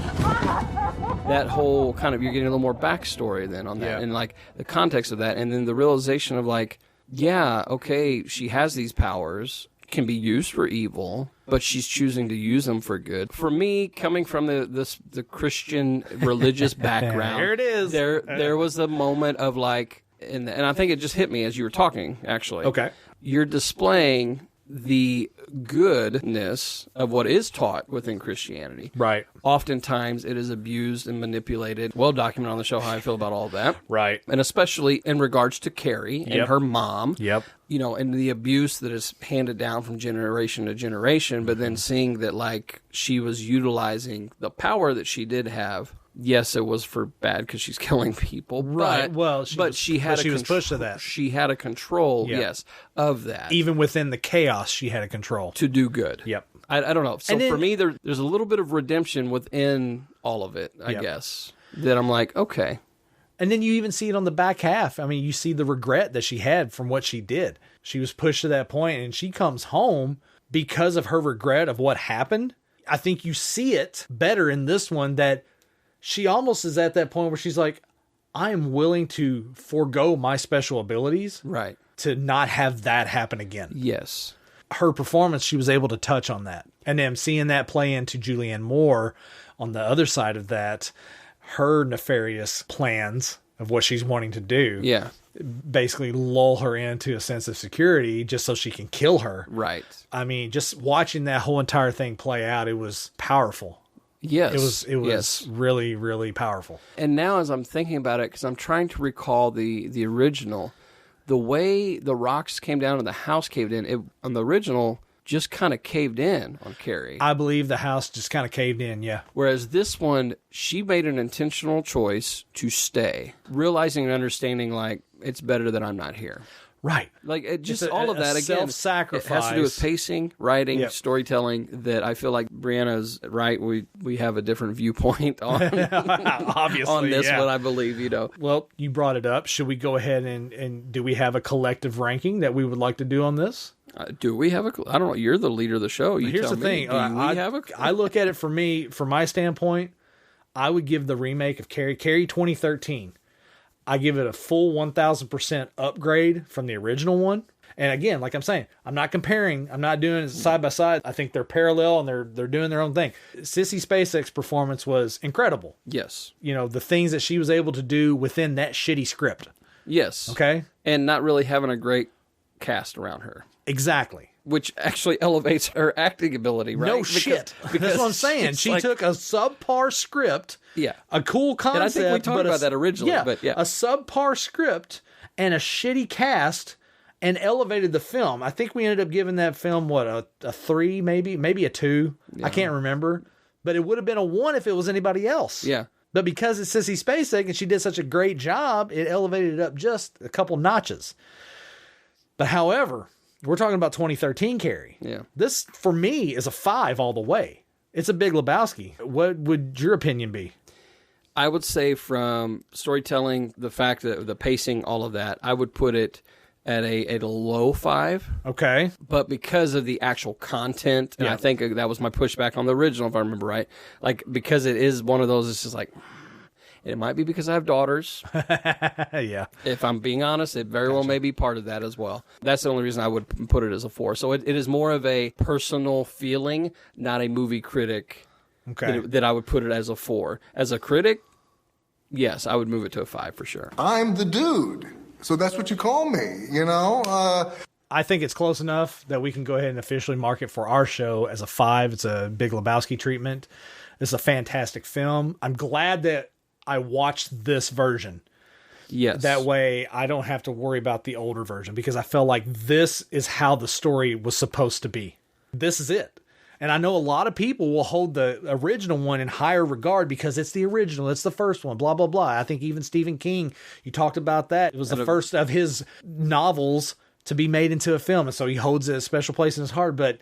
That whole kind of, you're getting a little more backstory then on that, and like the context of that, and then the realization of like, yeah, okay, she has these powers, can be used for evil, but she's choosing to use them for good. For me, coming from the Christian religious background, there it is. There was a moment of like, and I think it just hit me as you were talking. Actually, okay, you're displaying the goodness of what is taught within Christianity. Right. Oftentimes it is abused and manipulated. Well documented on the show how I feel about all of that. Right. And especially in regards to Carrie and her mom. Yep. You know, and the abuse that is handed down from generation to generation, but then seeing that like she was utilizing the power that she did have yes, it was for bad because she's killing people. Right. But, she was pushed to that. She had a control, yes, of that. Even within the chaos, she had a control. To do good. Yep. I don't know. So for me, there's a little bit of redemption within all of it, I guess, that I'm like, okay. And then you even see it on the back half. I mean, you see the regret that she had from what she did. She was pushed to that point, and she comes home because of her regret of what happened. I think you see it better in this one, that she almost is at that point where she's like, I am willing to forego my special abilities to not have that happen again. Yes. Her performance, she was able to touch on that. And then seeing that play into Julianne Moore on the other side of that, her nefarious plans of what she's wanting to do. Yeah. Basically lull her into a sense of security just so she can kill her. Right. I mean, just watching that whole entire thing play out, it was powerful. Yes. It was really, really powerful. And now as I'm thinking about it, because I'm trying to recall the original, the way the rocks came down and the house caved in, on the original just kind of caved in on Carrie. I believe the house just kind of caved in, yeah. Whereas this one, she made an intentional choice to stay, realizing and understanding, like, it's better that I'm not here. Right. Like, all of that, again, self-sacrifice. it has to do with pacing, writing, storytelling, that I feel like Brianna's right. We have a different viewpoint on, obviously, on this one, I believe, you know. Well, you brought it up. Should we go ahead and do we have a collective ranking that we would like to do on this? Do we have I don't know. You're the leader of the show. Here's the thing. I look at it from my standpoint, I would give the remake of Carrie 2013. I give it a full 1,000% upgrade from the original one. And again, like I'm saying, I'm not comparing. I'm not doing it side by side. I think they're parallel and they're doing their own thing. Sissy Spacek's performance was incredible. Yes. You know, the things that she was able to do within that shitty script. Yes. Okay. And not really having a great cast around her. Exactly. Which actually elevates her acting ability, right? No shit. Because that's what I'm saying. She took a subpar script, a cool concept. And I think we talked about that originally. Yeah, but a subpar script and a shitty cast, and elevated the film. I think we ended up giving that film, a 3, maybe a 2. Yeah. I can't remember. But it would have been a 1 if it was anybody else. Yeah. But because it's Sissy Spacek and she did such a great job, it elevated it up just a couple notches. But however, we're talking about 2013 Carrie. Yeah. This, for me, is a 5 all the way. It's a Big Lebowski. What would your opinion be? I would say from storytelling, the fact that the pacing, all of that, I would put it at a low 5. Okay. But because of the actual content, and I think that was my pushback on the original, if I remember right, like, because it is one of those, it's just like, it might be because I have daughters. Yeah. If I'm being honest, it very well may be part of that as well. That's the only reason I would put it as a 4. So it is more of a personal feeling, not a movie critic. Okay. That I would put it as a 4. As a critic, yes, I would move it to a 5 for sure. I'm the dude. So that's what you call me, you know? I think it's close enough that we can go ahead and officially mark it for our show as a 5. It's a Big Lebowski treatment. It's a fantastic film. I'm glad that I watched this version. Yes. That way I don't have to worry about the older version, because I felt like this is how the story was supposed to be. This is it. And I know a lot of people will hold the original one in higher regard because it's the original. It's the first one, blah, blah, blah. I think even Stephen King, you talked about that. It was the first of his novels to be made into a film. And so he holds a special place in his heart. But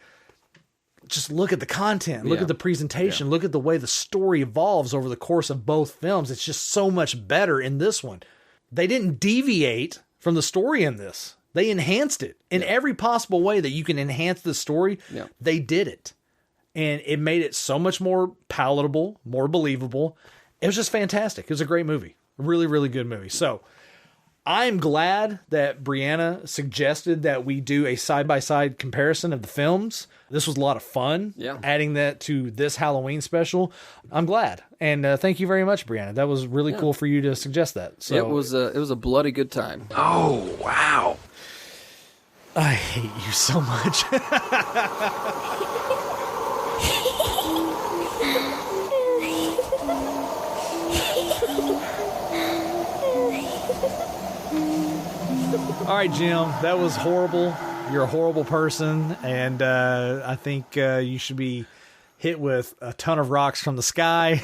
just look at the content, look at the presentation, look at the way the story evolves over the course of both films. It's just so much better in this one. They didn't deviate from the story in this. They enhanced it in every possible way that you can enhance the story. Yeah. They did it. And it made it so much more palatable, more believable. It was just fantastic. It was a great movie. Really, really good movie. So I'm glad that Brianna suggested that we do a side-by-side comparison of the films. This was a lot of fun. Yeah. Adding that to this Halloween special. I'm glad. And thank you very much, Brianna. That was really cool for you to suggest that. So it was a bloody good time. Oh, wow. I hate you so much. All right, Jim, that was horrible. You're a horrible person, and I think you should be hit with a ton of rocks from the sky.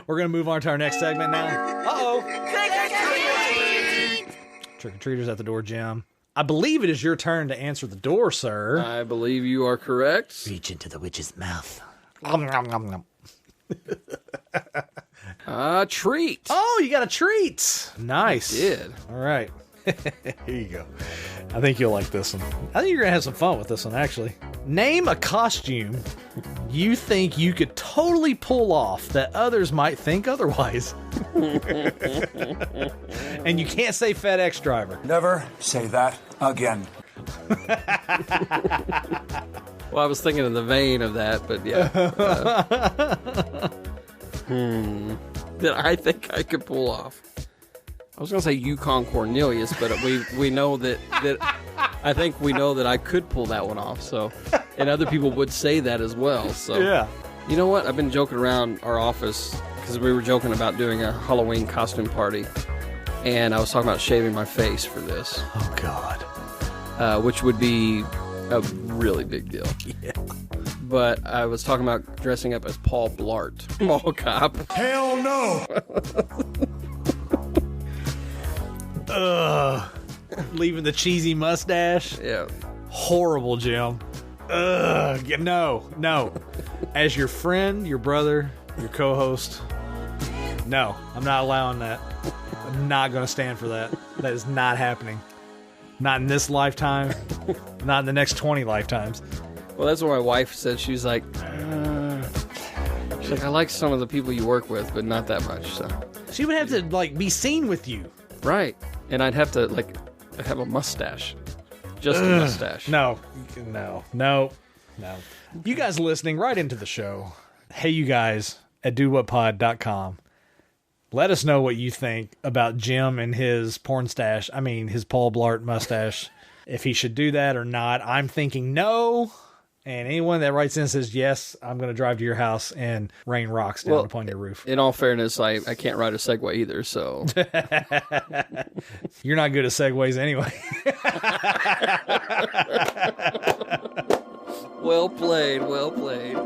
We're going to move on to our next segment now. Uh-oh. Trick-or-treaters at the door, Jim. I believe it is your turn to answer the door, sir. I believe you are correct. Reach into the witch's mouth. Treat. Oh, you got a treat. Nice. I did. All right. Here you go. I think you'll like this one. I think you're going to have some fun with this one, actually. Name a costume you think you could totally pull off that others might think otherwise. And you can't say FedEx driver. Never say that again. Well, I was thinking in the vein of that, but yeah. That I think I could pull off. I was going to say Yukon Cornelius, but we know that I think we know that I could pull that one off. So, and other people would say that as well. So, yeah. You know what? I've been joking around our office because we were joking about doing a Halloween costume party, and I was talking about shaving my face for this. Oh God. Which would be a really big deal. Yeah. But I was talking about dressing up as Paul Blart, Mall Cop. Hell no! Leaving the cheesy mustache. Yeah. Horrible, Jim. No. As your friend, your brother, your co-host, no, I'm not allowing that. I'm not going to stand for that. That is not happening. Not in this lifetime. Not in the next 20 lifetimes. Well, that's what my wife said. She's like, I like some of the people you work with, but not that much. So she would have to be seen with you, right? And I'd have to have a mustache, just a mustache. No. You guys listening right into the show. Hey, you guys at DudeWhatPod.com. Let us know what you think about Jim and his porn stash. I mean, his Paul Blart mustache. If he should do that or not. I'm thinking no. And anyone that writes in says, yes, I'm going to drive to your house and rain rocks down upon your roof. In all fairness, I can't ride a Segway either, so. You're not good at Segways anyway. Well played, well played.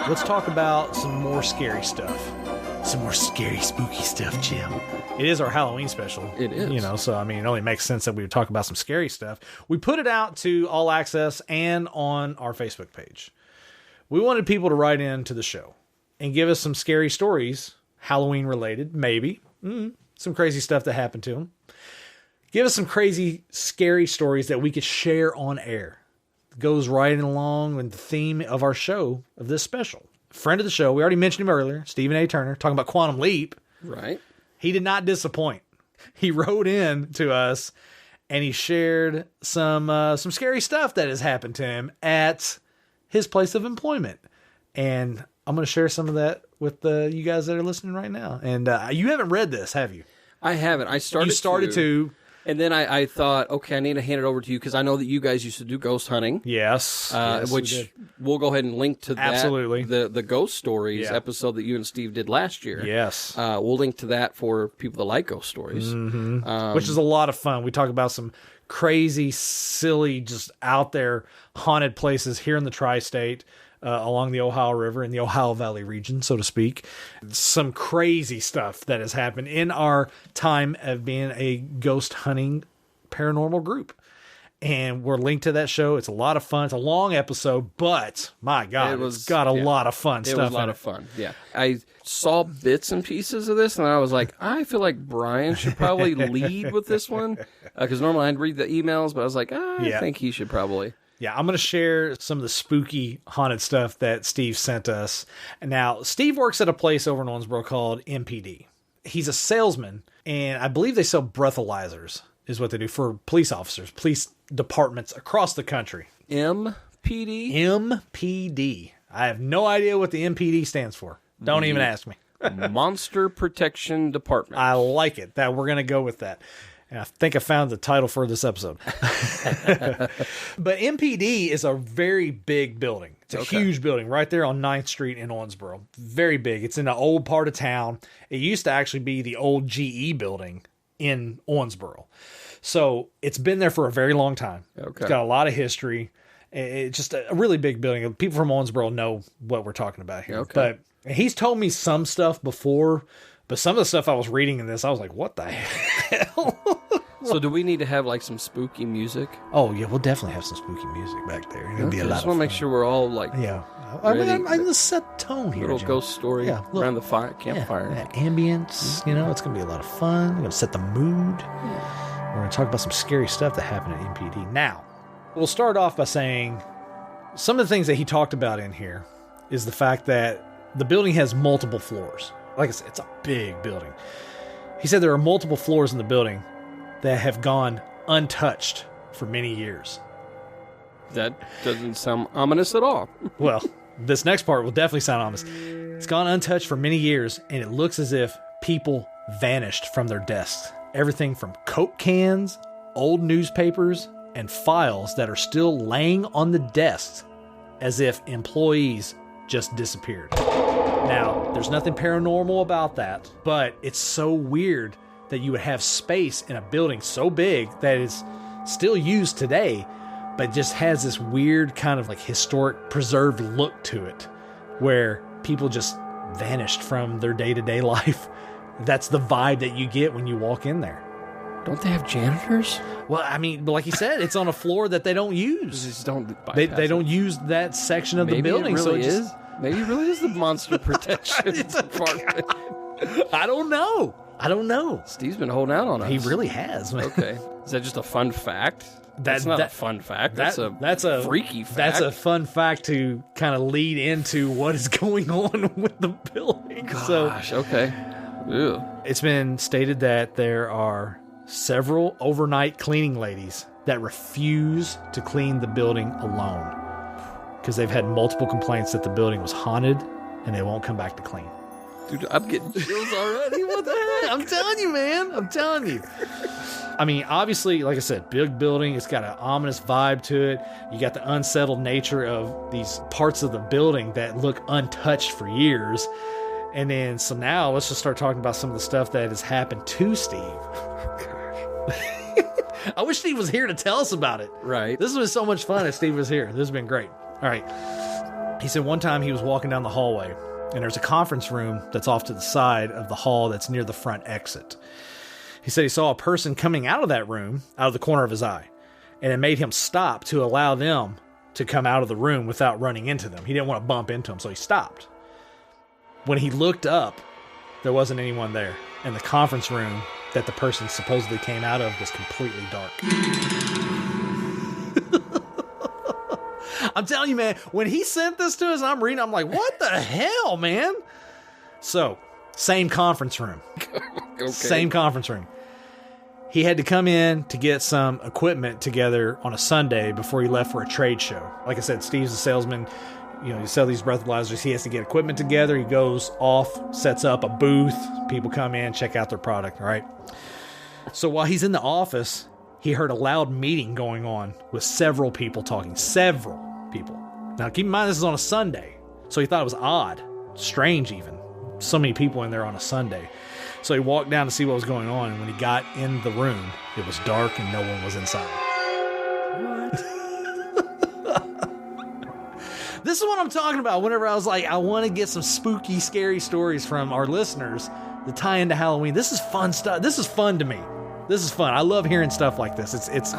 Let's talk about some more scary stuff. Some more scary, spooky stuff, Jim. It is our Halloween special. It is. So, I mean, it only makes sense that we would talk about some scary stuff. We put it out to All Access and on our Facebook page. We wanted people to write in to the show and give us some scary stories, Halloween related, maybe. Some crazy stuff that happened to them. Give us some crazy, scary stories that we could share on air. Goes right along with the theme of our show, of this special. Friend of the show, we already mentioned him earlier, Stephen A. Turner, talking about Quantum Leap. Right. He did not disappoint. He wrote in to us and he shared some scary stuff that has happened to him at his place of employment. And I'm going to share some of that with you guys that are listening right now. And you haven't read this, have you? I haven't. You started to. And then I thought, okay, I need to hand it over to you because I know that you guys used to do ghost hunting. Yes. Which we'll go ahead and link to that. Absolutely. The Ghost Stories episode that you and Steve did last year. Yes. We'll link to that for people that like ghost stories. Mm-hmm. Which is a lot of fun. We talk about some crazy, silly, just out there haunted places here in the tri-state. Along the Ohio River in the Ohio Valley region, so to speak. Some crazy stuff that has happened in our time of being a ghost hunting paranormal group. And we're linked to that show. It's a lot of fun. It's a long episode, but my God, it's got a lot of fun stuff. It was a lot of fun, yeah. I saw bits and pieces of this, and I was like, I feel like Brian should probably lead with this one. Because normally I'd read the emails, but I was like, I think he should probably. Yeah, I'm going to share some of the spooky haunted stuff that Steve sent us. Now, Steve works at a place over in Owensboro called MPD. He's a salesman, and I believe they sell breathalyzers is what they do for police officers, police departments across the country. MPD? MPD. I have no idea what the MPD stands for. Don't even ask me. Monster Protection Department. I like it. That we're going to go with that. And I think I found the title for this episode. But MPD is a very big building. It's a huge building right there on 9th Street in Owensboro. Very big. It's in an old part of town. It used to actually be the old GE building in Owensboro. So it's been there for a very long time. It's got a lot of history. It's just a really big building. People from Owensboro know what we're talking about here. But he's told me some stuff before, but some of the stuff I was reading in this, I was like, what the hell? So do we need to have like some spooky music? Oh, yeah, we'll definitely have some spooky music back there. It'll be a lot of fun. I just want to make sure we're all like... Yeah. I mean, I'm going to set the tone here, little Jim. ghost story around the campfire. Yeah, ambience, it's going to be a lot of fun. We're going to set the mood. We're going to talk about some scary stuff that happened at MPD. Now, we'll start off by saying some of the things that he talked about in here is the fact that the building has multiple floors. Like I said, it's a big building. He said there are multiple floors in the building that have gone untouched for many years. That doesn't sound ominous at all. Well, this next part will definitely sound ominous. It's gone untouched for many years, and it looks as if people vanished from their desks. Everything from Coke cans, old newspapers, and files that are still laying on the desks as if employees just disappeared. Now, there's nothing paranormal about that, but it's so weird that you would have space in a building so big that is still used today, but just has this weird kind of like historic preserved look to it where people just vanished from their day-to-day life. That's the vibe that you get when you walk in there. Don't they have janitors? Well, I mean, like you said, it's on a floor that they don't use. Just don't they don't use that section of the building. Maybe it really is the monster protection department. I don't know. Steve's been holding out on us. He really has, man. Okay. Is that just a fun fact? That's not a fun fact. That's a freaky fact. That's a fun fact to kind of lead into what is going on with the building. Gosh, okay. Ew. It's been stated that there are several overnight cleaning ladies that refuse to clean the building alone because they've had multiple complaints that the building was haunted and they won't come back to clean. Dude, I'm getting chills already. What the heck? I'm telling you, man. I'm telling you. I mean, obviously, like I said, big building. It's got an ominous vibe to it. You got the unsettled nature of these parts of the building that look untouched for years. And then, so now let's just start talking about some of the stuff that has happened to Steve. I wish Steve was here to tell us about it. Right. This was so much fun if Steve was here. This has been great. All right. He said one time he was walking down the hallway, and there's a conference room that's off to the side of the hall that's near the front exit. He said he saw a person coming out of that room out of the corner of his eye, and it made him stop to allow them to come out of the room without running into them. He didn't want to bump into them, so he stopped. When he looked up, there wasn't anyone there, and the conference room that the person supposedly came out of was completely dark. I'm telling you, man, when he sent this to us, I'm reading, I'm like, what the hell, man? So, same conference room. Okay. Same conference room. He had to come in to get some equipment together on a Sunday before he left for a trade show. Like I said, Steve's a salesman. You sell these breathalyzers. He has to get equipment together. He goes off, sets up a booth. People come in, check out their product, all right? So while he's in the office, he heard a loud meeting going on with several people talking. Several people. Now, keep in mind, this is on a Sunday. So he thought it was odd. Strange, even. So many people in there on a Sunday. So he walked down to see what was going on, and when he got in the room, it was dark and no one was inside. This is what I'm talking about whenever I was like, I want to get some spooky, scary stories from our listeners that tie into Halloween. This is fun stuff. This is fun to me. This is fun. I love hearing stuff like this. It's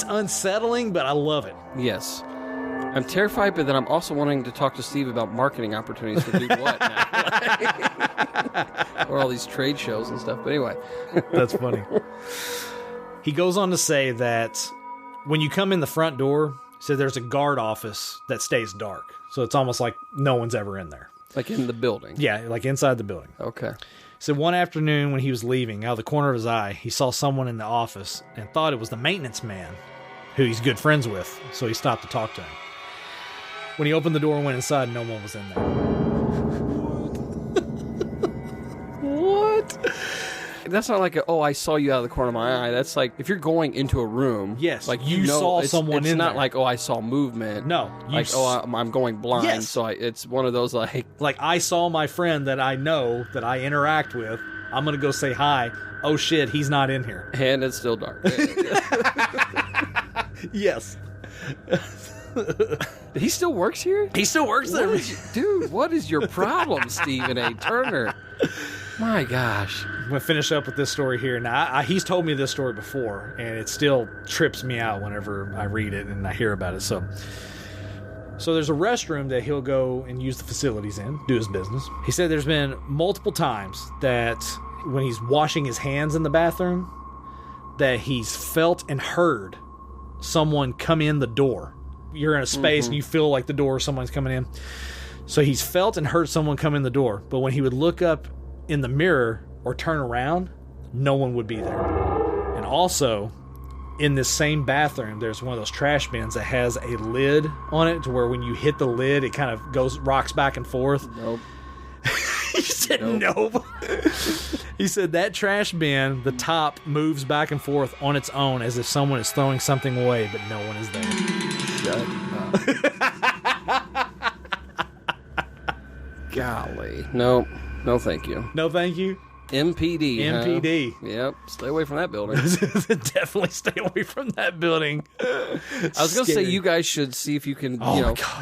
unsettling, but I love it. Yes. I'm terrified, but then I'm also wanting to talk to Steve about marketing opportunities for Dude What now. Or all these trade shows and stuff. But anyway. That's funny. He goes on to say that when you come in the front door, so there's a guard office that stays dark. So it's almost like no one's ever in there. Like in the building? Yeah, like inside the building. Okay. So one afternoon when he was leaving, out of the corner of his eye, he saw someone in the office and thought it was the maintenance man, who he's good friends with. So he stopped to talk to him. When he opened the door and went inside, no one was in there. What? that's not like I saw you out of the corner of my eye. That's like if you're going into a room. Yes, like you saw someone in there. It's not like I saw movement. No, I'm going blind. Yes. So it's one of those like I saw my friend that I know that I interact with. I'm gonna go say hi. Oh shit, he's not in here. And it's still dark. Yes. He still works here? He still works there. Dude, what is your problem, Stephen A. Turner? My gosh. I'm going to finish up with this story here. Now, he's told me this story before, and it still trips me out whenever I read it and I hear about it. So there's a restroom that he'll go and use the facilities in, do his business. He said there's been multiple times that when he's washing his hands in the bathroom, that he's felt and heard someone come in the door. You're in a space and you feel like the door, someone's coming in. So he's felt and heard someone come in the door, but when he would look up in the mirror or turn around, no one would be there. And also, in this same bathroom, there's one of those trash bins that has a lid on it to where when you hit the lid, it kind of rocks back and forth. Nope. He said nope. He said that trash bin, the top moves back and forth on its own as if someone is throwing something away, but no one is there. Shut up. Golly. No, thank you. No, thank you. MPD. MPD. Huh? Yep. Stay away from that building. Definitely stay away from that building. I was going to say you guys should see if you can,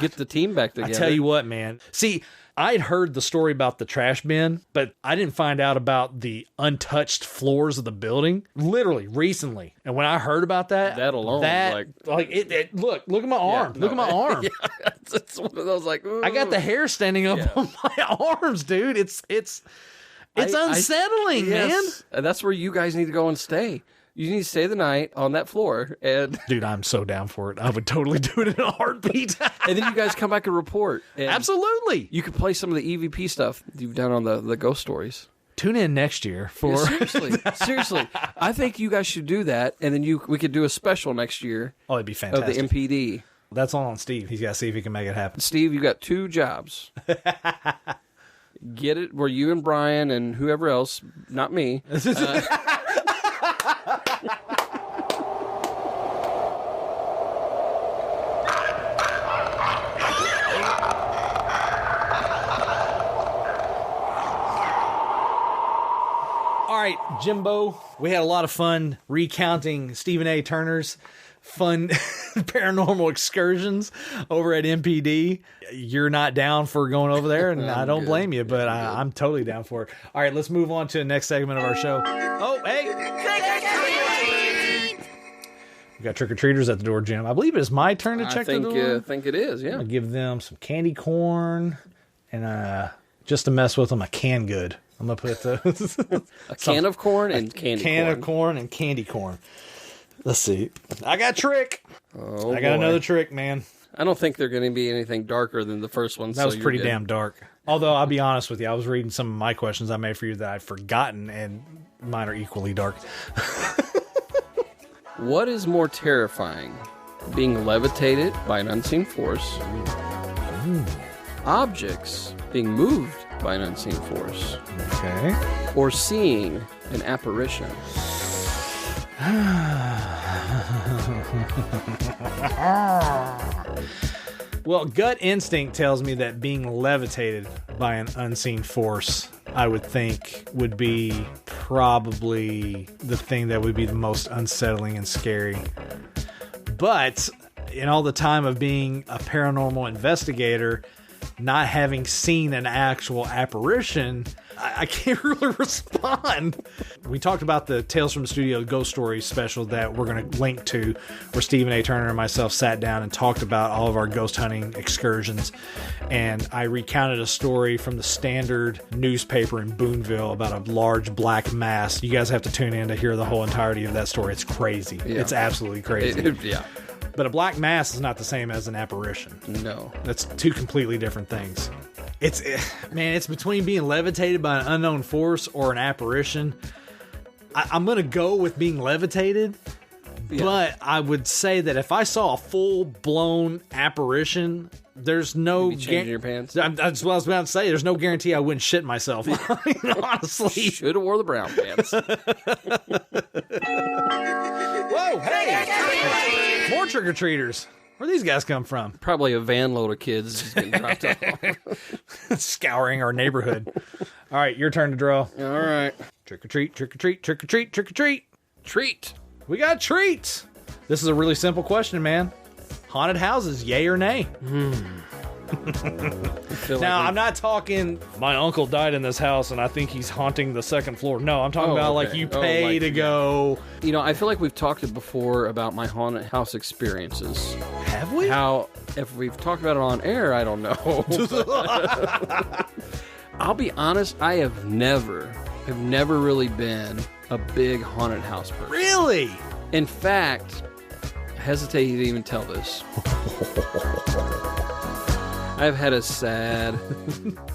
get the team back together. I tell you what, man. See, I'd heard the story about the trash bin, but I didn't find out about the untouched floors of the building literally recently. And when I heard about that, alone, look at my arm. Look at my arm. Yeah, it's one of those like, ooh. I got the hair standing up on my arms, dude. It's unsettling, man. And that's where you guys need to go and stay. You need to stay the night on that floor. And dude, I'm so down for it. I would totally do it in a heartbeat. And then you guys come back and report. And absolutely. You could play some of the EVP stuff you've done on the ghost stories. Tune in next year for seriously. I think you guys should do that, and then we could do a special next year. Oh, it'd be fantastic. Of the MPD. That's all on Steve. He's got to see if he can make it happen. Steve, you got 2 jobs. Get it where you and Brian and whoever else, not me. All right, Jimbo, we had a lot of fun recounting Stephen A. Turner's fun paranormal excursions over at MPD. You're not down for going over there, and I don't blame you, but I'm totally down for it. All right, let's move on to the next segment of our show. Oh, hey! We got trick-or-treaters at the door, Jim. I believe it is my turn to check the door. I think it is, yeah. I'll give them some candy corn, and just to mess with them, a canned good. I'm going to put a can of corn and candy corn. Can of corn and candy corn. Let's see. I got a trick. Oh, I got another trick, man. I don't think they're going to be anything darker than the first one. That was pretty damn dark. Although, I'll be honest with you, I was reading some of my questions I made for you that I'd forgotten, and mine are equally dark. What is more terrifying? Being levitated by an unseen force? Objects being moved by an unseen force? Okay. Or seeing an apparition? Well, gut instinct tells me that being levitated by an unseen force, I would think, would be probably the thing that would be the most unsettling and scary. But in all the time of being a paranormal investigator, not having seen an actual apparition, I can't really respond. We talked about the Tales from the Studio Ghost Stories special that we're going to link to, where Stephen A. Turner and myself sat down and talked about all of our ghost hunting excursions. And I recounted a story from the Standard newspaper in Boonville about a large black mass. You guys have to tune in to hear the whole entirety of that story. It's crazy. Yeah. It's absolutely crazy. Yeah. But a black mass is not the same as an apparition. No. That's 2 completely different things. It's between being levitated by an unknown force or an apparition. I'm going to go with being levitated, But I would say that if I saw a full-blown apparition, there's no... You'd be changing your pants? That's what I was about to say. There's no guarantee I wouldn't shit myself. I mean, honestly. Should have wore the brown pants. Whoa, hey! More trick-or-treaters. Where these guys come from? Probably a van load of kids just getting dropped off. Scouring our neighborhood. All right, your turn to draw. All right. Trick-or-treat, trick-or-treat, trick-or-treat, trick-or-treat. Treat. We got treats. This is a really simple question, man. Haunted houses, yay or nay? Now, I'm not talking, my uncle died in this house and I think he's haunting the second floor. No, I'm talking about like you pay to go. You know, I feel like we've talked before about my haunted house experiences. Have we? How, if we've talked about it on air, I don't know. I'll be honest, I have never really been a big haunted house person. Really? In fact, I hesitate to even tell this. I've had a sad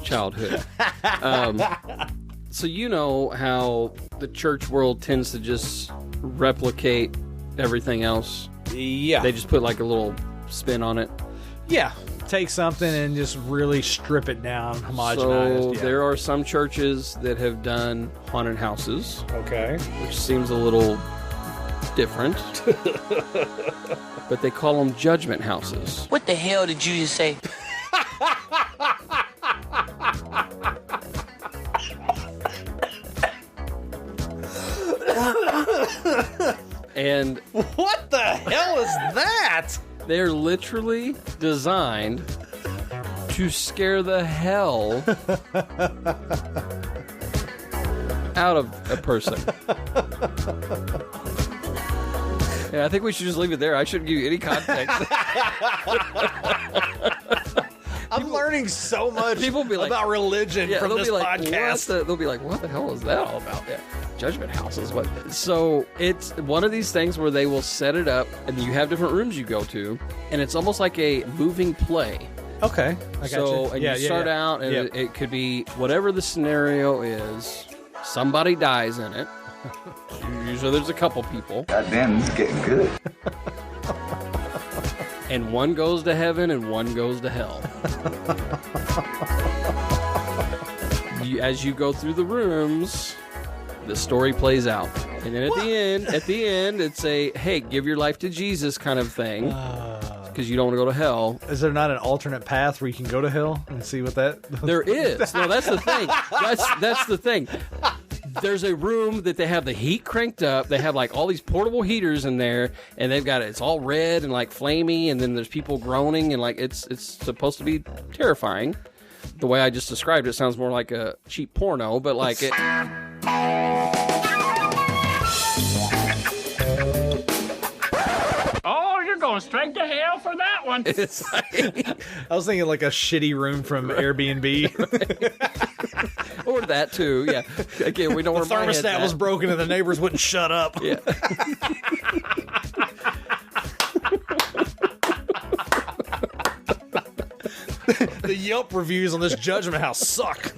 childhood. So you know how the church world tends to just replicate everything else? Yeah. They just put like a little spin on it. Yeah. Take something and just really strip it down, homogenized. So there are some churches that have done haunted houses. Okay. Which seems a little different. But they call them judgment houses. What the hell did you just say? And what the hell is that? They're literally designed to scare the hell out of a person. Yeah, I think we should just leave it there. I shouldn't give you any context. I'm learning so much be like, about religion from this podcast. They'll be like, what the hell is that all about? Yeah. Judgment houses. What? So it's one of these things where they will set it up and you have different rooms you go to, and it's almost like a moving play. Okay. I got you. And you start out, and it could be whatever the scenario is, somebody dies in it. Usually there's a couple people. Goddamn, this is getting good. And one goes to heaven and one goes to hell. As you go through the rooms, the story plays out. And then at the end, it's a, hey, give your life to Jesus kind of thing. Because you don't want to go to hell. Is there not an alternate path where you can go to hell and see what that... There is. No, that's the thing. That's the thing. There's a room that they have the heat cranked up. They have like all these portable heaters in there, and they've got it's all red and like flamey, and then there's people groaning, and like it's supposed to be terrifying. The way I just described it sounds more like a cheap porno, but like it. Oh, you're going straight to hell for that one. It's like, I was thinking like a shitty room from Airbnb. Or that too, yeah. Again, we know where the thermostat was broken and the neighbors wouldn't shut up. Yeah. The Yelp reviews on this Judgment House suck.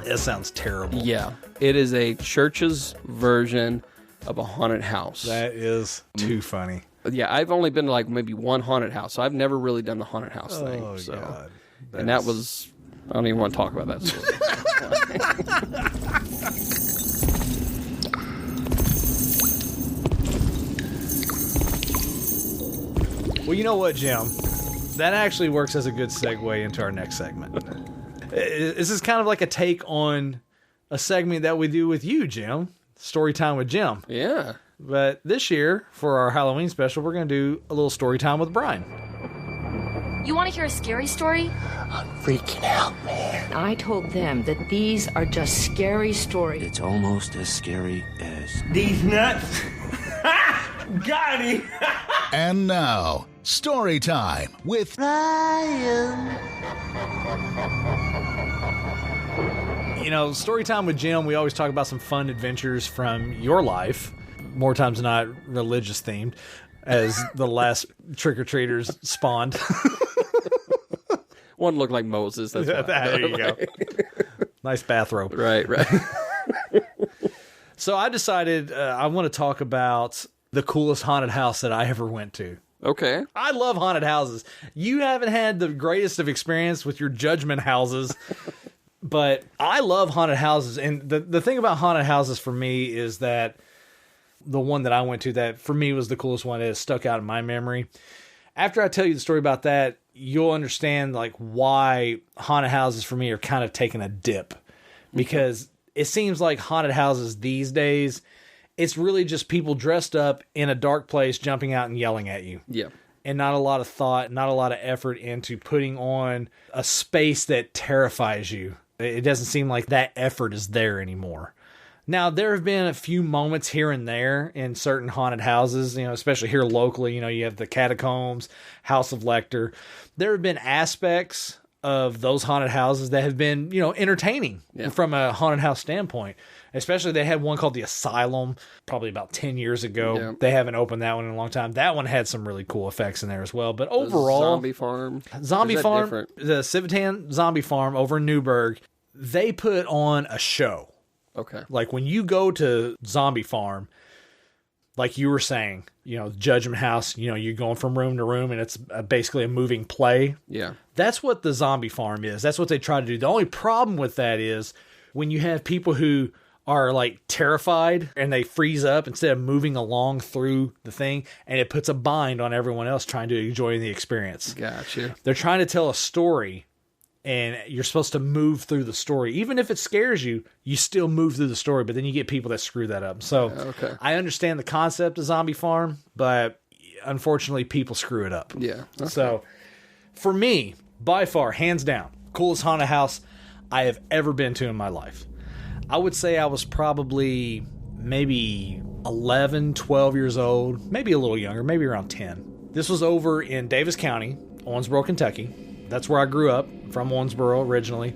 That sounds terrible. Yeah. It is a church's version of a haunted house. That is too funny. Yeah, I've only been to like maybe one haunted house, so I've never really done the haunted house thing. Oh, so. God. And that was... I don't even want to talk about that story. Well, you know what, Jim? That actually works as a good segue into our next segment. This is kind of like a take on a segment that we do with you, Jim. Story time with Jim. Yeah. But this year, for our Halloween special, we're going to do a little story time with Brian. You want to hear a scary story? I'm freaking out, man. I told them that these are just scary stories. It's almost as scary as... These nuts. Got him. And now, story time with Brian. You know, story time with Jim, we always talk about some fun adventures from your life. More times than not, religious themed, as the last trick-or-treaters spawned. One looked like Moses. That's why. There you go. Nice bathrobe. Right. So I decided I want to talk about the coolest haunted house that I ever went to. Okay. I love haunted houses. You haven't had the greatest of experience with your judgment houses, but I love haunted houses. And the thing about haunted houses for me is that the one that I went to that for me was the coolest one that has stuck out in my memory. After I tell you the story about that, you'll understand like why haunted houses for me are kind of taking a dip, because it seems like haunted houses these days, it's really just people dressed up in a dark place, jumping out and yelling at you. Yeah. And not a lot of thought, not a lot of effort into putting on a space that terrifies you. It doesn't seem like that effort is there anymore. Now, there have been a few moments here and there in certain haunted houses, especially here locally. You have the Catacombs, House of Lecter. There have been aspects of those haunted houses that have been, entertaining from a haunted house standpoint. Especially they had one called the Asylum probably about 10 years ago. Yeah. They haven't opened that one in a long time. That one had some really cool effects in there as well. But overall, Zombie Farm, different? The Civitan Zombie Farm over in Newburgh, they put on a show. Okay. Like when you go to Zombie Farm, like you were saying, Judgment House, you're going from room to room and it's basically a moving play. Yeah. That's what the Zombie Farm is. That's what they try to do. The only problem with that is when you have people who are like terrified and they freeze up instead of moving along through the thing, and it puts a bind on everyone else trying to enjoy the experience. Gotcha. They're trying to tell a story and you're supposed to move through the story. Even if it scares you, you still move through the story, but then you get people that screw that up. So okay. I understand the concept of Zombie Farm, but unfortunately people screw it up. Yeah. Okay. So for me, by far, hands down, coolest haunted house I have ever been to in my life. I would say I was probably maybe 11, 12 years old, maybe a little younger, maybe around 10. This was over in Davis County, Owensboro, Kentucky. That's where I grew up, from Owensboro originally.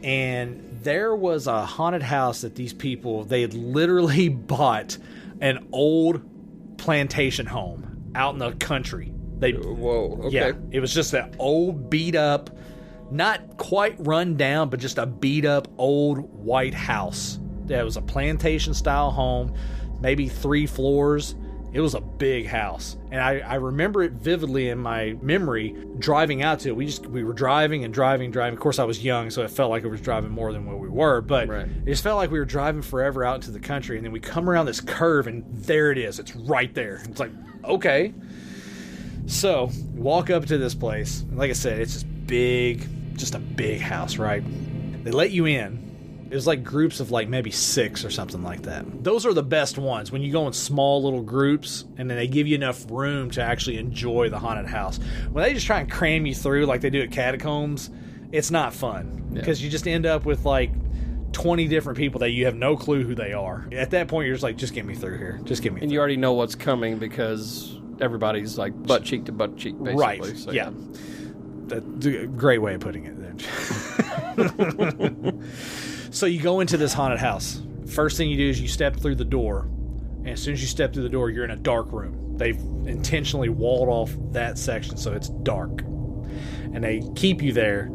And there was a haunted house that these people, they had literally bought an old plantation home out in the country. Whoa, okay. Yeah, it was just an old beat up, not quite run down, but just a beat up old white house. It was a plantation style home, maybe 3 floors. It was a big house. And I remember it vividly in my memory driving out to it. We were driving and driving. Of course, I was young, so it felt like it was driving more than what we were. But It just felt like we were driving forever out into the country. And then we come around this curve, and there it is. It's right there. It's like, okay. So, we walk up to this place. And like I said, it's just a big house, right? They let you in. It was like groups of like maybe 6 or something like that. Those are the best ones when you go in small little groups and then they give you enough room to actually enjoy the haunted house. When they just try and cram you through like they do at Catacombs, it's not fun because you just end up with like 20 different people that you have no clue who they are. At that point, you're just like, just get me through here. Just get me through. And you already know what's coming because everybody's like butt cheek to butt cheek, basically. Right, so, yeah. That's a great way of putting it there. So you go into this haunted house. First thing you do is you step through the door. And as soon as you step through the door, you're in a dark room. They've intentionally walled off that section so it's dark. And they keep you there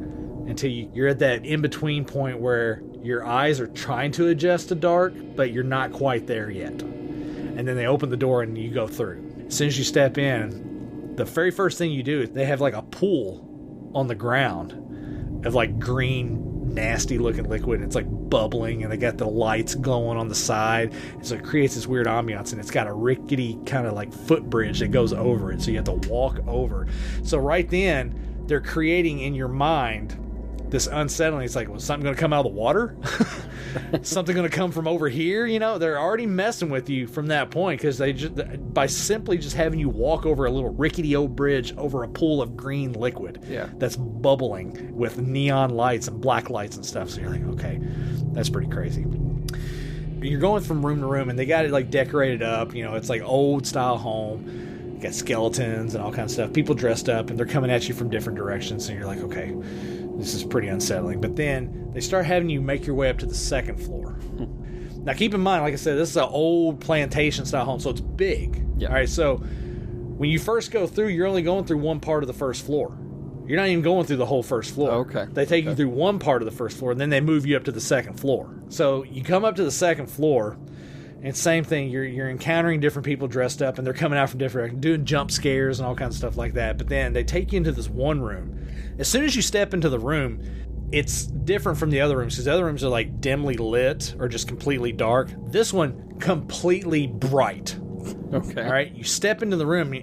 until you're at that in-between point where your eyes are trying to adjust to dark, but you're not quite there yet. And then they open the door and you go through. As soon as you step in, the very first thing you do is they have like a pool on the ground of like green, nasty looking liquid. It's like bubbling and they got the lights glowing on the side, and so it creates this weird ambiance, and it's got a rickety kind of like footbridge that goes over it, so you have to walk over. So right then they're creating in your mind this unsettling. It's like, was something going to come out of the water? Something going to come from over here? They're already messing with you from that point because they just, by simply just having you walk over a little rickety old bridge over a pool of green liquid that's bubbling with neon lights and black lights and stuff. So you're like, okay, that's pretty crazy. You're going from room to room and they got it like decorated up. It's like old style home. You got skeletons and all kinds of stuff. People dressed up and they're coming at you from different directions. So you're like, okay, this is pretty unsettling. But then they start having you make your way up to the second floor. Now, keep in mind, like I said, this is an old plantation style home, so it's big. Yeah. All right, so when you first go through, you're only going through one part of the first floor. You're not even going through the whole first floor. Okay. They take you through one part of the first floor, and then they move you up to the second floor. So you come up to the second floor, And same thing, you're encountering different people dressed up, and they're coming out from different, doing jump scares and all kinds of stuff like that. But then they take you into this one room. As soon as you step into the room, it's different from the other rooms, because the other rooms are like dimly lit or just completely dark. This one, completely bright. Okay. All right, you step into the room,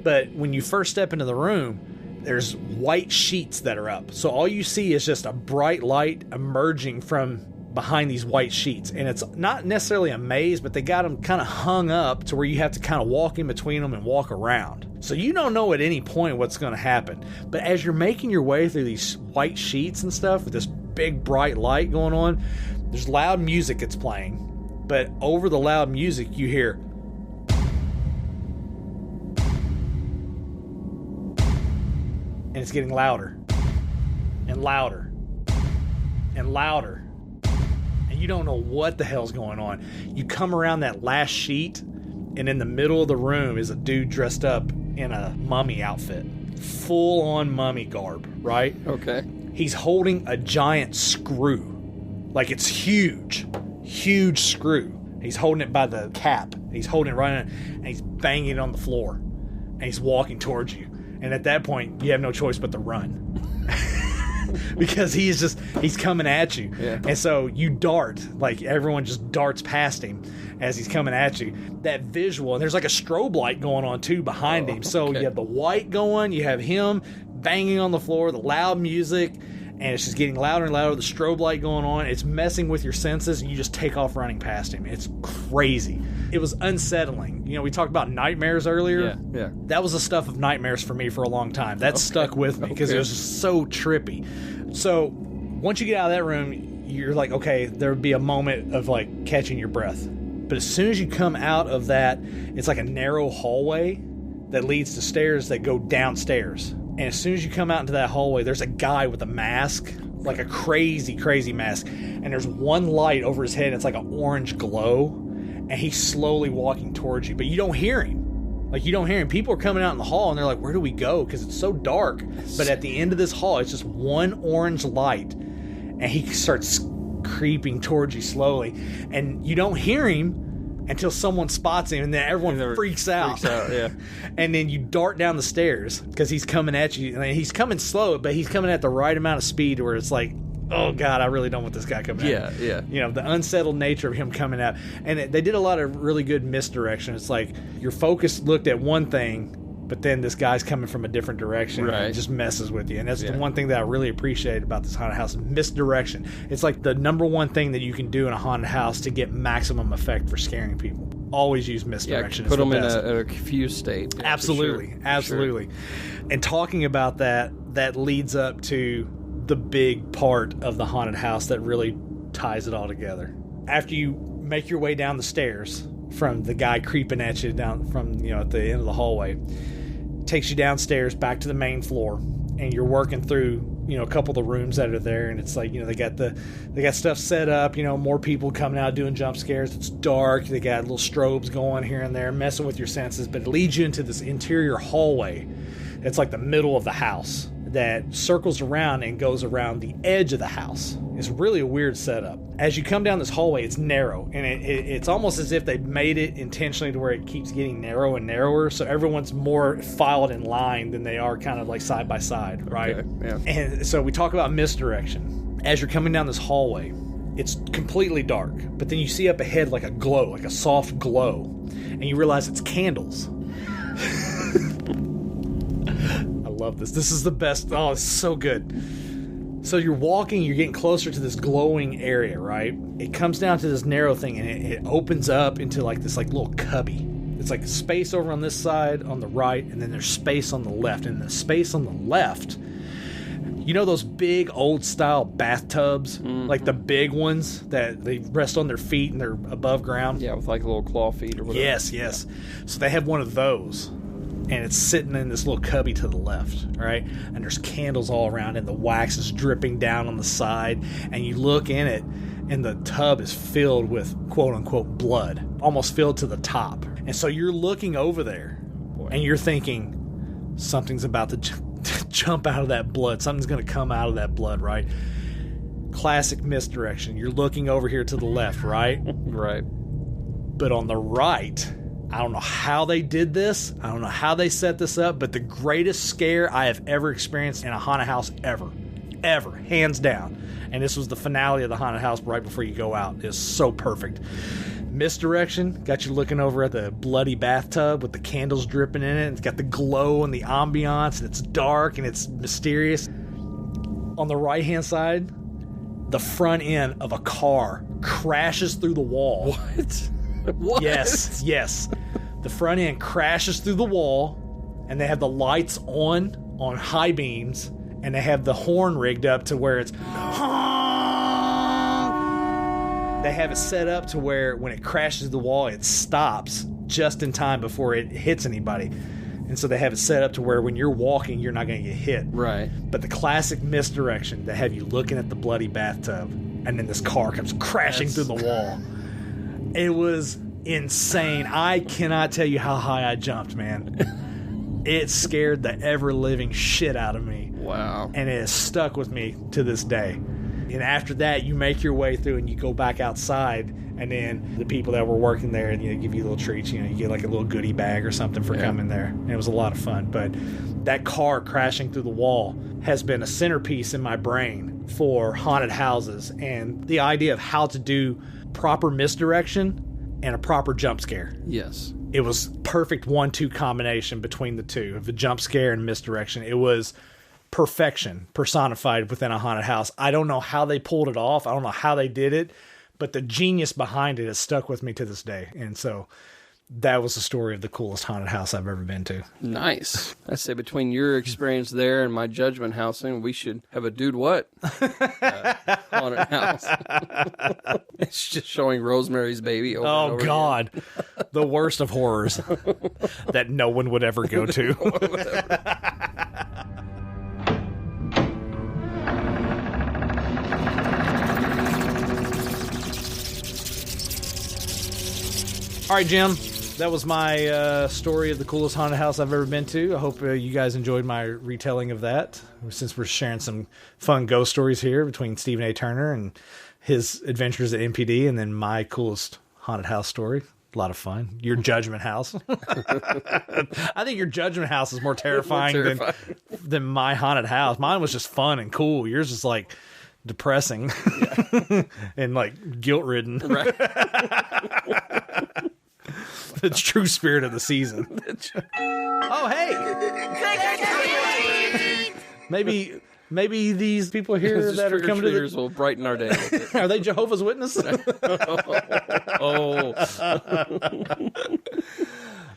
but when you first step into the room, there's white sheets that are up. So all you see is just a bright light emerging from behind these white sheets. And it's not necessarily a maze, but they got them kind of hung up to where you have to kind of walk in between them and walk around. So you don't know at any point what's going to happen. But as you're making your way through these white sheets and stuff with this big bright light going on, there's loud music that's playing. But over the loud music, you hear... and it's getting louder and louder and louder, and you don't know what the hell's going on. You come around that last sheet, and in the middle of the room is a dude dressed up in a mummy outfit, full on mummy garb, right? Okay. He's holding a giant screw, like it's huge screw. He's holding it by the cap. He's holding it right in, and he's banging it on the floor, and he's walking towards you. And at that point, you have no choice but to run. Because he's coming at you. Yeah. And so you dart, like everyone just darts past him as he's coming at you. That visual, and there's like a strobe light going on too behind him. So you have the white going, you have him banging on the floor, the loud music, and it's just getting louder and louder, the strobe light going on. It's messing with your senses, and you just take off running past him. It's crazy. It was unsettling. You know, we talked about nightmares earlier. Yeah. That was the stuff of nightmares for me for a long time. That stuck with me because it was just so trippy. So once you get out of that room, you're like, okay, there would be a moment of like catching your breath. But as soon as you come out of that, it's like a narrow hallway that leads to stairs that go downstairs. And as soon as you come out into that hallway, there's a guy with a mask, like a crazy, crazy mask. And there's one light over his head, and it's like an orange glow. And he's slowly walking towards you, but you don't hear him. Like, you don't hear him. People are coming out in the hall, and they're like, where do we go? Because it's so dark. But at the end of this hall, it's just one orange light. And he starts creeping towards you slowly. And you don't hear him until someone spots him, and then everyone freaks out. Yeah. And then you dart down the stairs because he's coming at you. And he's coming slow, but he's coming at the right amount of speed where it's like, oh God, I really don't want this guy coming at me. Yeah. You know, the unsettled nature of him coming out. And they did a lot of really good misdirection. It's like your focus looked at one thing, but then this guy's coming from a different direction. Right. And it just messes with you. And that's the one thing that I really appreciate about this haunted house, misdirection. It's like the number one thing that you can do in a haunted house to get maximum effect for scaring people. Always use misdirection. Put them in a confused state. Yeah, absolutely. For sure. Absolutely. And talking about that leads up to the big part of the haunted house that really ties it all together. After you make your way down the stairs from the guy creeping at you down from, at the end of the hallway, takes you downstairs back to the main floor, and you're working through, a couple of the rooms that are there, and it's like, they got stuff set up, more people coming out doing jump scares. It's dark. They got little strobes going here and there, messing with your senses, but it leads you into this interior hallway. It's like the middle of the house that circles around and goes around the edge of the house. It's really a weird setup. As you come down this hallway, it's narrow, and it's almost as if they made it intentionally to where it keeps getting narrow and narrower, so everyone's more filed in line than they are kind of like side by side, right? Okay, yeah. And so we talk about misdirection. As you're coming down this hallway, it's completely dark, but then you see up ahead like a glow, like a soft glow, and you realize it's candles. Love this. This is the best. Oh, it's so good. So you're walking, you're getting closer to this glowing area, right? It comes down to this narrow thing, and it opens up into like this little cubby. It's like space over on this side, on the right, and then there's space on the left. And the space on the left, those big old style bathtubs, like the big ones that they rest on their feet and they're above ground. Yeah, with like little claw feet or whatever. Yes. So they have one of those. And it's sitting in this little cubby to the left, right? And there's candles all around, and the wax is dripping down on the side. And you look in it, and the tub is filled with quote-unquote blood, almost filled to the top. And so you're looking over there, and you're thinking, something's about to jump out of that blood. Something's going to come out of that blood, right? Classic misdirection. You're looking over here to the left, right? Right. But on the right, I don't know how they did this. I don't know how they set this up, but the greatest scare I have ever experienced in a haunted house ever, hands down. And this was the finale of the haunted house right before you go out. It's so perfect. Misdirection got you looking over at the bloody bathtub with the candles dripping in it. It's got the glow and the ambiance, and it's dark and it's mysterious. On the right hand side, the front end of a car crashes through the wall. What? Yes. The front end crashes through the wall, and they have the lights on high beams, and they have the horn rigged up to where it's they have it set up to where when it crashes through the wall, it stops just in time before it hits anybody. And so they have it set up to where when you're walking, you're not going to get hit. Right. But the classic misdirection, they have you looking at the bloody bathtub, and then this car comes crashing through the wall. It was insane. I cannot tell you how high I jumped, man. It scared the ever-living shit out of me. Wow. And it has stuck with me to this day. And after that, you make your way through and you go back outside, and then the people that were working there, and give you little treats. You get like a little goodie bag or something for coming there. And it was a lot of fun. But that car crashing through the wall has been a centerpiece in my brain for haunted houses, and the idea of how to do proper misdirection and a proper jump scare. Yes. It was perfect 1-2 combination between the two, of the jump scare and misdirection. It was perfection personified within a haunted house. I don't know how they pulled it off. I don't know how they did it, but the genius behind it has stuck with me to this day. And so that was the story of the coolest haunted house I've ever been to. Nice. I say between your experience there and my judgment housing, we should have a Dude What haunted house. It's just showing Rosemary's Baby over and over God. The worst of horrors that no one would ever go to. All right, Jim, that was my story of the coolest haunted house I've ever been to. I hope you guys enjoyed my retelling of that, since we're sharing some fun ghost stories here between Stephen A. Turner and his adventures at MPD, and then my coolest haunted house story. A lot of fun. Your Judgment House. I think your Judgment House is more terrifying than my haunted house. Mine was just fun and cool. Yours is like depressing and like guilt-ridden. Right. The true spirit of the season. Oh, hey! Maybe these people here that are coming to the... will brighten our day. Are they Jehovah's Witnesses? Oh.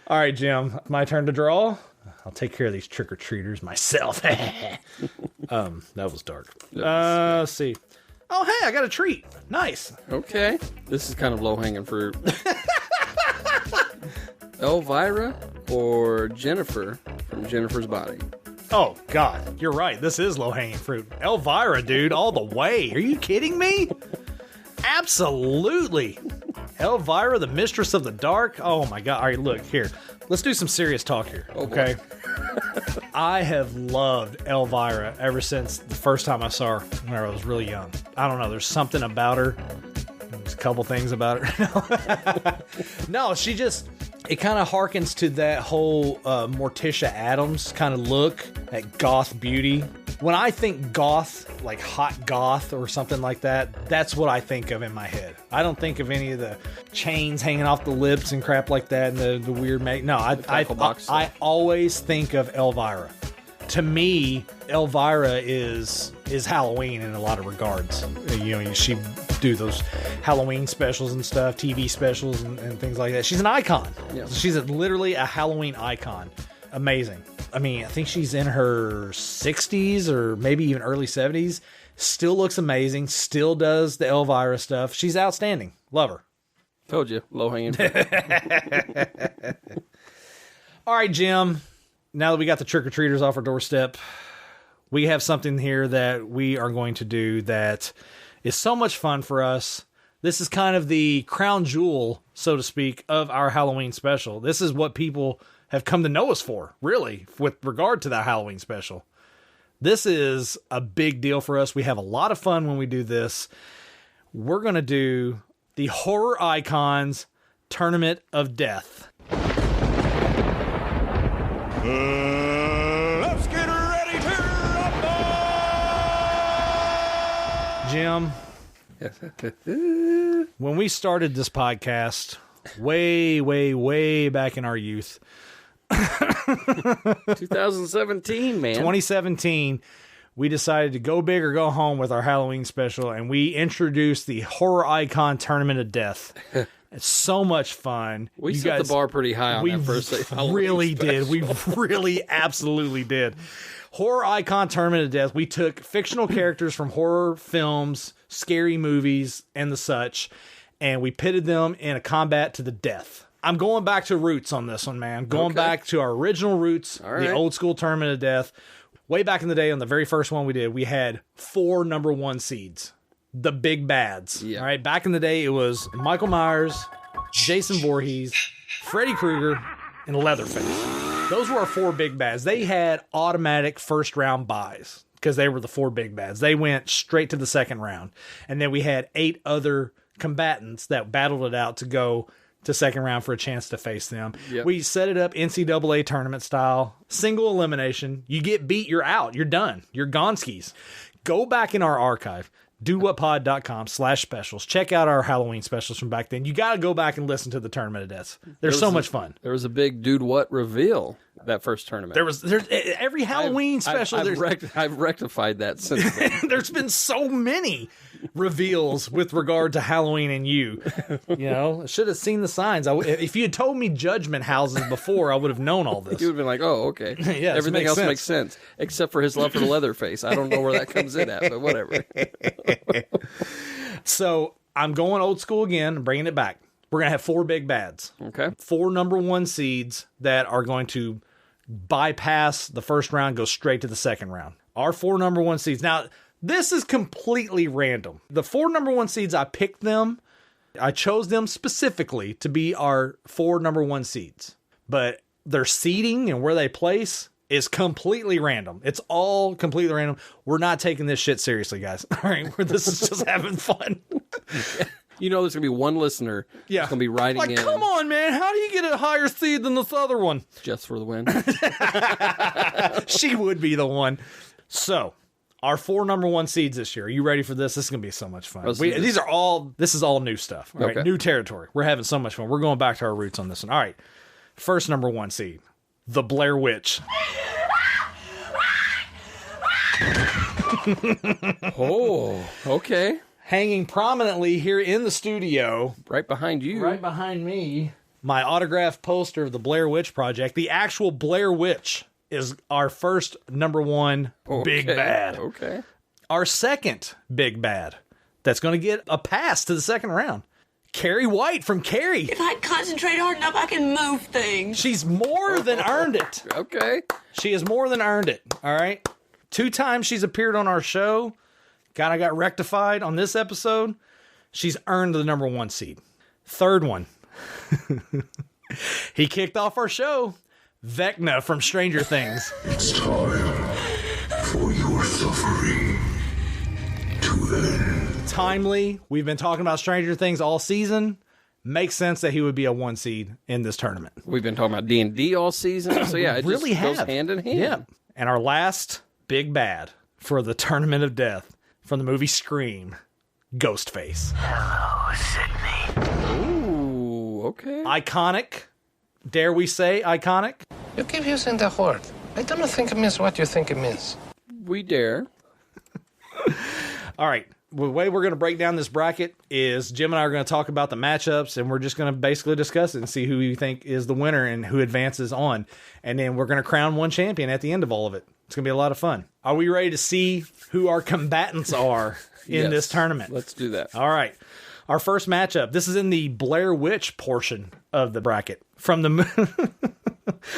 All right, Jim. My turn to draw. I'll take care of these trick-or-treaters myself. That was dark. Let's see. Oh, hey, I got a treat. Nice. Okay. This is kind of low-hanging fruit. Elvira or Jennifer from Jennifer's Body? Oh, God. You're right. This is low-hanging fruit. Elvira, dude, all the way. Are you kidding me? Absolutely. Elvira, the mistress of the dark. Oh, my God. All right, look, here. Let's do some serious talk here, okay? I have loved Elvira ever since the first time I saw her when I was really young. I don't know. There's something about her. There's a couple things about her. No, she just... It kind of harkens to that whole Morticia Addams kind of look, that goth beauty. When I think goth, like hot goth or something like that, that's what I think of in my head. I don't think of any of the chains hanging off the lips and crap like that and the weird make. No, I always think of Elvira. To me, Elvira is Halloween in a lot of regards. She do those Halloween specials and stuff, TV specials and things like that. She's an icon. Yeah. She's literally a Halloween icon. Amazing. I mean, I think she's in her 60s or maybe even early 70s. Still looks amazing. Still does the Elvira stuff. She's outstanding. Love her. Told you. Low-hanging fruit. All right, Jim. Now that we got the trick-or-treaters off our doorstep, we have something here that we are going to do that is so much fun for us. This is kind of the crown jewel, so to speak, of our Halloween special. This is what people have come to know us for, really, with regard to that Halloween special. This is a big deal for us. We have a lot of fun when we do this. We're going to do the horror icons Tournament of Death. Let's get ready to Jim, when we started this podcast, way back in our youth, 2017, man. 2017, we decided to go big or go home with our Halloween special, and we introduced the Horror Icon Tournament of Death. It's so much fun. We set the bar pretty high on that first Halloween really special. did. We really absolutely did. Horror Icon Tournament of Death. We took fictional characters from horror films, scary movies, and the such, and we pitted them in a combat to the death. I'm going back to roots on this one, man. Going back to our original roots, the old school Tournament of Death. Way back in the day, on the very first one we did, we had 4 number 1 seeds. The big bads. Yeah. All right. Back in the day, it was Michael Myers, Jason Voorhees, Freddy Krueger, and Leatherface. Those were our 4 big bads. They had automatic first round buys because they were the 4 big bads. They went straight to the second round. And then we had 8 other combatants that battled it out to go to second round for a chance to face them. Yep. We set it up NCAA tournament style, single elimination. You get beat, you're out. You're done. You're gonskis. Go back in our archive. DudeWhatPod.com/specials. Check out our Halloween specials from back then. You got to go back and listen to the Tournament of Deaths. There's so much fun. There was a big Dude What reveal that first tournament. There's every Halloween special. I've rectified that since then. There's been so many reveals with regard to Halloween and you. You know, I should have seen the signs. If you had told me judgment houses before, I would have known all this. You would have been like, oh, okay. Yeah, everything else makes sense, except for his love for the Leatherface. I don't know where that comes in at, but whatever. So I'm going old school again and bringing it back. We're going to have 4 big bads. Okay. 4 number 1 seeds that are going to bypass the first round, go straight to the second round. Our 4 number 1 seeds. Now, this is completely random. The 4 number 1 seeds, I picked them. I chose them specifically to be our 4 number 1 seeds. But their seeding and where they place is completely random. It's all completely random. We're not taking this shit seriously, guys. All right, this is just having fun. You know, there's gonna be one listener. Yeah, who's gonna be writing in. Come on, man! How do you get a higher seed than this other one? Just for the win. She would be the one. So, our 4 number 1 seeds this year. Are you ready for this? This is gonna be so much fun. This is all new stuff. All right, new territory. We're having so much fun. We're going back to our roots on this one. All right, first number 1 seed, the Blair Witch. Oh, okay. Hanging prominently here in the studio. Right behind you. Right behind me. My autographed poster of the Blair Witch Project. The actual Blair Witch is our first number 1 big bad. Okay. Our second big bad that's going to get a pass to the second round. Carrie White from Carrie. If I concentrate hard enough, I can move things. She's more than earned it. Okay. She has more than earned it. All right. 2 times she's appeared on our show. Kind of got rectified on this episode. She's earned the number 1 seed. Third one. He kicked off our show. Vecna from Stranger Things. It's time for your suffering to end. Timely. We've been talking about Stranger Things all season. Makes sense that he would be a 1 seed in this tournament. We've been talking about D&D all season. So yeah, it really just goes hand in hand. Yeah. And our last big bad for the Tournament of Death from the movie Scream, Ghostface. Hello, Sydney. Ooh, okay. Iconic. Dare we say iconic? You keep using the word. I don't think it means what you think it means. We dare. All right. The way we're going to break down this bracket is Jim and I are going to talk about the matchups, and we're just going to basically discuss it and see who we think is the winner and who advances on. And then we're going to crown one champion at the end of all of it. It's going to be a lot of fun. Are we ready to see who our combatants are in this tournament? Let's do that. All right. Our first matchup. This is in the Blair Witch portion of the bracket. From the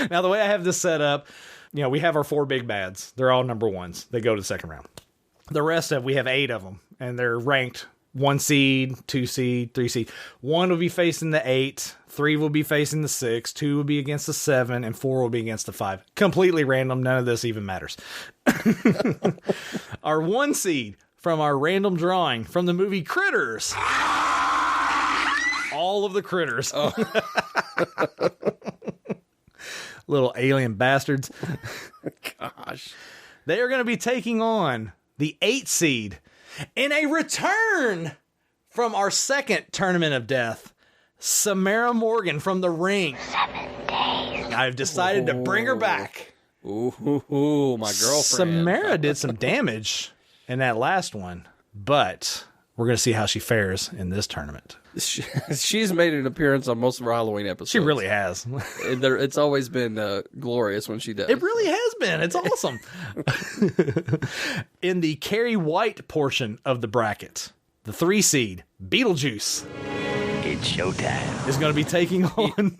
Now, the way I have this set up, we have our 4 big bads. They're all number 1s. They go to the second round. The rest of we have 8 of them, and they're ranked 1 seed, 2 seed, 3 seed. 1 will be facing the 8, 3 will be facing the 6, 2 will be against the 7, and 4 will be against the 5. Completely random. None of this even matters. Our 1 seed from our random drawing from the movie Critters. all of the critters. Oh. Little alien bastards. Gosh. They are going to be taking on the 8 seed in a return from our second Tournament of Death, Samara Morgan from The Ring. 7 days. I've decided to bring her back. Ooh, my girlfriend. Samara did some damage in that last one, but we're going to see how she fares in this tournament. She's made an appearance on most of our Halloween episodes. She really has. It's always been glorious when she does. It really has been. It's awesome. In the Carrie White portion of the bracket, the 3 seed, Beetlejuice. It's showtime. Is going to be taking on...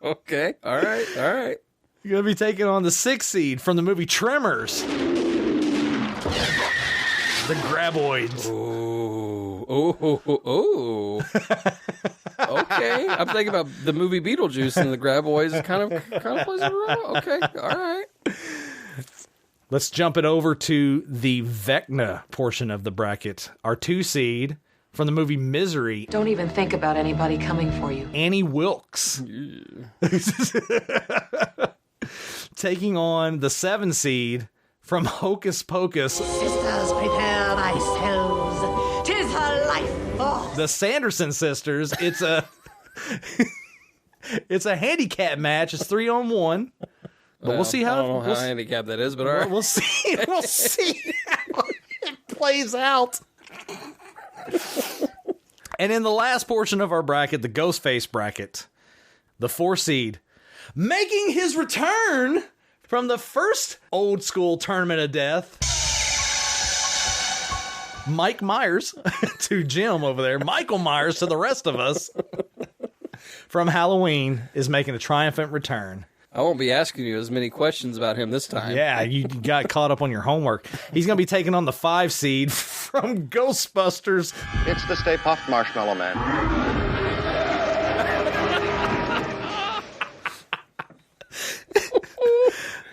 Okay. All right. You're going to be taking on the 6 seed from the movie Tremors. The Graboids. Oh. Okay. I'm thinking about the movie Beetlejuice, and the Graboids kind of plays a role. Okay. All right. Let's jump it over to the Vecna portion of the bracket. Our 2 seed from the movie Misery. Don't even think about anybody coming for you. Annie Wilkes. Taking on the 7 seed from Hocus Pocus. Sisters, prepare thyselves. 'Tis her life force. The Sanderson sisters. It's a handicap match. It's 3-on-1. But we'll see how. I don't know how handicapped that is, but all right. We'll see. We'll see how it plays out. And in the last portion of our bracket, the Ghostface bracket, the 4 seed, making his return from the first old school Tournament of Death, Mike Myers to Jim over there, Michael Myers to the rest of us, from Halloween, is making a triumphant return. I won't be asking you as many questions about him this time. Yeah, you got caught up on your homework. He's going to be taking on the 5 seed from Ghostbusters. It's the Stay Puft Marshmallow Man.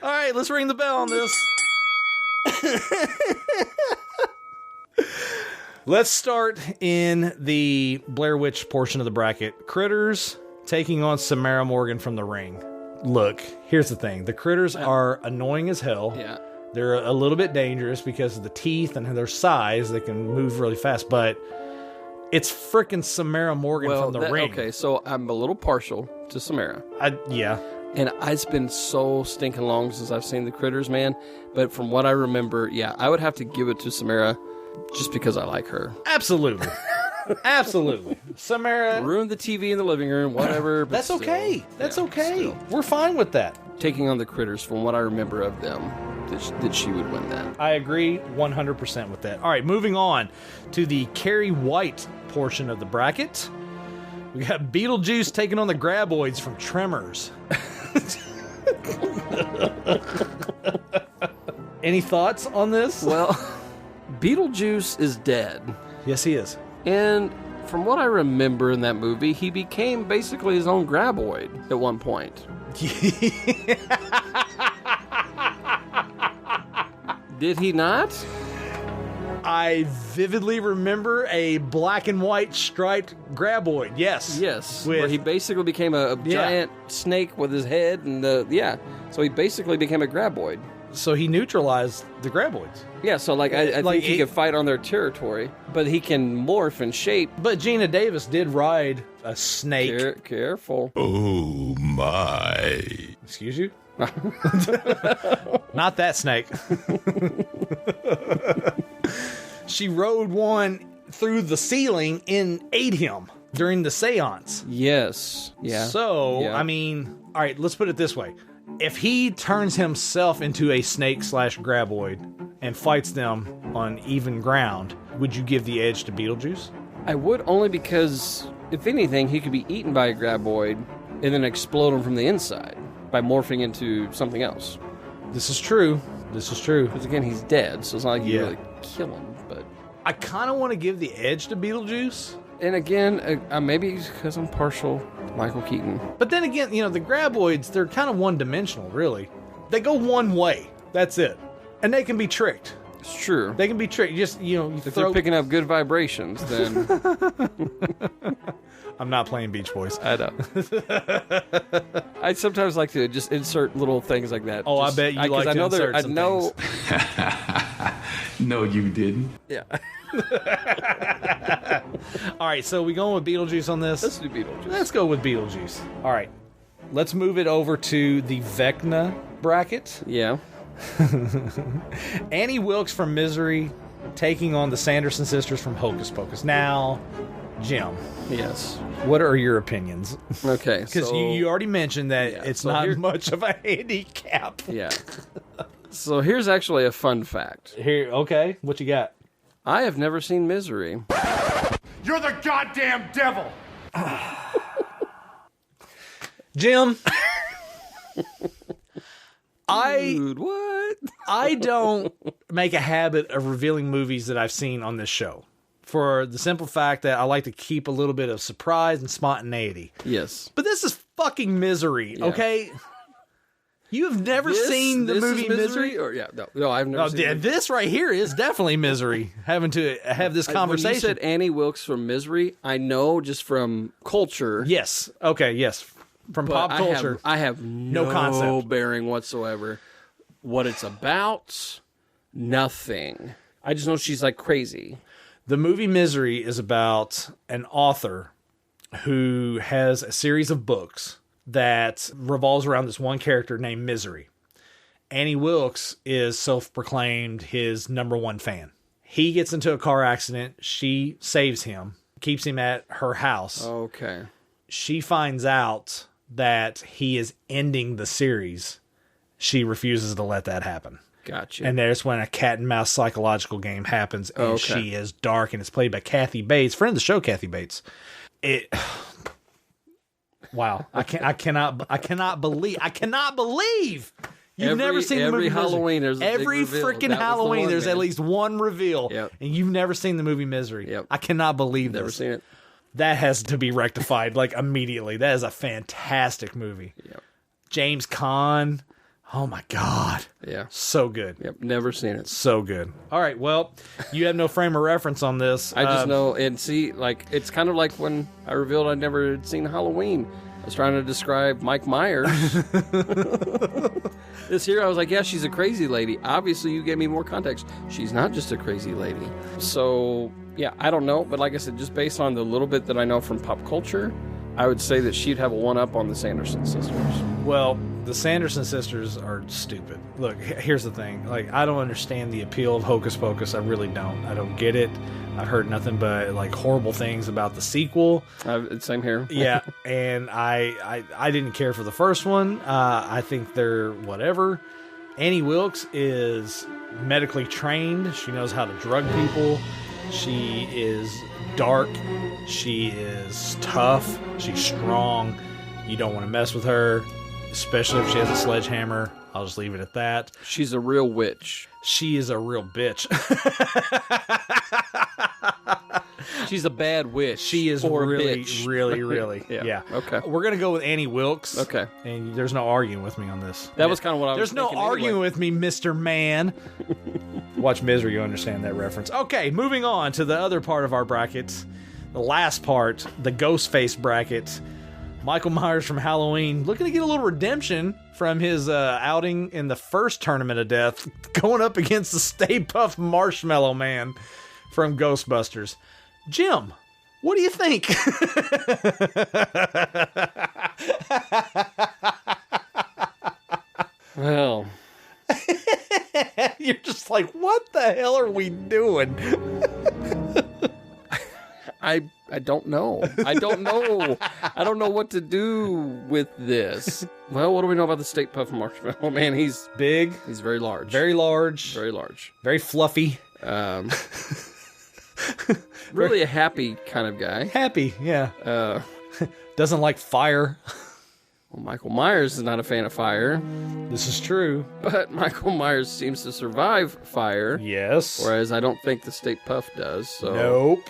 All right, let's ring the bell on this. Let's start in the Blair Witch portion of the bracket. Critters taking on Samara Morgan from The Ring. Look, here's the thing. The critters are annoying as hell. Yeah. They're a little bit dangerous because of the teeth and their size. They can move really fast, but it's frickin' Samara Morgan from The Ring. Okay, so I'm a little partial to Samara. Yeah. And it's been so stinking long since I've seen the critters, man. But from what I remember, yeah, I would have to give it to Samara just because I like her. Absolutely. Absolutely. Samara. Ruined the TV in the living room, whatever. But That's okay. That's okay. We're fine with that. Taking on the critters, from what I remember of them, that she would win that. I agree 100% with that. All right, moving on to the Carrie White portion of the bracket. We got Beetlejuice taking on the Graboids from Tremors. Any thoughts on this? Well, Beetlejuice is dead. Yes, he is. And from what I remember in that movie, he became basically his own Graboid at one point. Did he not? I vividly remember a black and white striped Graboid. Yes. Yes. Where he basically became a giant snake with his head and so he basically became a Graboid. So he neutralized the Graboids. Yeah, so I think he can fight on their territory, but he can morph and shape. But Gina Davis did ride a snake. Careful. Oh my. Excuse you? Not that snake. She rode one through the ceiling and ate him during the seance. Yes. Yeah. So, I mean, all right, let's put it this way. If he turns himself into a snake/Graboid and fights them on even ground, would you give the edge to Beetlejuice? I would, only because, if anything, he could be eaten by a Graboid and then explode him from the inside by morphing into something else. This is true. Because again, he's dead, so it's not like you really kill him. But I kind of want to give the edge to Beetlejuice. And again, maybe because I'm partial to Michael Keaton. But then again, the Graboids, they're kind of one-dimensional, really. They go one way. That's it. And they can be tricked. It's true. They can be tricked. Just, if they're picking up good vibrations, then... I'm not playing Beach Boys. I know. I sometimes like to just insert little things like that. Oh, I bet you like to insert some things. No, you didn't. Yeah. All right, so we going with Beetlejuice on this? Let's do Beetlejuice. Let's go with Beetlejuice. All right. Let's move it over to the Vecna bracket. Yeah. Annie Wilkes from Misery taking on the Sanderson sisters from Hocus Pocus. Now, Jim. Yes. What are your opinions? Okay. Because you already mentioned that it's not much of a handicap. Yeah. So here's actually a fun fact. Okay. What you got? I have never seen Misery. You're the goddamn devil! Jim. Dude, what? I don't make a habit of revealing movies that I've seen on this show. For the simple fact that I like to keep a little bit of surprise and spontaneity. Yes. But this is fucking Misery, okay? You have never seen the movie Misery? Or, no, I've never seen it. This right here is definitely Misery. Having to have this conversation. When you said Annie Wilkes from Misery, I know just from culture. Yes. Okay, yes. From pop culture. I have no concept. bearing whatsoever. What it's about, nothing. I just know she's like crazy. The movie Misery is about an author who has a series of books that revolves around this one character named Misery. Annie Wilkes is self-proclaimed his number one fan. He gets into a car accident. She saves him, keeps him at her house. Okay. She finds out that he is ending the series. She refuses to let that happen. Gotcha. And there's when a cat and mouse psychological game happens, and she is dark, and it's played by Kathy Bates, friend of the show, Kathy Bates. Wow, I cannot believe you've never seen the movie Halloween. There's every freaking Halloween. There's at least one reveal, and you've never seen the movie Misery. Yep. I cannot believe never seen it. That has to be rectified like immediately. That is a fantastic movie. Yep. James Caan. Oh my God. Yeah. So good. Yep. Never seen it. So good. All right. Well, you have no frame of reference on this. I just know and see, like, it's kind of like when I revealed I'd never had seen Halloween. I was trying to describe Mike Myers. This here, I was like, yeah, she's a crazy lady. Obviously, you gave me more context. She's not just a crazy lady. So, yeah, I don't know. But like I said, just based on the little bit that I know from pop culture, I would say that she'd have a one-up on the Sanderson sisters. Well, the Sanderson sisters are stupid. Look, here's the thing. Like, I don't understand the appeal of Hocus Pocus. I really don't. I don't get it. I've heard nothing but like horrible things about the sequel. Same here. Yeah, and I didn't care for the first one. I think they're whatever. Annie Wilkes is medically trained. She knows how to drug people. She is dark. She is tough. She's strong. You don't want to mess with her, especially if she has a sledgehammer. I'll just leave it at that. She's a real witch. She is a real bitch. She's a bad witch. She is really. Yeah. Okay. We're going to go with Annie Wilkes. Okay. And there's no arguing with me on this. That was kind of what I was thinking. There's no arguing with me, Mr. Man. Watch Misery, you understand that reference. Okay, moving on to the other part of our brackets. The last part, the Ghostface bracket. Michael Myers from Halloween, looking to get a little redemption from his outing in the first Tournament of Death, going up against the Stay Puft Marshmallow Man from Ghostbusters. Jim, what do you think? Well, you're just like, what the hell are we doing? I don't know. I don't know. I don't know what to do with this. Well, what do we know about the Stay Puft Marshmallow Man? He's big. He's very large. Very large. Very large. Very fluffy. Really a happy kind of guy. Happy, yeah. Doesn't like fire. Well, Michael Myers is not a fan of fire. This is true. But Michael Myers seems to survive fire. Yes. Whereas I don't think the Stay Puft does. So nope.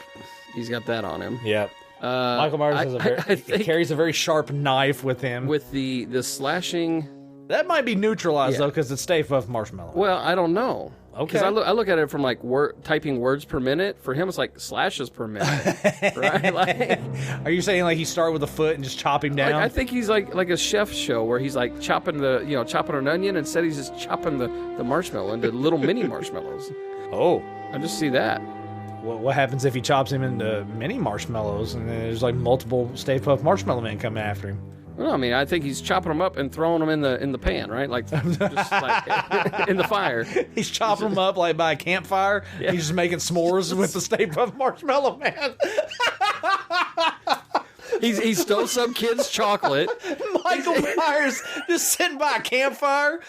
He's got that on him. Yep. Michael Myers carries a very sharp knife with him. With the slashing... That might be neutralized, though, because it's Stay Puft Marshmallow. Well, I don't know. okay. Because I look at it from like typing words per minute. For him, it's like slashes per minute, right? Like, are you saying like he started with a foot and just chop him down? Like, I think he's like a chef show where he's like chopping an onion. Instead, he's just chopping the marshmallow into little mini marshmallows. Oh, I just see that. What happens if he chops him into mini marshmallows and there's like multiple Stay Puft Marshmallow Men coming after him? Well, I mean, I think he's chopping them up and throwing them in the pan, right? Like, just like in the fire. He's chopping them up like by a campfire. Yeah. He's just making s'mores with the Stay Puft Marshmallow Man. He stole some kid's chocolate. Michael Myers just sitting by a campfire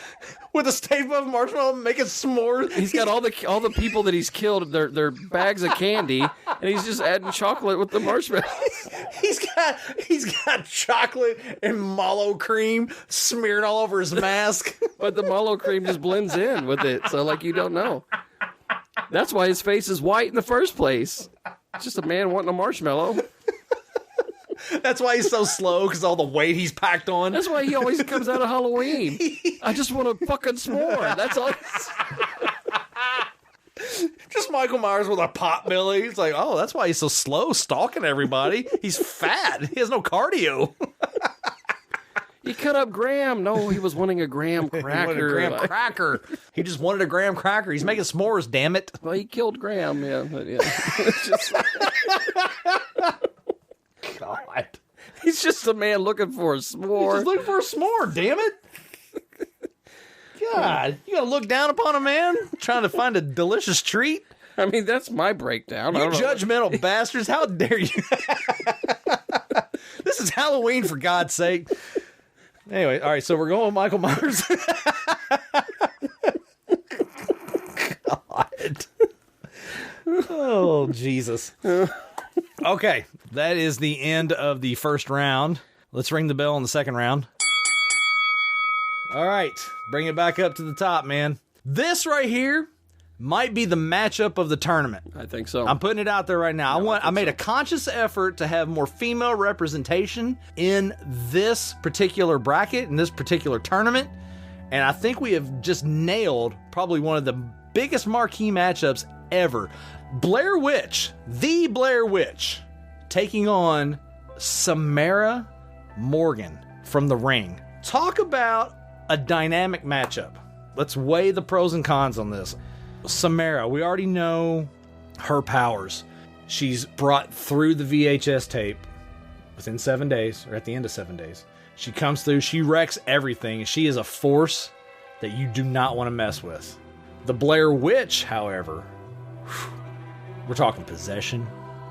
with a Stay Puft Marshmallow making s'mores. He's got all the people that he's killed, their bags of candy, and he's just adding chocolate with the marshmallows. He's got chocolate and mallow cream smeared all over his mask. But the mallow cream just blends in with it, so like you don't know. That's why his face is white in the first place. It's just a man wanting a marshmallow. That's why he's so slow, because all the weight he's packed on. That's why he always comes out of Halloween. I just want a fucking s'more. That's all. Just Michael Myers with a pot belly. It's like, oh, that's why he's so slow stalking everybody. He's fat. He has no cardio. He cut up Graham. No, he was wanting a graham cracker. He wanted a graham cracker. He just wanted a graham cracker. He's making s'mores, damn it. Well, he killed Graham, yeah. But yeah. It's just... God. He's just a man looking for a s'more. He's just looking for a s'more, damn it. God, you gotta look down upon a man trying to find a delicious treat? I mean, that's my breakdown. You judgmental bastards, how dare you? This is Halloween, for God's sake. Anyway, all right, so we're going with Michael Myers. God. Oh, Jesus. Okay, that is the end of the first round. Let's ring the bell on the second round. All right, bring it back up to the top, man. This right here might be the matchup of the tournament. I think so. I'm putting it out there right now. I made a conscious effort to have more female representation in this particular bracket, in this particular tournament, and I think we have just nailed probably one of the biggest marquee matchups ever. Blair Witch, the Blair Witch, taking on Samara Morgan from The Ring. Talk about a dynamic matchup. Let's weigh the pros and cons on this. Samara, we already know her powers. She's brought through the VHS tape within 7 days, or at the end of 7 days. She comes through, she wrecks everything, and she is a force that you do not want to mess with. The Blair Witch, however, we're talking possession.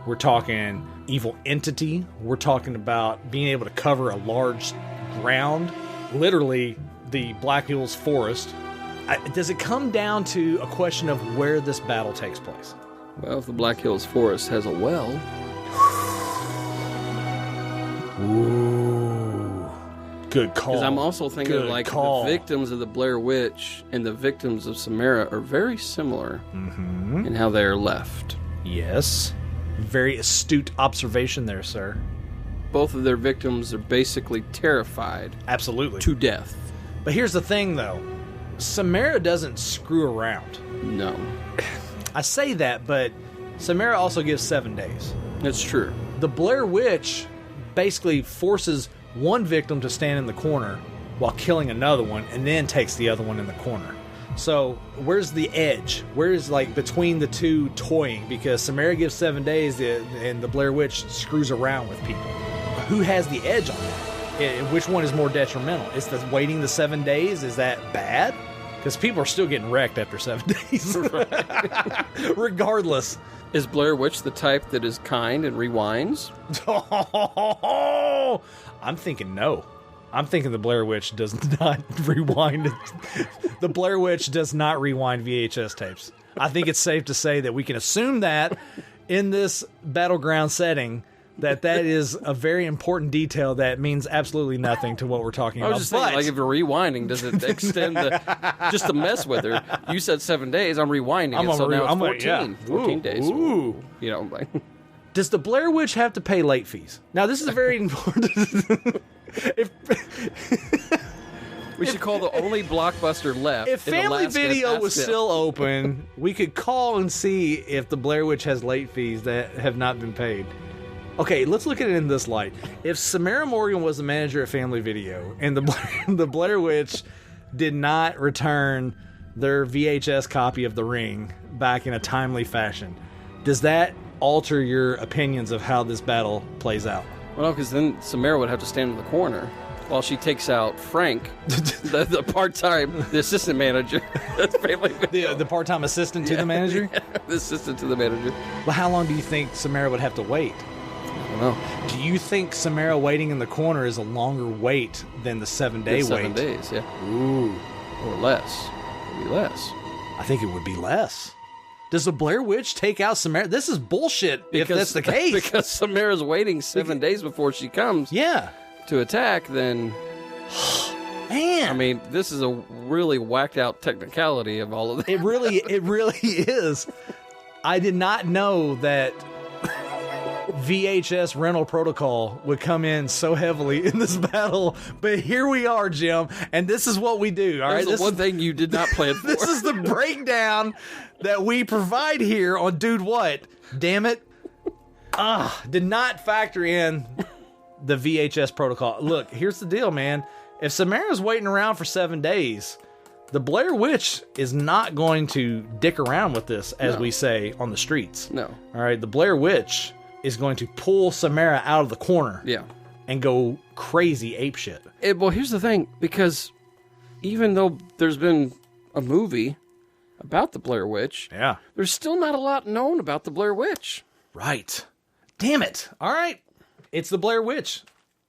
We're talking evil entity. We're talking about being able to cover a large ground. Literally, the Black Hills Forest. Does it come down to a question of where this battle takes place? Well, if the Black Hills Forest has a well. Ooh. Good call. Because I'm also thinking the victims of the Blair Witch and the victims of Samara are very similar in how they are left. Yes. Very astute observation there, sir. Both of their victims are basically terrified. Absolutely. To death. But here's the thing, though. Samara doesn't screw around. No. I say that, but Samara also gives 7 days. That's true. The Blair Witch basically forces one victim to stand in the corner while killing another one, and then takes the other one in the corner. So where's the edge? Where's between the two toying? Because Samara gives 7 days, and the Blair Witch screws around with people. Who has the edge on that? Which one is more detrimental? Is the waiting the 7 days? Is that bad? Because people are still getting wrecked after 7 days. Regardless. Is Blair Witch the type that is kind and rewinds? Oh, I'm thinking no. I'm thinking the Blair Witch does not rewind. The Blair Witch does not rewind VHS tapes. I think it's safe to say that we can assume that in this battleground setting, that is a very important detail that means absolutely nothing to what we're talking about. I was just thinking, if you're rewinding, does it extend just to mess with her? You said 7 days, I'm rewinding it, so now it's 14. Yeah. 14 days. Ooh. You know, does the Blair Witch have to pay late fees? Now, this is a very important... We should call the only Blockbuster left. If in Family Alaska, Video was ask them. still open, we could call and see if the Blair Witch has late fees that have not been paid. Okay, let's look at it in this light. If Samara Morgan was the manager at Family Video and the Blair Witch did not return their VHS copy of The Ring back in a timely fashion, does that alter your opinions of how this battle plays out? Well, because then Samara would have to stand in the corner while she takes out Frank, the part-time, the assistant manager. That's Family Video. The part-time assistant to the manager? Yeah, the assistant to the manager. Well, how long do you think Samara would have to wait? I don't know. Do you think Samara waiting in the corner is a longer wait than the 7-day wait? 7 days, yeah. Ooh. Or less. Maybe less. I think it would be less. Does the Blair Witch take out Samara? This is bullshit if that's the case. Because Samara's waiting 7 days before she comes to attack, then... Man! I mean, this is a really whacked out technicality of all of this. It really is. I did not know that VHS rental protocol would come in so heavily in this battle, but here we are, Jim, and this is what we do. All right, this is one thing you did not plan for. This is the breakdown that we provide here on Dude What. Damn it! Did not factor in the VHS protocol. Look, here's the deal, man. If Samara's waiting around for 7 days, the Blair Witch is not going to dick around with this, as we say on the streets. No. All right, the Blair Witch is going to pull Samara out of the corner and go crazy apeshit. Well, here's the thing, because even though there's been a movie about the Blair Witch, there's still not a lot known about the Blair Witch. Right. Damn it. All right. It's the Blair Witch.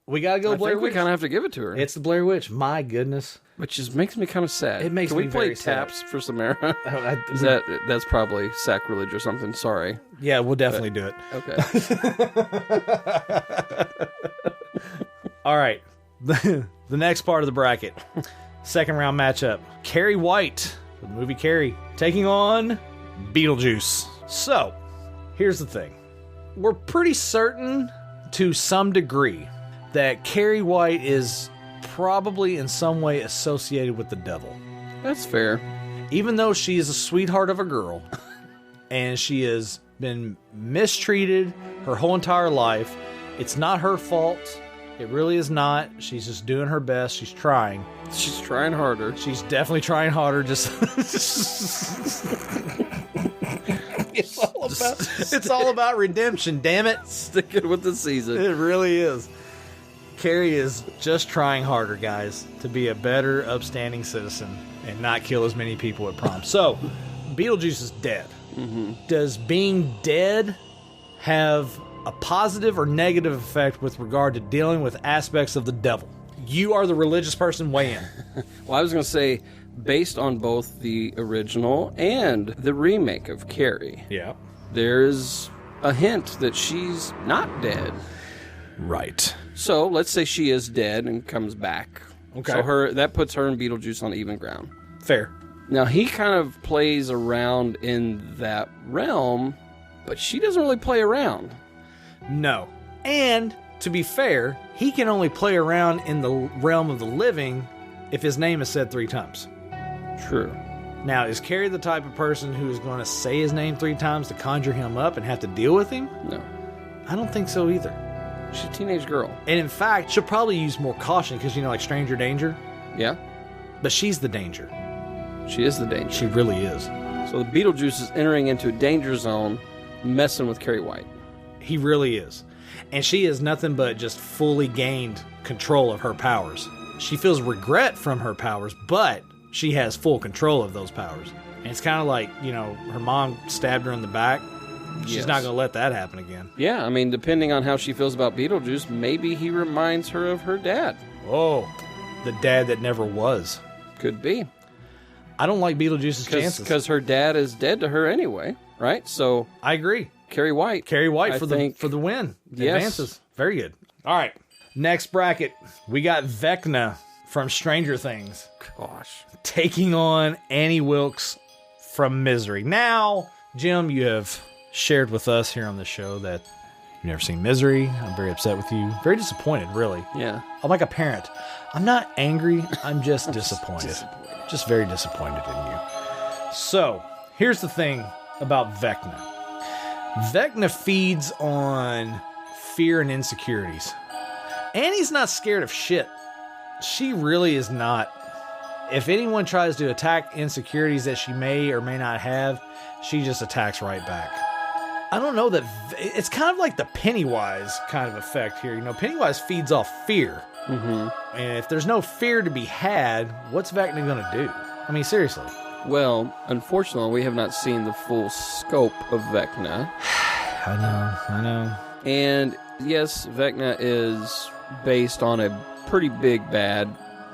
We gotta go Blair Witch. We kind of have to give it to her. It's the Blair Witch. My goodness. Which just makes me kind of sad. It makes Can me we play very sad. taps for Samara? That's probably sacrilege or something. Sorry. Yeah, we'll definitely do it. Okay. All right. The next part of the bracket. Second round matchup. Carrie White, the movie Carrie, taking on Beetlejuice. So, here's the thing. We're pretty certain to some degree that Carrie White is probably in some way associated with the devil. That's fair. Even though she is a sweetheart of a girl and she has been mistreated her whole entire life, it's not her fault. It really is not. She's just doing her best. She's trying. She's trying harder. She's definitely trying harder. It's all about redemption, damn it. Sticking with the season. It really is. Carrie is just trying harder, guys, to be a better, upstanding citizen and not kill as many people at prom. So, Beetlejuice is dead. Mm-hmm. Does being dead have a positive or negative effect with regard to dealing with aspects of the devil? You are the religious person, weigh in. Well, I was going to say, based on both the original and the remake of Carrie, there's a hint that she's not dead. Right. So let's say she is dead and comes back. Okay. So that puts her and Beetlejuice on even ground. Fair. Now, he kind of plays around in that realm, but she doesn't really play around. No. And, to be fair, he can only play around in the realm of the living if his name is said 3 times. True. Now, is Carrie the type of person who is going to say his name 3 times to conjure him up and have to deal with him? No. I don't think so either. She's a teenage girl. And in fact, she'll probably use more caution because, like stranger danger. Yeah. But she's the danger. She is the danger. She really is. So the Beetlejuice is entering into a danger zone, messing with Carrie White. He really is. And she is nothing but just fully gained control of her powers. She feels regret from her powers, but she has full control of those powers. And it's kind of like, her mom stabbed her in the back. She's not going to let that happen again. Yeah, I mean, depending on how she feels about Beetlejuice, maybe he reminds her of her dad. Oh, the dad that never was. Could be. I don't like Beetlejuice's chances. Because her dad is dead to her anyway, right? So I agree. Carrie White for the win. Yes. Advances. Very good. All right. Next bracket, we got Vecna from Stranger Things. Gosh. Taking on Annie Wilkes from Misery. Now, Jim, you have shared with us here on the show that You've never seen Misery. I'm very upset with you. Very disappointed, really. Yeah. I'm like a parent. I'm not angry. I'm just disappointed. Just very disappointed in you. So, here's the thing about Vecna. Vecna feeds on fear and insecurities. Annie's not scared of shit. She really is not. If anyone tries to attack insecurities that she may or may not have, she just attacks right back. I don't know that... It's kind of like the Pennywise kind of effect here. You know, Pennywise feeds off fear. Mm-hmm. And if there's no fear to be had, what's Vecna going to do? I mean, seriously. Well, unfortunately, we have not seen the full scope of Vecna. I know. And yes, Vecna is based on a pretty big bad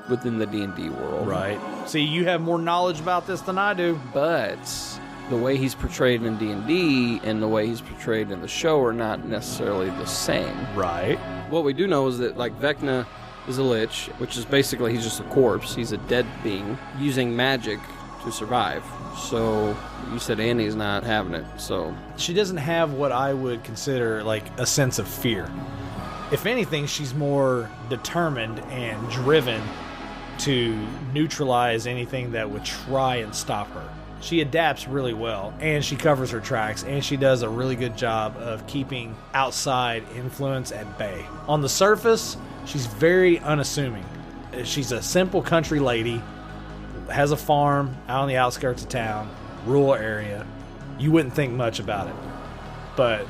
within the D&D world. Right. See, you have more knowledge about this than I do. But the way he's portrayed in D&D and the way he's portrayed in the show are not necessarily the same. Right. What we do know is that, like, Vecna is a lich, which is basically he's just a corpse. He's a dead being using magic to survive. So you said Annie's not having it. So she doesn't have what I would consider like a sense of fear. If anything, she's more determined and driven to neutralize anything that would try and stop her. She adapts really well, and she covers her tracks, and she does a really good job of keeping outside influence at bay. On the surface, she's very unassuming. She's a simple country lady, has a farm out on the outskirts of town, rural area. You wouldn't think much about it. But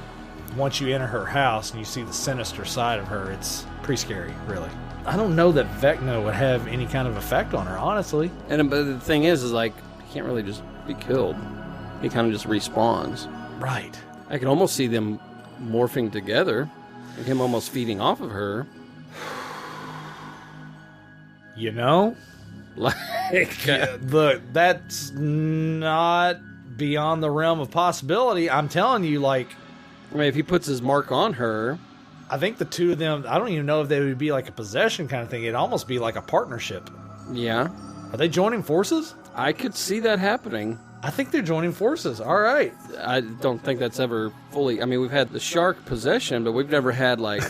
once you enter her house and you see the sinister side of her, it's pretty scary, really. I don't know that Vecna would have any kind of effect on her, honestly. And but the thing is like, he can't really just be killed. He kind of just respawns. Right. I can almost see them morphing together, and him almost feeding off of her. You know? Like, look, that's not beyond the realm of possibility. I'm telling you, like... I mean, if he puts his mark on her... I think the two of them, I don't even know if they would be like a possession kind of thing. It'd almost be like a partnership. Yeah. Are they joining forces? I could see that happening. I think they're joining forces. All right. I don't think that's ever fully... I mean, we've had the shark possession, but we've never had, like,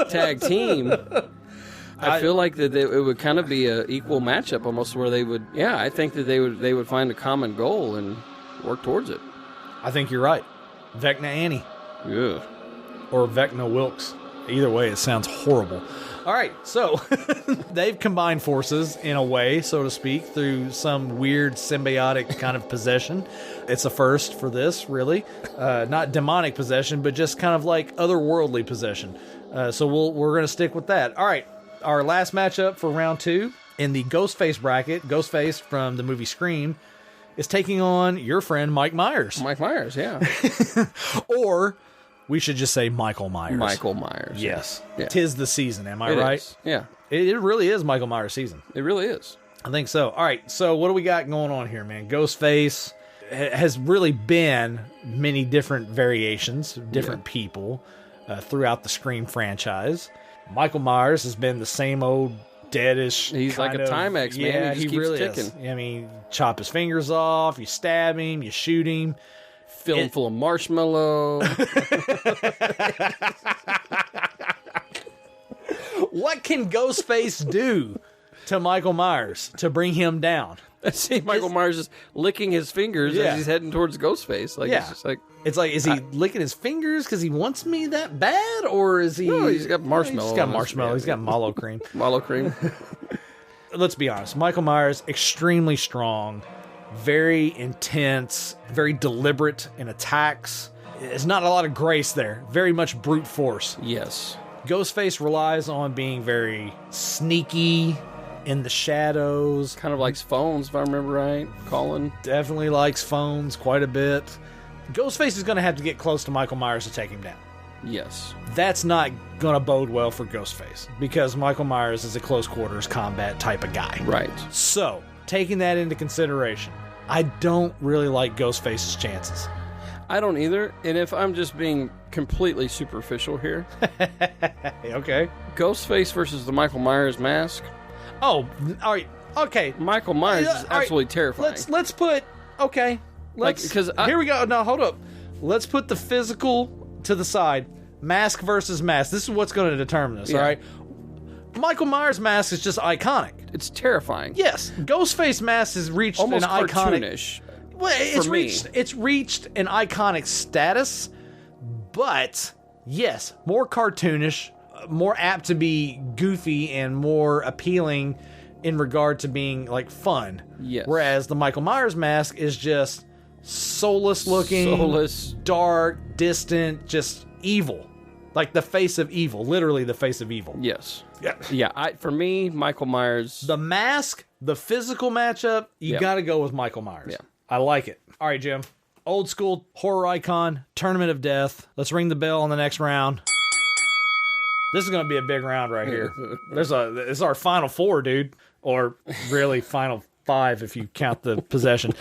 tag team. I feel like that it would kind of be an equal matchup almost where they would... Yeah, I think that they would find a common goal and work towards it. I think you're right. Vecna Annie. Yeah. Or Vecna Wilkes. Either way, it sounds horrible. All right, so they've combined forces in a way, so to speak, through some weird symbiotic kind of possession. It's a first for this, really. Not demonic possession, but just kind of like otherworldly possession. So we're going to stick with that. All right, our last matchup for round 2 in the Ghostface bracket, Ghostface from the movie Scream, is taking on your friend Mike Myers. Mike Myers, yeah. Or... we should just say Michael Myers. Michael Myers. Yes. Yeah. 'Tis the season, am I right? Is. Yeah. It really is Michael Myers' season. It really is. I think so. All right, so what do we got going on here, man? Ghostface has really been many different variations, different people throughout the Scream franchise. Michael Myers has been the same old deadish. He's like a Timex, man. Yeah, he just keeps really ticking. is. I mean, chop his fingers off, you stab him, you shoot him. Fill him full of marshmallow. What can Ghostface do to Michael Myers to bring him down? I see Michael Myers just licking his fingers as he's heading towards Ghostface. Like, yeah. It's like, is he licking his fingers because he wants me that bad, or is he? No, he's got marshmallow. He's got marshmallow. He's got mallow cream. Mallow cream. Let's be honest. Michael Myers, extremely strong, very intense, very deliberate in attacks. There's not a lot of grace there. Very much brute force. Yes. Ghostface relies on being very sneaky in the shadows. Kind of likes phones, if I remember right. Colin. Definitely likes phones quite a bit. Ghostface is going to have to get close to Michael Myers to take him down. Yes. That's not going to bode well for Ghostface because Michael Myers is a close quarters combat type of guy. Right. So, taking that into consideration, I don't really like Ghostface's chances. I don't either. And if I'm just being completely superficial here. Okay. Ghostface versus the Michael Myers mask. Oh, all right. Okay. Michael Myers is absolutely terrifying. Let's put... Okay. Because here we go. No, hold up. Let's put the physical to the side. Mask versus mask. This is what's going to determine this, all right? Michael Myers' mask is just iconic. It's terrifying. Yes. Ghostface mask has reached almost an iconic... cartoonish. Well, it's reached an iconic status, but yes, more cartoonish, more apt to be goofy and more appealing in regard to being like fun. Yes. Whereas the Michael Myers mask is just soulless looking, dark, distant, just evil. Like the face of evil, literally the face of evil. Yes. Yeah. Yeah, for me, Michael Myers... The mask, the physical matchup, you got to go with Michael Myers. Yeah. I like it. All right, Jim. Old school horror icon, Tournament of Death. Let's ring the bell on the next round. This is going to be a big round right here. It's our final 4, dude. Or really final 5 if you count the possession.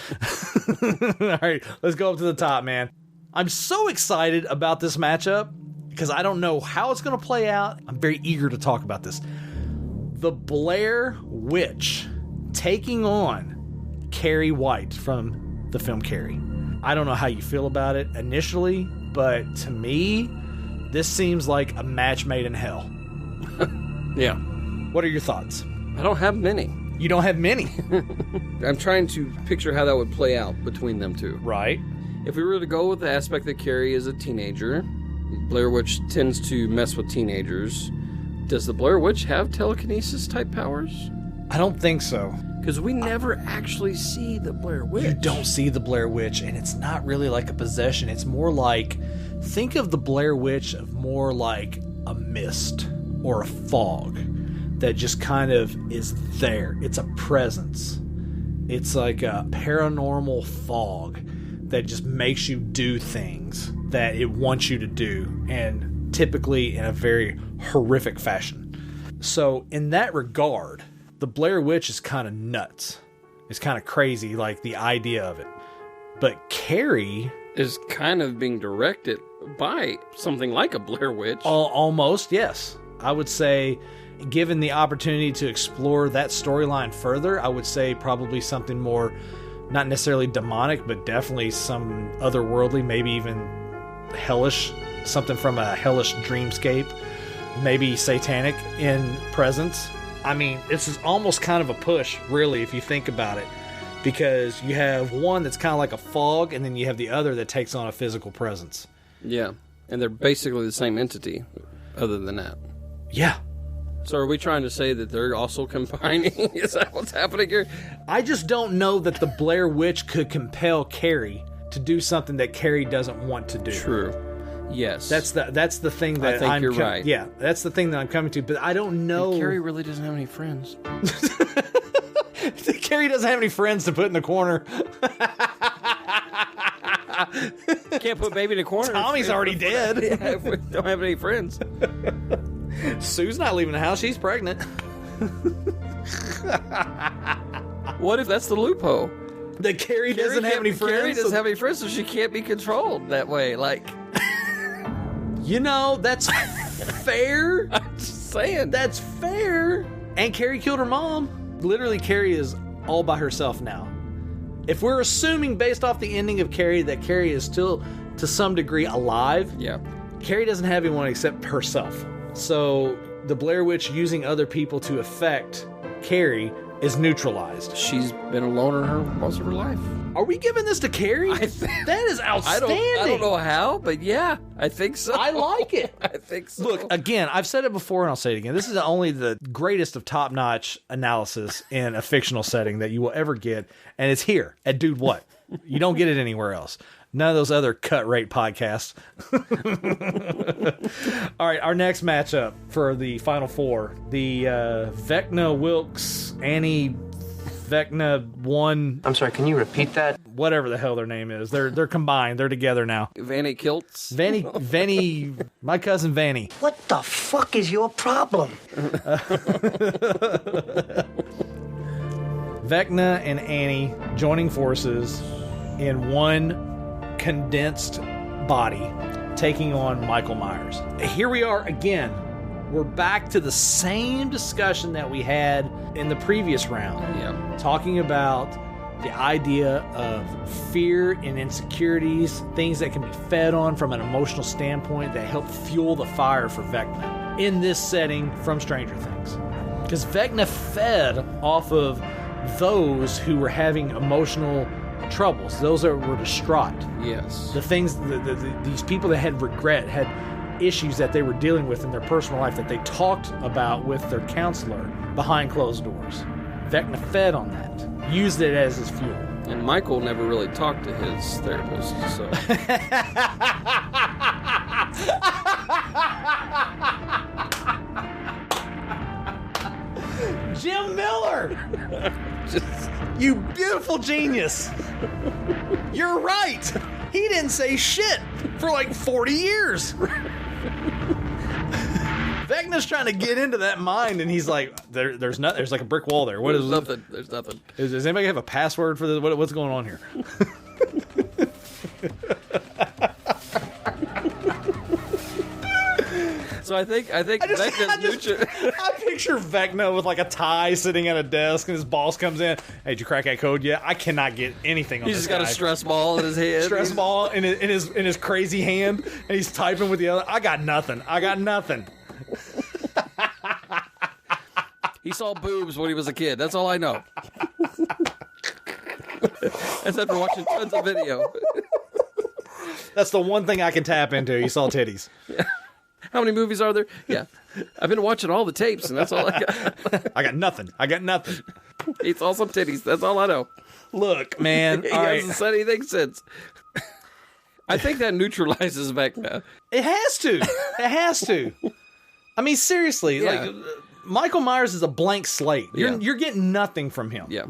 All right, let's go up to the top, man. I'm so excited about this matchup because I don't know how it's going to play out. I'm very eager to talk about this. The Blair Witch taking on Carrie White from the film Carrie. I don't know how you feel about it initially, but to me, this seems like a match made in hell. Yeah. What are your thoughts? I don't have many. You don't have many? I'm trying to picture how that would play out between them two. Right. If we were to go with the aspect that Carrie is a teenager, Blair Witch tends to mess with teenagers. Does the Blair Witch have telekinesis type powers? I don't think so. Because we never actually see the Blair Witch. You don't see the Blair Witch, and it's not really like a possession. It's more like, think of the Blair Witch of more like a mist or a fog that just kind of is there. It's a presence. It's like a paranormal fog that just makes you do things that it wants you to do, and typically in a very horrific fashion. So in that regard, the Blair Witch is kind of nuts. It's kind of crazy, like the idea of it. But Carrie is kind of being directed by something like a Blair Witch. Almost, yes. I would say, given the opportunity to explore that storyline further, I would say probably something more, not necessarily demonic, but definitely some otherworldly, maybe even hellish, something from a hellish dreamscape, maybe satanic in presence. I mean, this is almost kind of a push, really, if you think about it, because you have one that's kind of like a fog, and then you have the other that takes on a physical presence. Yeah, and they're basically the same entity, other than that. Yeah. So are we trying to say that they're also combining? Is that what's happening here? I just don't know that the Blair Witch could compel Carrie to do something that Carrie doesn't want to do. True. Yes. That's the thing that I think you're right. Yeah, that's the thing that I'm coming to, but I don't know. And Carrie really doesn't have any friends. Carrie doesn't have any friends to put in the corner. Can't put baby in the corner. Tommy's already dead. Yeah, if we don't have any friends. Sue's not leaving the house. She's pregnant. What if that's the loophole? That Carrie doesn't have any friends? Carrie doesn't have any friends, so she can't be controlled that way. Like, you know, that's fair. I'm just saying. That's fair. And Carrie killed her mom. Literally, Carrie is all by herself now. If we're assuming, based off the ending of Carrie, that Carrie is still, to some degree, alive, yeah, Carrie doesn't have anyone except herself. So the Blair Witch using other people to affect Carrie is neutralized. She's been a loner most of her life. Are we giving this to Carrie? That is outstanding. I don't know how, but yeah, I think so. I like it. I think so. Look, again, I've said it before and I'll say it again. This is only the greatest of top-notch analysis in a fictional setting that you will ever get, and it's here at Dude What. You don't get it anywhere else. None of those other cut rate podcasts. All right, our next matchup for the Final Four. The Vecna Wilkes, Annie Vecna 1. I'm sorry, can you repeat that? Whatever the hell their name is. They're combined. They're together now. Vanny Kilts? Vanny, my cousin Vanny. What the fuck is your problem? Vecna and Annie joining forces in one condensed body, taking on Michael Myers. Here we are again. We're back to the same discussion that we had in the previous round. Yeah. Talking about the idea of fear and insecurities, things that can be fed on from an emotional standpoint that help fuel the fire for Vecna in this setting from Stranger Things. Because Vecna fed off of those who were having emotional troubles, those that were distraught. Yes. The things, these people that had regret, had issues that they were dealing with in their personal life that they talked about with their counselor behind closed doors. Vecna fed on that, used it as his fuel. And Michael never really talked to his therapist, so. Jim Miller! You beautiful genius! You're right! He didn't say shit for like 40 years! Vecna's trying to get into that mind, and he's like, "There's like a brick wall there. What is nothing? There's nothing. Does anybody have a password for this? What's going on here?" So I think Vecna's neutral. I picture Vecna with like a tie sitting at a desk, and his boss comes in. Hey, did you crack that code yet? I cannot get anything on He's this just got guy. a stress ball in his head. Stress ball in his crazy hand, and he's typing with the other. I got nothing. He saw boobs when he was a kid. That's all I know. That's after watching tons of video. That's the one thing I can tap into. He saw titties. Yeah. How many movies are there? Yeah. I've been watching all the tapes, and that's all I got. I got nothing. He saw some titties. That's all I know. Look, man. He all hasn't right. said anything since. I think that neutralizes Vecna. It has to. I mean, seriously. Yeah. Like, Michael Myers is a blank slate. You're getting nothing from him. Yeah.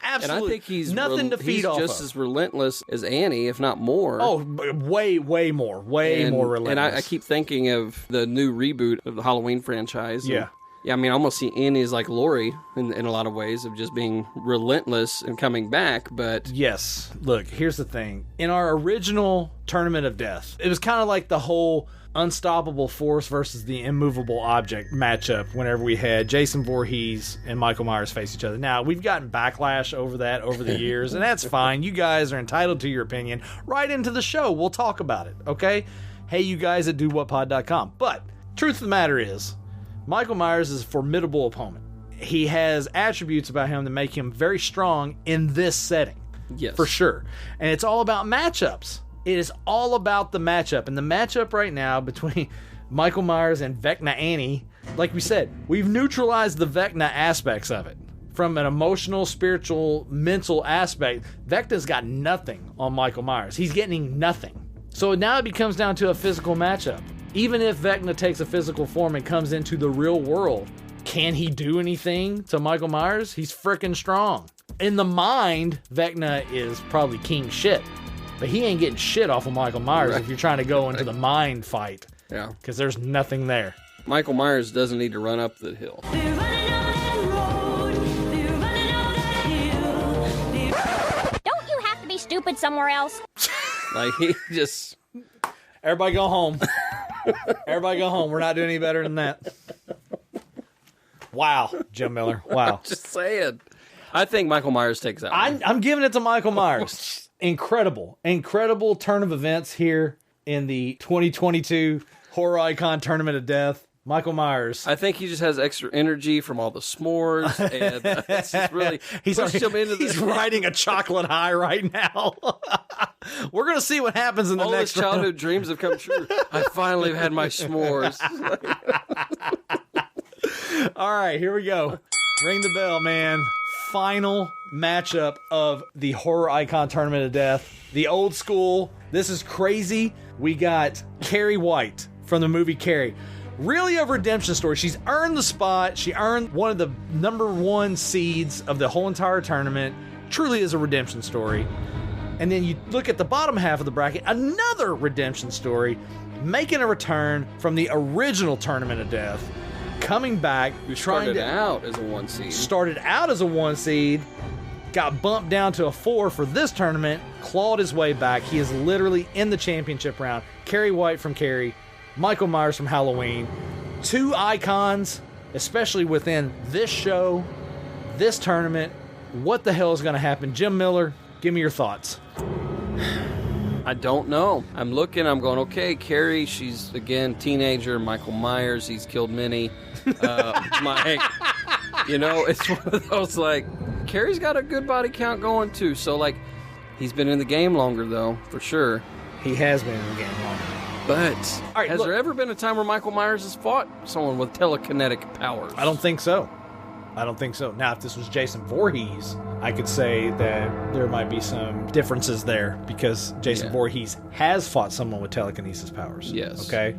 Absolutely. And I think he's nothing to feed off just of. as relentless as Annie, if not more. Oh, way more. Way more relentless. And I keep thinking of the new reboot of the Halloween franchise. Yeah. Yeah, I mean, I almost see Annie as like Laurie in a lot of ways of just being relentless and coming back, but... Yes. Look, here's the thing. In our original Tournament of Death, it was kind of like the whole unstoppable force versus the immovable object matchup whenever we had Jason Voorhees and Michael Myers face each other. Now, we've gotten backlash over that over the years, and that's fine. You guys are entitled to your opinion. Right into the show. We'll talk about it, okay? Hey, you guys at DudeWhatPod.com. But, truth of the matter is, Michael Myers is a formidable opponent. He has attributes about him that make him very strong in this setting. Yes. For sure. And it's all about matchups. It is all about the matchup. And the matchup right now between Michael Myers and Vecna Annie, like we said, we've neutralized the Vecna aspects of it. From an emotional, spiritual, mental aspect, Vecna's got nothing on Michael Myers. He's getting nothing. So now it becomes down to a physical matchup. Even if Vecna takes a physical form and comes into the real world, can he do anything to Michael Myers? He's freaking strong. In the mind, Vecna is probably king shit. But he ain't getting shit off of Michael Myers if you're trying to go into the mind fight. Yeah. Because there's nothing there. Michael Myers doesn't need to run up the hill. Don't you have to be stupid somewhere else? Like, he just... Everybody go home. Everybody go home. We're not doing any better than that. Wow, Jim Miller. Wow. Just saying. I think Michael Myers takes that one. I'm giving it to Michael Myers. Incredible turn of events here in the 2022 Horror Icon Tournament of Death. Michael Myers. I think he just has extra energy from all the s'mores, and it's just really pushed him into this. He's riding a chocolate high right now. We're going to see what happens in the all next his childhood dreams have come true. I finally had my s'mores. All right, here we go. Ring the bell, man. Final matchup of the Horror Icon Tournament of Death. The old school. This is crazy. We got Carrie White from the movie Carrie. Really a redemption story. She's earned the spot. She earned one of the #1 seeds of the whole entire tournament. Truly is a redemption story. And then you look at the bottom half of the bracket, another redemption story, making a return from the original Tournament of Death, coming back, Started out as a 1 seed. Started out as a 1 seed, got bumped down to a 4 for this tournament, clawed his way back. He is literally in the championship round. Carrie White from Carrie, Michael Myers from Halloween. 2 icons, especially within this show, this tournament, What the hell is going to happen? Jim Miller, give me your thoughts. I don't know. I'm looking, I'm going, okay, Carrie, she's, again, teenager. Michael Myers, he's killed many. You know, it's one of those, like, Carrie's got a good body count going, too. So, like, he's been in the game longer, though, for sure. He has been in the game longer. But right, has there ever been a time where Michael Myers has fought someone with telekinetic powers? I don't think so. Now, if this was Jason Voorhees, I could say that there might be some differences there because Jason Voorhees has fought someone with telekinesis powers. Yes. Okay?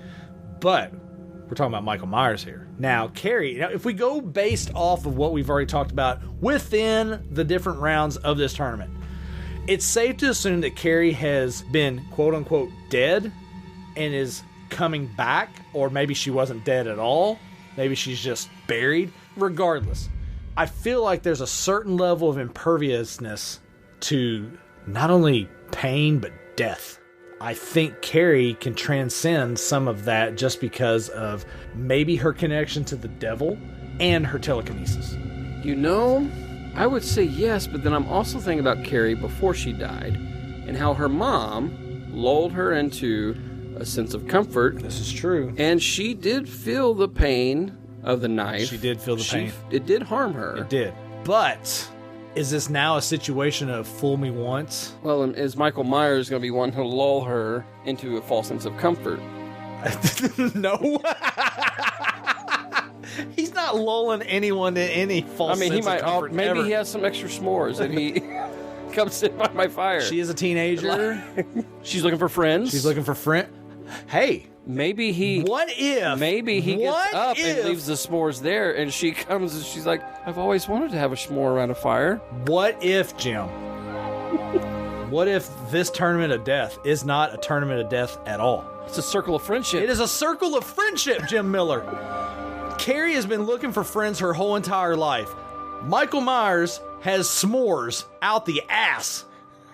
But we're talking about Michael Myers here. Now, Carrie, if we go based off of what we've already talked about within the different rounds of this tournament, it's safe to assume that Carrie has been quote-unquote dead and is coming back, or maybe she wasn't dead at all. Maybe she's just buried. Regardless, I feel like there's a certain level of imperviousness to not only pain, but death. I think Carrie can transcend some of that just because of maybe her connection to the devil and her telekinesis. You know, I would say yes, but then I'm also thinking about Carrie before she died and how her mom lulled her into a sense of comfort. This is true. And she did feel the pain of the knife. She did feel the pain. It did harm her. It did. But is this now a situation of fool me once? Well, is Michael Myers going to be one to lull her into a false sense of comfort? No. He's not lulling anyone to any false sense of comfort. Maybe ever. he has some extra s'mores and he comes sit by my fire. She is a teenager. She's looking for friends. Hey. Maybe he gets up and leaves the s'mores there, and she comes and she's like, I've always wanted to have a s'more around a fire. What if, Jim? What if this tournament of death is not a tournament of death at all? It's a circle of friendship. It is a circle of friendship, Jim Miller. Carrie has been looking for friends her whole entire life. Michael Myers has s'mores out the ass.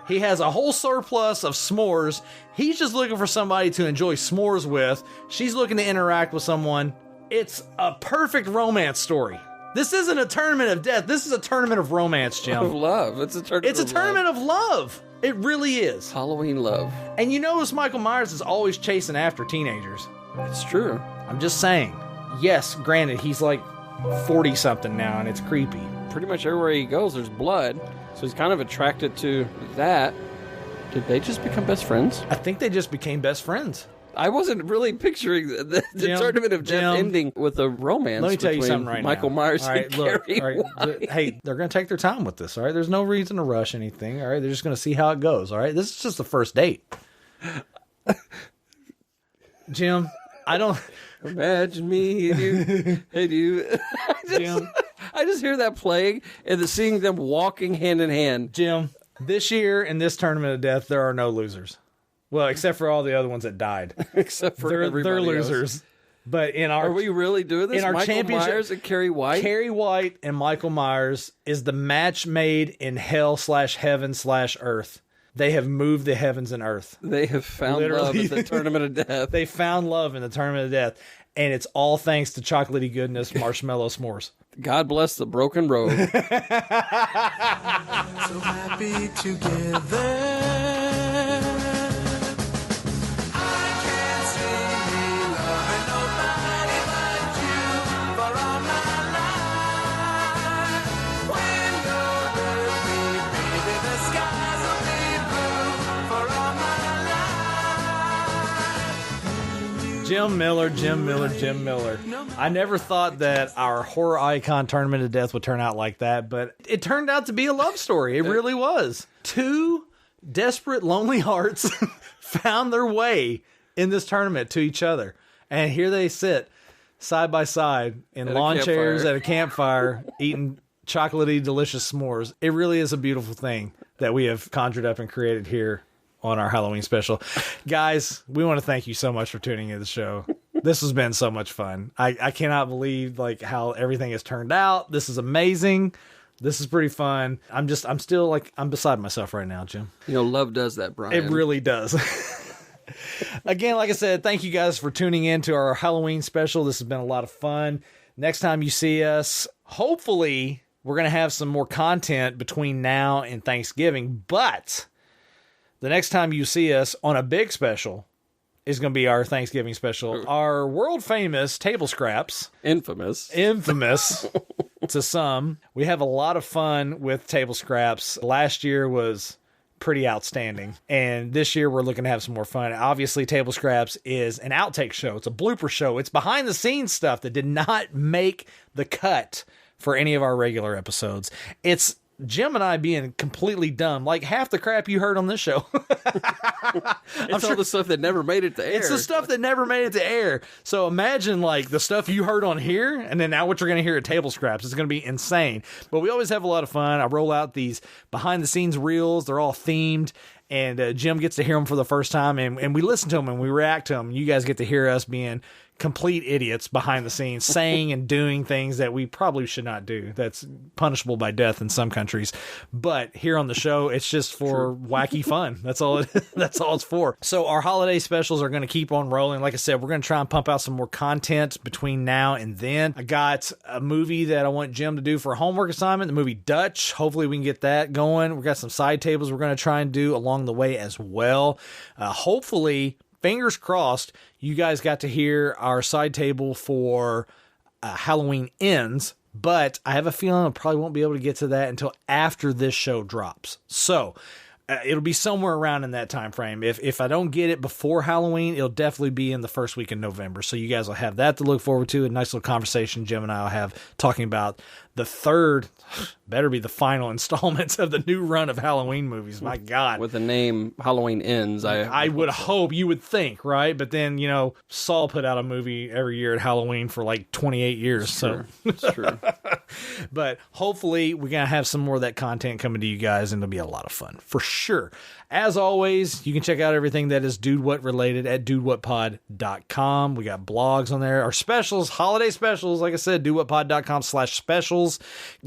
He has a whole surplus of s'mores. He's just looking for somebody to enjoy s'mores with. She's looking to interact with someone. It's a perfect romance story. This isn't a tournament of death. This is a tournament of romance, Jim. Of love. It's a tournament of love. It really is. Halloween love. And you notice Michael Myers is always chasing after teenagers. It's true. I'm just saying. Yes, granted, he's like 40-something now, and it's creepy. Pretty much everywhere he goes, there's blood. So he's kind of attracted to that. Did they just become best friends? I think they just became best friends. I wasn't really picturing the tournament of death ending with a romance. Let me tell you something right Michael now. Myers and Carrie. Hey, they're going to take their time with this, all right? There's no reason to rush anything, all right? They're just going to see how it goes, all right? This is just the first date. Jim, I don't... Imagine me and you. Hey, dude. I just hear that playing and seeing them walking hand in hand. Jim, this year in this tournament of death, there are no losers. Well, except for all the other ones that died. Except for they're losers. Else. But in our... Are we really doing this? In our Michael championship, Myers and Carrie White? Carrie White and Michael Myers is the match made in hell/heaven/earth. They have moved the heavens and earth. They have found love in the tournament of death. They found love in the tournament of death. And it's all thanks to chocolatey goodness marshmallow s'mores. God bless the broken road. So happy together. Jim Miller. I never thought that our horror icon tournament of death would turn out like that, but it turned out to be a love story. It really was. Two desperate, lonely hearts found their way in this tournament to each other. And here they sit side by side in lawn chairs at a campfire eating chocolatey, delicious s'mores. It really is a beautiful thing that we have conjured up and created here on our Halloween special. Guys, we want to thank you so much for tuning into the show. This has been so much fun. I cannot believe like how everything has turned out. This is amazing. This is pretty fun. I'm still like, I'm beside myself right now, Jim. You know, love does that, Brian. It really does. Again, like I said, thank you guys for tuning in to our Halloween special. This has been a lot of fun. Next time you see us, hopefully we're going to have some more content between now and Thanksgiving, but the next time you see us on a big special is going to be our Thanksgiving special. Our world famous table scraps. Infamous to some. We have a lot of fun with table scraps. Last year was pretty outstanding, and this year we're looking to have some more fun. Obviously, table scraps is an outtake show. It's a blooper show. It's behind the scenes stuff that did not make the cut for any of our regular episodes. It's Jim and I being completely dumb, like half the crap you heard on this show. It's all the stuff that never made it to air. It's the stuff that never made it to air. So imagine like the stuff you heard on here, and then now what you're going to hear at Table Scraps. It's going to be insane. But we always have a lot of fun. I roll out these behind the scenes reels. They're all themed. And Jim gets to hear them for the first time, and we listen to them and we react to them. You guys get to hear us being complete idiots behind the scenes, saying and doing things that we probably should not do. That's punishable by death in some countries. But here on the show, it's just for wacky fun. That's all that's all it's for. So our holiday specials are going to keep on rolling. Like I said, we're going to try and pump out some more content between now and then. I got a movie that I want Jim to do for a homework assignment, the movie Dutch. Hopefully we can get that going. We've got some side tables we're going to try and do along the way as well. Hopefully, fingers crossed, you guys got to hear our side table for Halloween Ends, but I have a feeling I probably won't be able to get to that until after this show drops. So it'll be somewhere around in that time frame. If I don't get it before Halloween, it'll definitely be in the first week in November. So you guys will have that to look forward to. A nice little conversation Jim and I will have talking about the third, better be the final installments of the new run of Halloween movies. My God. With the name Halloween Ends, I would hope, you would think, right? But then, you know, Saul put out a movie every year at Halloween for like 28 years. So it's true. But hopefully we're going to have some more of that content coming to you guys, and it'll be a lot of fun for sure. As always, you can check out everything that is Dude What related at dudewhatpod.com. We got blogs on there. Our specials, holiday specials, like I said, dudewhatpod.com/specials.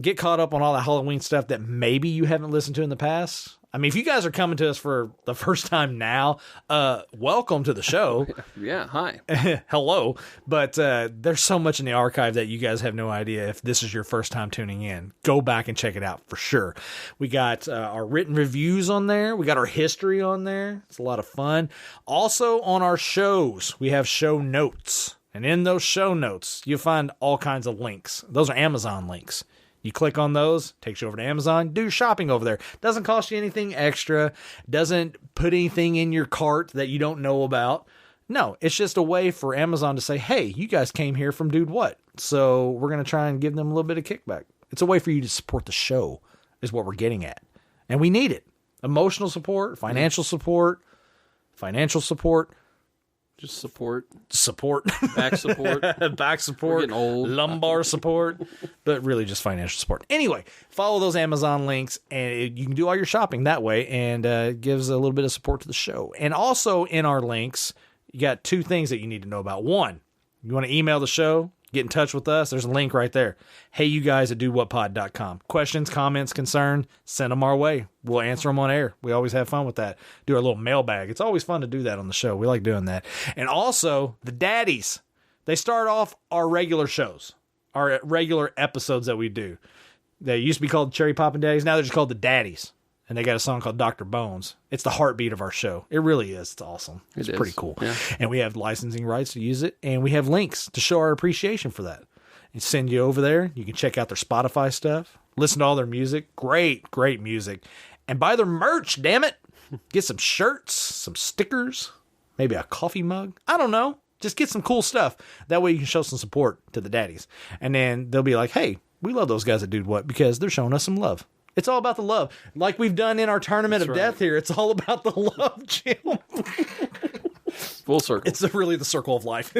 Get caught up on all the Halloween stuff that maybe you haven't listened to in the past. I mean, if you guys are coming to us for the first time now, welcome to the show. Yeah, hi. Hello. But there's so much in the archive that you guys have no idea if this is your first time tuning in. Go back and check it out for sure. We got our written reviews on there. We got our history on there. It's a lot of fun. Also on our shows, we have show notes. And in those show notes, you'll find all kinds of links. Those are Amazon links. You click on those, takes you over to Amazon, do shopping over there. Doesn't cost you anything extra. Doesn't put anything in your cart that you don't know about. No, it's just a way for Amazon to say, hey, you guys came here from Dude What. So we're going to try and give them a little bit of kickback. It's a way for you to support the show is what we're getting at. And we need it. Emotional support, financial support, just support. Back support. We're getting old. Lumbar support. But really just financial support. Anyway, follow those Amazon links, and you can do all your shopping that way, and it gives a little bit of support to the show. And also in our links, you got two things that you need to know about. One, you want to email the show, get in touch with us. There's a link right there. Hey, you guys at dudewhatpod.com. Questions, comments, concern, send them our way. We'll answer them on air. We always have fun with that. Do our little mailbag. It's always fun to do that on the show. We like doing that. And also, the daddies. They start off our regular shows, our regular episodes that we do. They used to be called Cherry Poppin' Daddies. Now they're just called the Daddies. And they got a song called Dr. Bones. It's the heartbeat of our show. It really is. It's awesome. It's pretty cool. Yeah. And we have licensing rights to use it. And we have links to show our appreciation for that. And send you over there. You can check out their Spotify stuff. Listen to all their music. Great, great music. And buy their merch, damn it. Get some shirts, some stickers, maybe a coffee mug. I don't know. Just get some cool stuff. That way you can show some support to the daddies. And then they'll be like, hey, we love those guys that Dude What because they're showing us some love. It's all about the love. Like we've done in our Tournament of Death here. It's all about the love, Jim. Full circle. It's really the circle of life.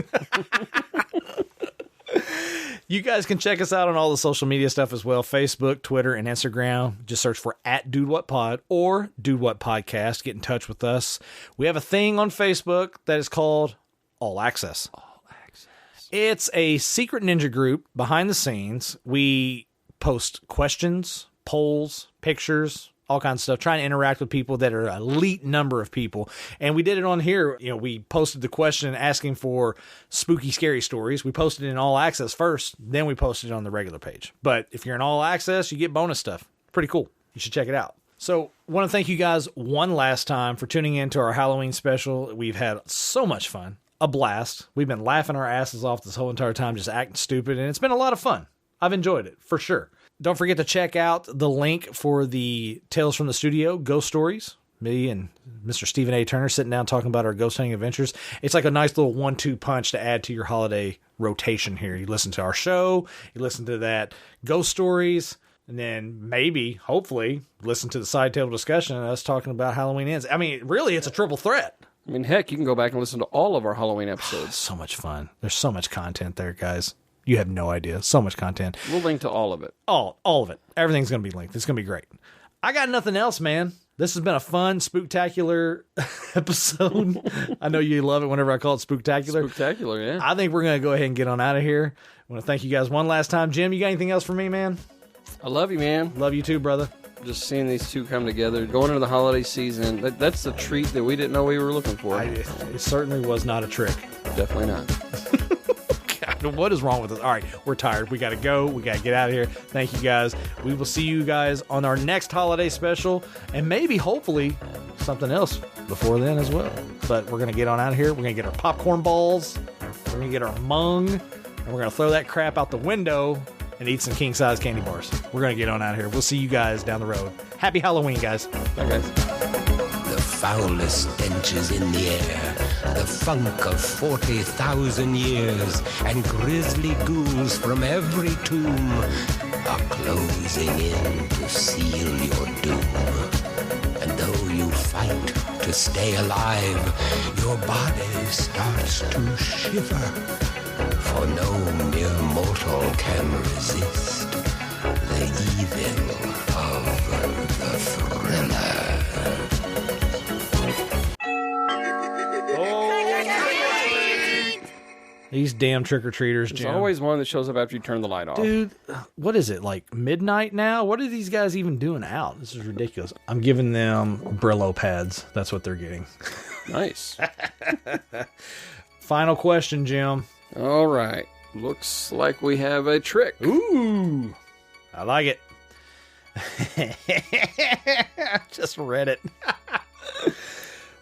You guys can check us out on all the social media stuff as well. Facebook, Twitter, and Instagram. Just search for @DudeWhatPod or Dude What Podcast. Get in touch with us. We have a thing on Facebook that is called All Access. All Access. It's a secret ninja group behind the scenes. We post questions, polls, pictures, all kinds of stuff, trying to interact with people that are an elite number of people. And we did it on here. We posted the question asking for spooky, scary stories. We posted it in all access first, then we posted it on the regular page. But if you're in all access, you get bonus stuff. Pretty cool. You should check it out. So I want to thank you guys one last time for tuning in to our Halloween special. We've had so much fun, a blast. We've been laughing our asses off this whole entire time, just acting stupid, and it's been a lot of fun. I've enjoyed it, for sure. Don't forget to check out the link for the Tales from the Studio Ghost Stories. Me and Mr. Stephen A. Turner sitting down talking about our ghost hunting adventures. It's like a nice little 1-2 punch to add to your holiday rotation here. You listen to our show, you listen to that Ghost Stories, and then maybe, hopefully, listen to the side table discussion and us talking about Halloween Ends. I mean, really, it's a triple threat. I mean, heck, you can go back and listen to all of our Halloween episodes. So much fun. There's so much content there, guys. You have no idea. So much content. We'll link to all of it. All of it. Everything's going to be linked. It's going to be great. I got nothing else, man. This has been a fun, spooktacular episode. I know you love it whenever I call it spooktacular. Spooktacular, yeah. I think we're going to go ahead and get on out of here. I want to thank you guys one last time. Jim, you got anything else for me, man? I love you, man. Love you too, brother. Just seeing these two come together, going into the holiday season, that's the treat that we didn't know we were looking for. It certainly was not a trick. Definitely not. God, what is wrong with us? All right, we're tired. We got to go. We got to get out of here. Thank you, guys. We will see you guys on our next holiday special, and maybe, hopefully, something else before then as well. But we're going to get on out of here. We're going to get our popcorn balls. We're going to get our mung, and we're going to throw that crap out the window and eat some king-size candy bars. We're going to get on out of here. We'll see you guys down the road. Happy Halloween, guys. Bye, guys. The foulest stenches in the air, the funk of 40,000 years, and grisly ghouls from every tomb are closing in to seal your doom. And though you fight to stay alive, your body starts to shiver. For no mere mortal can resist the evil of the thriller. These damn trick-or-treaters, Jim. There's always one that shows up after you turn the light off. Dude, what is it, like midnight now? What are these guys even doing out? This is ridiculous. I'm giving them Brillo pads. That's what they're getting. Nice. Final question, Jim. All right. Looks like we have a trick. Ooh. I like it. Just read it.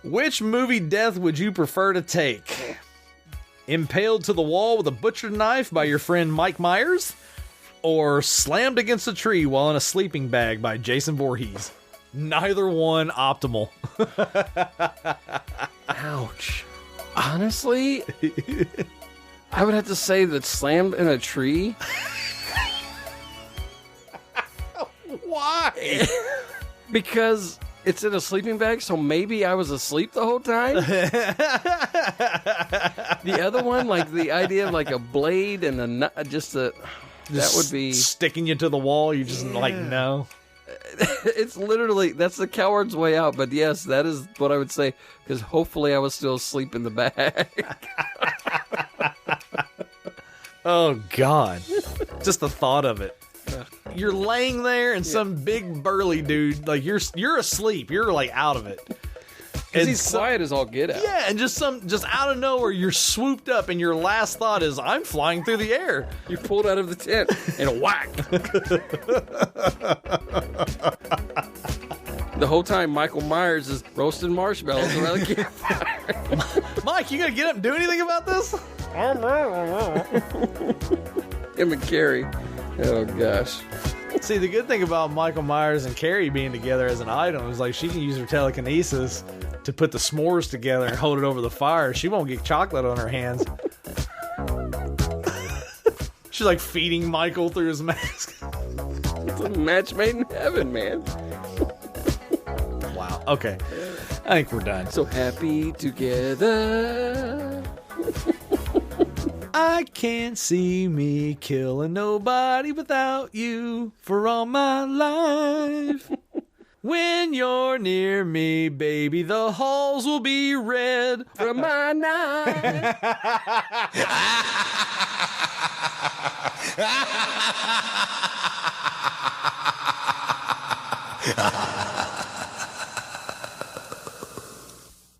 Which movie death would you prefer to take? Impaled to the wall with a butcher knife by your friend Mike Myers? Or slammed against a tree while in a sleeping bag by Jason Voorhees? Neither one optimal. Ouch. Honestly, I would have to say that slammed in a tree. Why? Because it's in a sleeping bag, so maybe I was asleep the whole time. The other one, like the idea of like a blade and that would be sticking you to the wall. You just like no. It's literally, that's the coward's way out. But yes, that is what I would say, because hopefully I was still asleep in the bag. Oh God, just the thought of it. You're laying there and some big burly dude, like you're asleep. You're like out of it. Because he's quiet as all get out. Yeah, and just out of nowhere, you're swooped up, and your last thought is, "I'm flying through the air." You pulled out of the tent and a whack. The whole time, Michael Myers is roasting marshmallows around the campfire. Mike, you gonna get up and do anything about this? Him and Carrie. Oh gosh. See, the good thing about Michael Myers and Carrie being together as an item is like she can use her telekinesis to put the s'mores together and hold it over the fire. She won't get chocolate on her hands. She's like feeding Michael through his mask. It's a match made in heaven, man. Wow. Okay. I think we're done. So happy together. I can't see me killing nobody without you for all my life. When you're near me, baby, the halls will be red from my knife.